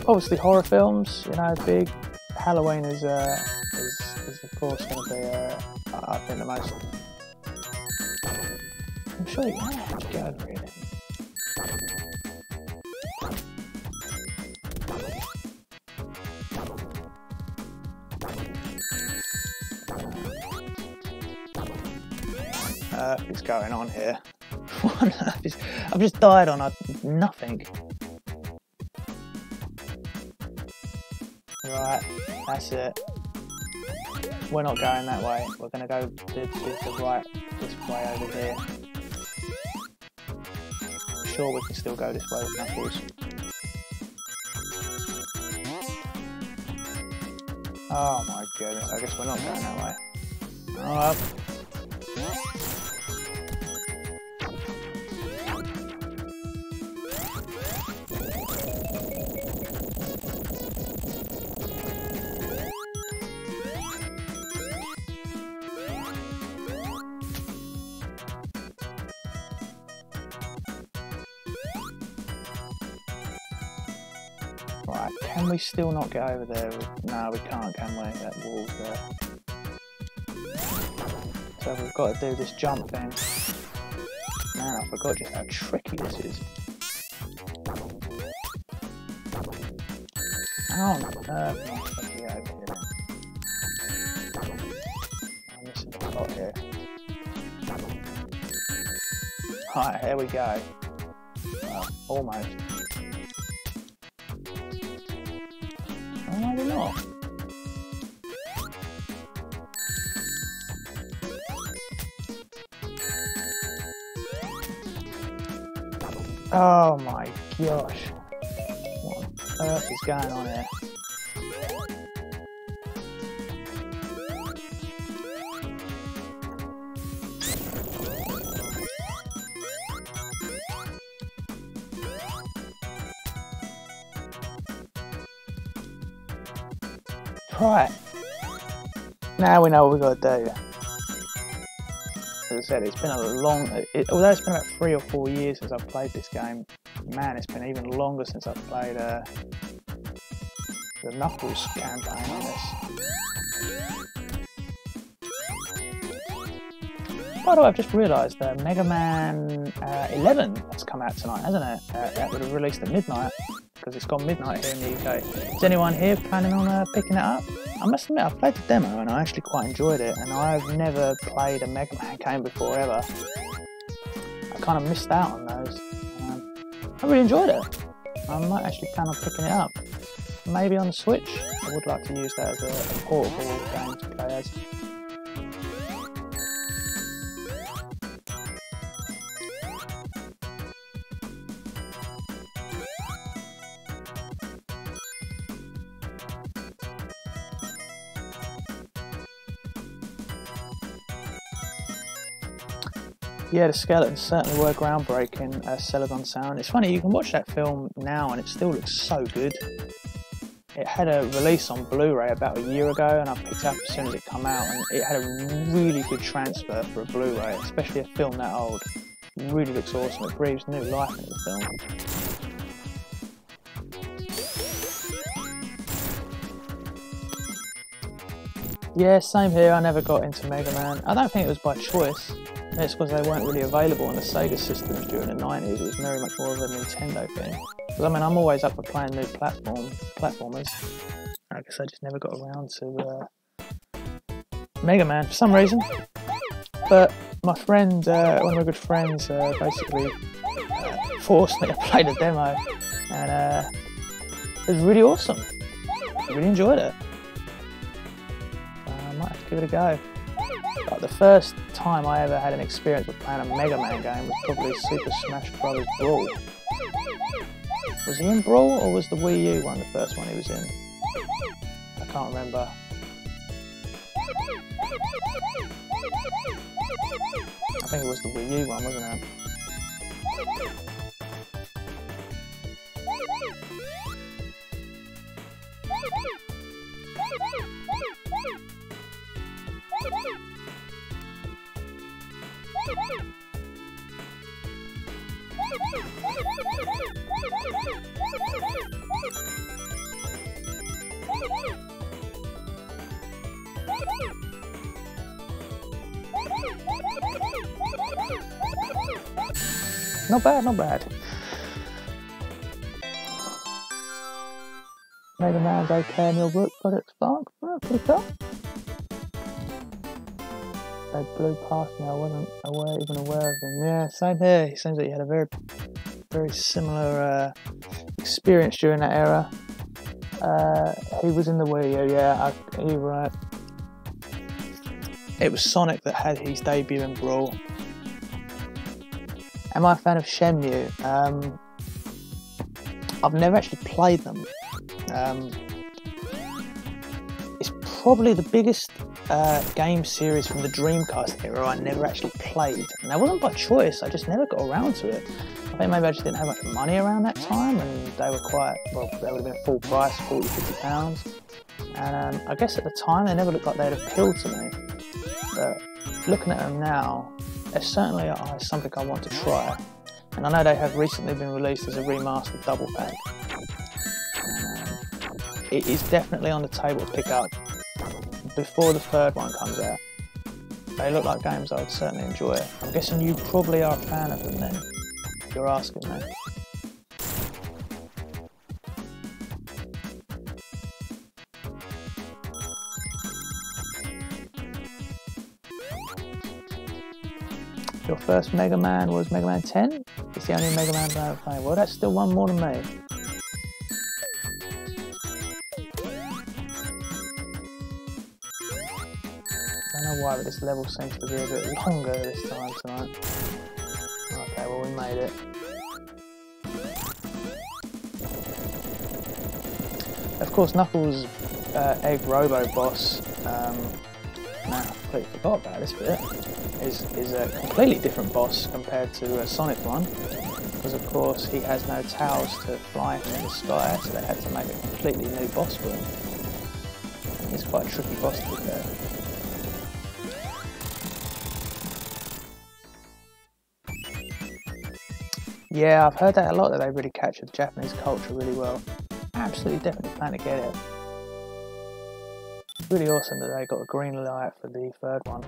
Obviously horror films, you know, big. Halloween is of course going to be, I think the most. I'm sure you have to get over it. What on earth is going on here? What on earth is... I've just died on nothing. Right, that's it. We're not going that way. We're going to go this way over here. I'm sure we can still go this way with Knuckles. Oh my goodness, I guess we're not going that way. Alright. Right, can we still not get over there? No, we can't, can we? That wall's there. So we've got to do this jump thing. Man, I forgot just how tricky this is. How on earth am I supposed to get over here? I'm missing the plot here. Right, here we go. Well, almost. Oh, maybe not. Oh my gosh. What on earth is going on here? Right, now we know what we've got to do. As I said, it's been a long, although it's been about 3 or 4 years since I've played this game, man, it's been even longer since I've played the Knuckles campaign on this. By the way, I've just realised that Mega Man 11 has come out tonight, hasn't it? That would have released at midnight, because it's gone midnight here in the UK. Is anyone here planning on picking it up? I must admit, I've played the demo and I actually quite enjoyed it, and I've never played a Mega Man game before ever. I kind of missed out on those. I really enjoyed it. I might actually plan on picking it up. Maybe on the Switch. I would like to use that as a portable game to play as. Yeah, the skeletons certainly were groundbreaking, Celadon Sound. It's funny, you can watch that film now and it still looks so good. It had a release on Blu-ray about a year ago and I picked it up as soon as it came out, and it had a really good transfer for a Blu-ray, especially a film that old. It really looks awesome, it breathes new life into the film. Yeah, same here, I never got into Mega Man. I don't think it was by choice. It's because they weren't really available on the Sega systems during the 90s. It was very much more of a Nintendo thing. Because I mean, I'm always up for playing new platformers. I guess I just never got around to Mega Man for some reason. But my friend, one of my good friends, basically forced me to play the demo, and it was really awesome. I really enjoyed it. I might have to give it a go. But the first time I ever had an experience with playing a Mega Man game was probably Super Smash Bros. Brawl. Was he in Brawl, or was the Wii U one the first one he was in? I can't remember. I think it was the Wii U one, wasn't it? Not bad, not bad. Mega Man's okay in your book, but it's Spark. Oh, pretty cool. They blew past me, I wasn't even aware of them. Yeah, same here. It seems like you had a very similar experience during that era. He was in the Wii U, yeah, you're right. It was Sonic that had his debut in Brawl. Am I a fan of Shenmue? I've never actually played them. It's probably the biggest game series from the Dreamcast era I never actually played. And that wasn't by choice, I just never got around to it. I think maybe I just didn't have much money around that time, and they were quite, well, they would have been full price, £40, £50. And I guess at the time they never looked like they'd appeal to me. But looking at them now, it's certainly something I want to try. And I know they have recently been released as a remastered double pack. It is definitely on the table to pick up before the third one comes out. They look like games I would certainly enjoy. I'm guessing you probably are a fan of them then, if you're asking me. Your first Mega Man was Mega Man 10? It's the only Mega Man I ever played. Well, that's still one more than me. I don't know why, but this level seems to be a bit longer this time tonight. Okay, well, we made it. Of course, Knuckles' Egg Robo boss, man, I completely forgot about this bit, is a completely different boss compared to Sonic 1, because of course he has no towers to fly him in the sky, so they had to make a completely new boss for him. It's quite a tricky boss to prepare. Yeah, I've heard that a lot, that they really captured the Japanese culture really well. Absolutely, definitely plan to get it. It's really awesome that they got a green light for the third one.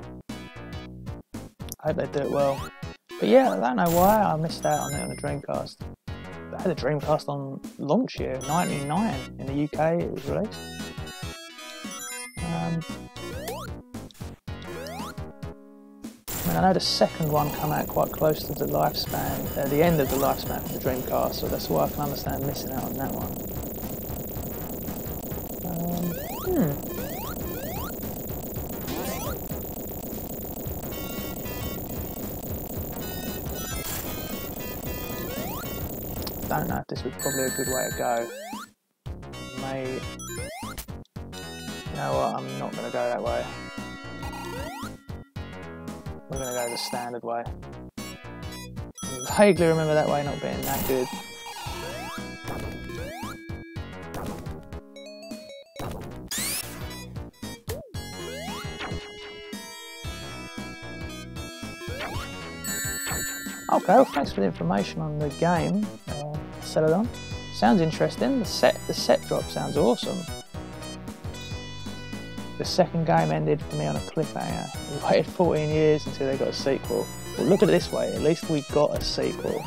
I hope they do it well. But yeah, I don't know why I missed out on it on the Dreamcast. I had a Dreamcast on launch year, 1999 in the UK it was released. I know the second one came out quite close to the lifespan, the end of the lifespan of the Dreamcast, so that's why I can understand missing out on that one. Don't know if this was probably a good way to go. You know what, I'm not going to go that way. We're going to go the standard way. I vaguely remember that way not being that good. Okay, well, thanks for the information on the game, Celadon. Sounds interesting. The set drop sounds awesome. The second game ended for me on a cliffhanger. We waited 14 years until they got a sequel. Well, look at it this way, at least we got a sequel.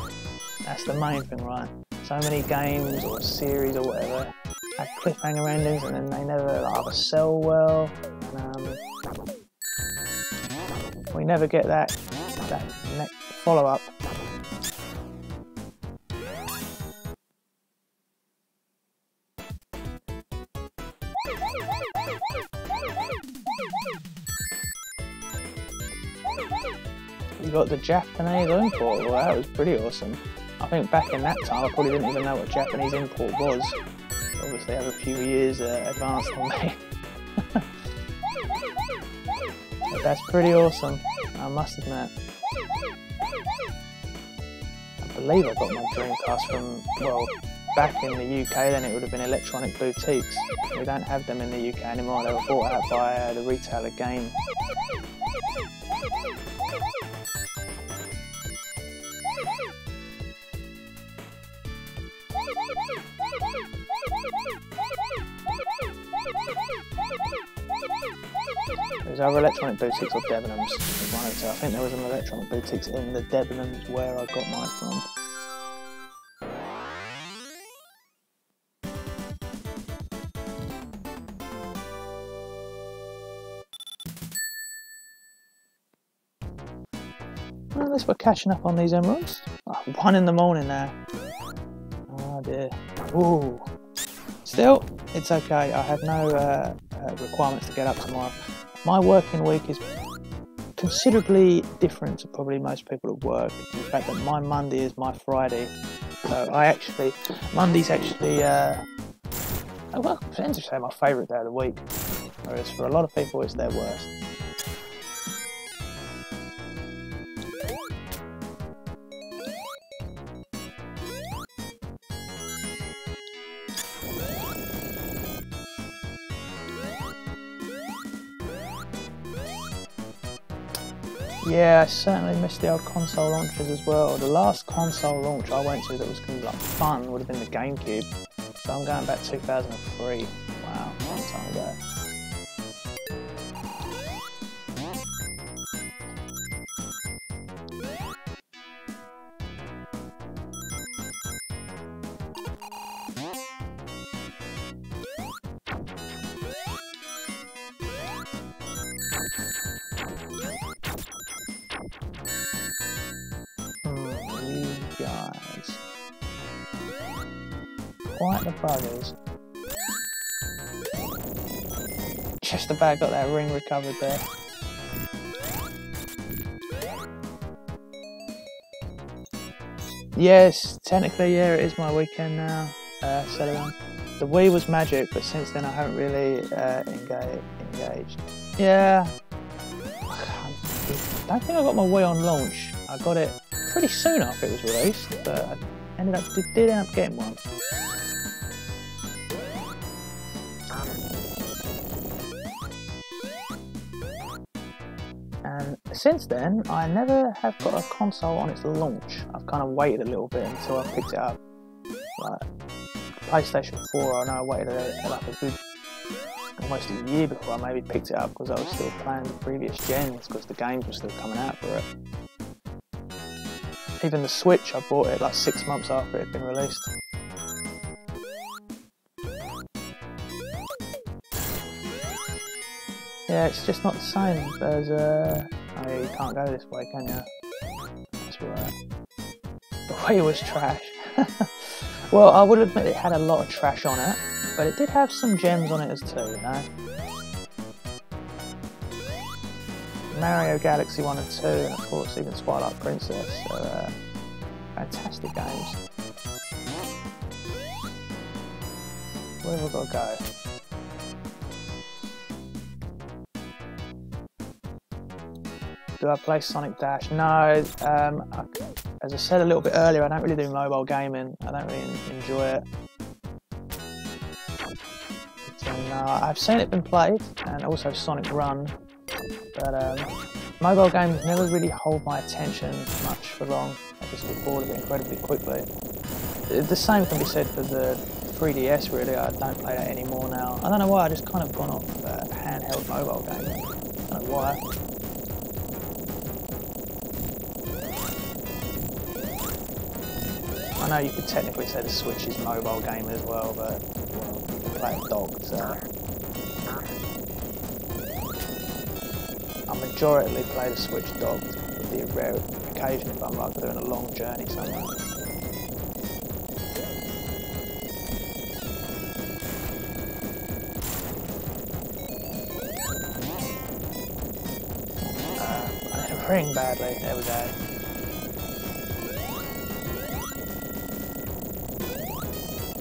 That's the main thing, right? So many games or series or whatever have cliffhanger endings and then they never either sell well. And, we never get that next follow-up. You got the Japanese import, well that was pretty awesome. I think back in that time I probably didn't even know what Japanese import was. Obviously I have a few years advanced on me. But that's pretty awesome, I must admit. I believe I got my Dreamcast from, well, back in the UK then it would have been Electronic Boutiques. We don't have them in the UK anymore, they were bought out by the retailer Game. There's other electronic boutiques or Debenhams. One of the two. I think there was an electronic boutiques in the Debenhams where I got mine from. Well, at least we're catching up on these emeralds. Oh, 1 in the morning now. Oh dear. Ooh. Still, it's okay. I have no requirements to get up tomorrow. My working week is considerably different to probably most people at work. In fact, that my Monday is my Friday. So Monday's actually, well, I tend to say my favourite day of the week. Whereas for a lot of people, it's their worst. Yeah, I certainly missed the old console launches as well. The last console launch I went to that was going to be like fun would have been the GameCube. So I'm going back 2003. Wow, a long time ago. Guys, quite the buggers. Just about got that ring recovered there. Yes, technically, yeah, it is my weekend now. Celebrating. The Wii was magic, but since then I haven't really engaged. Yeah, I don't think I got my Wii on launch. I got it pretty soon after it was released, but I did end up getting one. And since then, I never have got a console on its launch. I've kind of waited a little bit until I picked it up. Like PlayStation 4, I know I waited like a good almost a year before I maybe picked it up because I was still playing the previous gens because the games were still coming out for it. Even the Switch, I bought it like 6 months after it had been released. Yeah, it's just not the same as, oh yeah, you can't go this way, can you? That's right. The Wii was trash. Well, I would admit it had a lot of trash on it, but it did have some gems on it as too, you know? Mario Galaxy 1 and 2, and of course even Twilight Princess, so fantastic games. Where have I got to go? Do I play Sonic Dash? No, as I said a little bit earlier, I don't really do mobile gaming. I don't really enjoy it. But, I've seen it been played, and also Sonic Run, but mobile games never really hold my attention much for long. I just get bored of it incredibly quickly. The same can be said for the 3DS really. I don't play that anymore now. I don't know why, I just kind of gone off handheld mobile gaming. I don't know why. I know you could technically say the Switch is mobile game as well, but well, you can play it docked, so I majority play the Switch docked, with the rare occasion if I'm like doing a long journey somewhere. I didn't ring badly, there we go.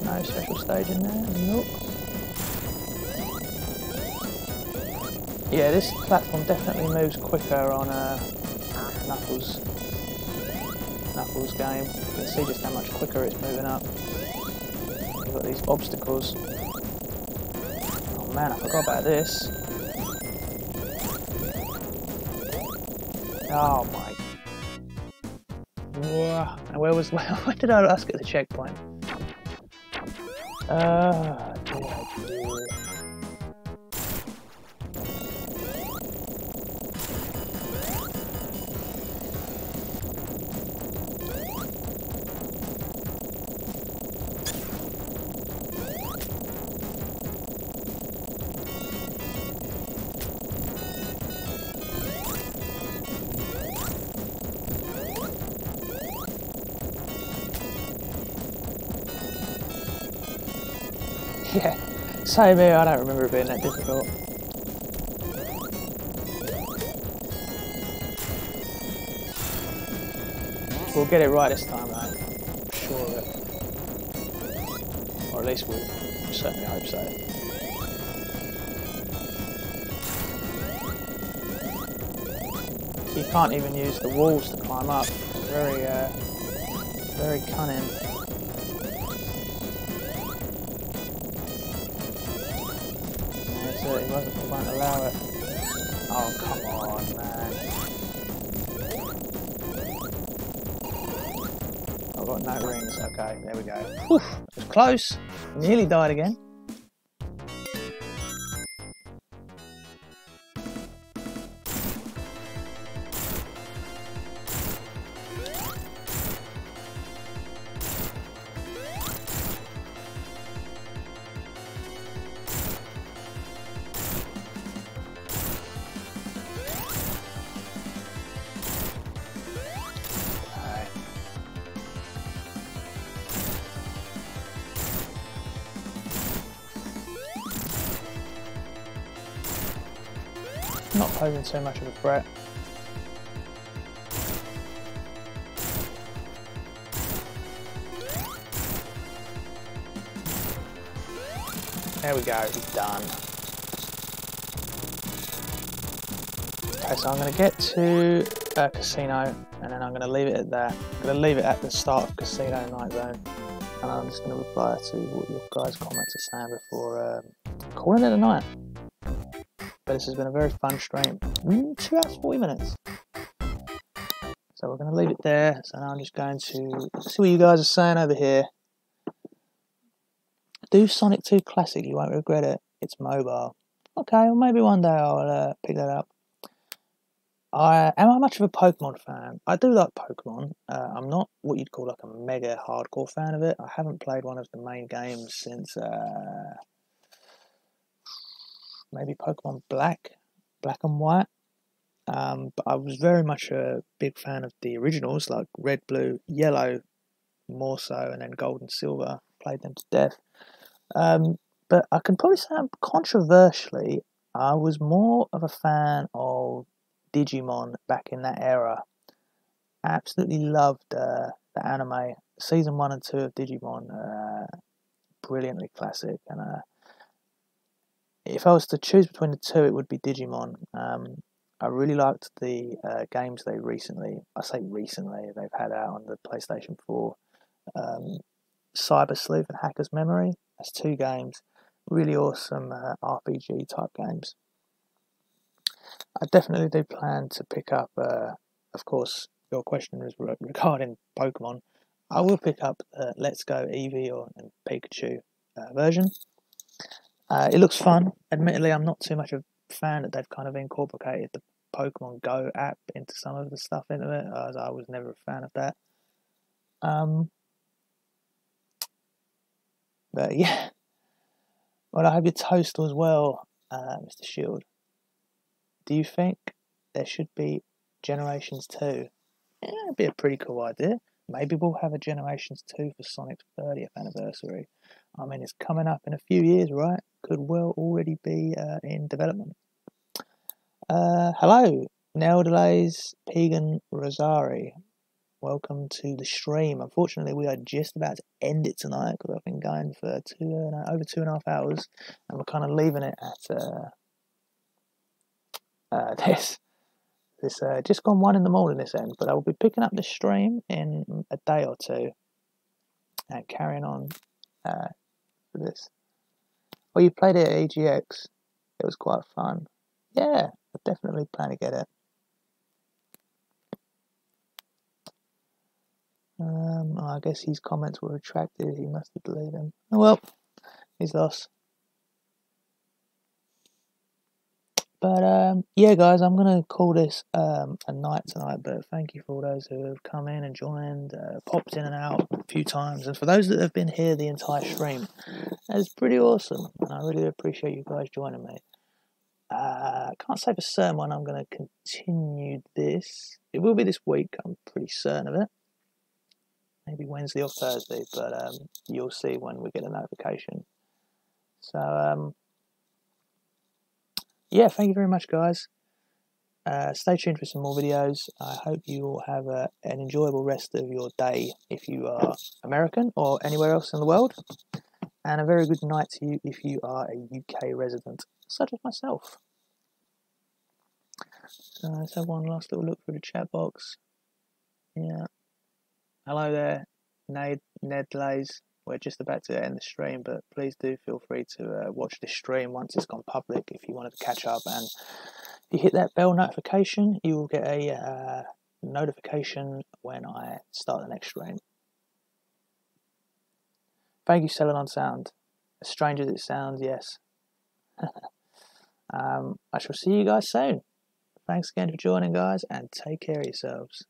No special stage in there, nope. Yeah, this platform definitely moves quicker on Knuckles game. You can see just how much quicker it's moving up. You've got these obstacles. Oh man, I forgot about this. Oh my. Whoa. Where did I ask at the checkpoint? Dear. Yeah, same here, I don't remember it being that difficult. We'll get it right this time, though. I'm sure of it. Or at least we certainly hope so. So you can't even use the walls to climb up. Very, very cunning. He won't allow it. Oh, come on, man. I've got no rings. Okay, there we go. Whew, it was close. Nearly died again. Not posing so much of a threat. There we go, he's done. Okay, so I'm going to get to Casino, and then I'm going to leave it at that. I'm going to leave it at the start of Casino Night Zone, and I'm just going to reply to what your guys' comments are saying before calling it a night. But this has been a very fun stream. 2 hours 40 minutes. So we're going to leave it there. So now I'm just going to see what you guys are saying over here. Do Sonic 2 Classic, you won't regret it. It's mobile. Okay, well maybe one day I'll pick that up. Am I much of a Pokemon fan? I do like Pokemon. I'm not what you'd call like a mega hardcore fan of it. I haven't played one of the main games since maybe Pokemon Black and White. But I was very much a big fan of the originals, like Red, Blue, Yellow, more so, and then Gold and Silver. Played them to death. But I can probably say, controversially, I was more of a fan of Digimon back in that era. Absolutely loved the anime. Season 1 and 2 of Digimon, brilliantly classic. And if I was to choose between the two, it would be Digimon. I really liked the games they've had out on the PlayStation 4. Cyber Sleuth and Hacker's Memory. That's 2 games. Really awesome RPG type games. I definitely do plan to pick up, of course, your question is regarding Pokemon. I will pick up Let's Go Eevee and Pikachu version. It looks fun. Admittedly, I'm not too much of a fan that they've kind of incorporated the Pokemon Go app into some of the stuff into it, as I was never a fan of that. But yeah. Well, I hope your toast was well, Mr. Shield. Do you think there should be Generations 2? Yeah, it'd be a pretty cool idea. Maybe we'll have a Generations 2 for Sonic's 30th anniversary. I mean, it's coming up in a few years, right? Could well already be in development. Hello, Neldelays Pagan Rosari. Welcome to the stream. Unfortunately, we are just about to end it tonight because I've been going for over 2.5 hours, and we're kind of leaving it at this just gone 1 in the morning this end. But I will be picking up the stream in a day or two and carrying on for this. Well, you played it at EGX. It was quite fun. Yeah, I definitely plan to get it. I guess his comments were retracted. He must have deleted them. Oh, well, his loss. But yeah, guys, I'm gonna call this a night tonight. But thank you for all those who have come in and joined, popped in and out a few times, and for those that have been here the entire stream, that's pretty awesome, and I really appreciate you guys joining me. Can't say for certain when I'm going to continue this. It will be this week, I'm pretty certain of it. Maybe Wednesday or Thursday, but you'll see when we get a notification. So yeah, thank you very much, guys. Stay tuned for some more videos. I hope you all have an enjoyable rest of your day if you are American or anywhere else in the world, and a very good night to you if you are a UK resident, such as myself. Let's have one last little look through the chat box. Yeah. Hello there, Ned Lays. We're just about to end the stream, but please do feel free to watch this stream once it's gone public if you wanted to catch up. And if you hit that bell notification, you will get a notification when I start the next stream. Thank you, Celadon Sound. As strange as it sounds, yes. I shall see you guys soon. Thanks again for joining, guys, and take care of yourselves.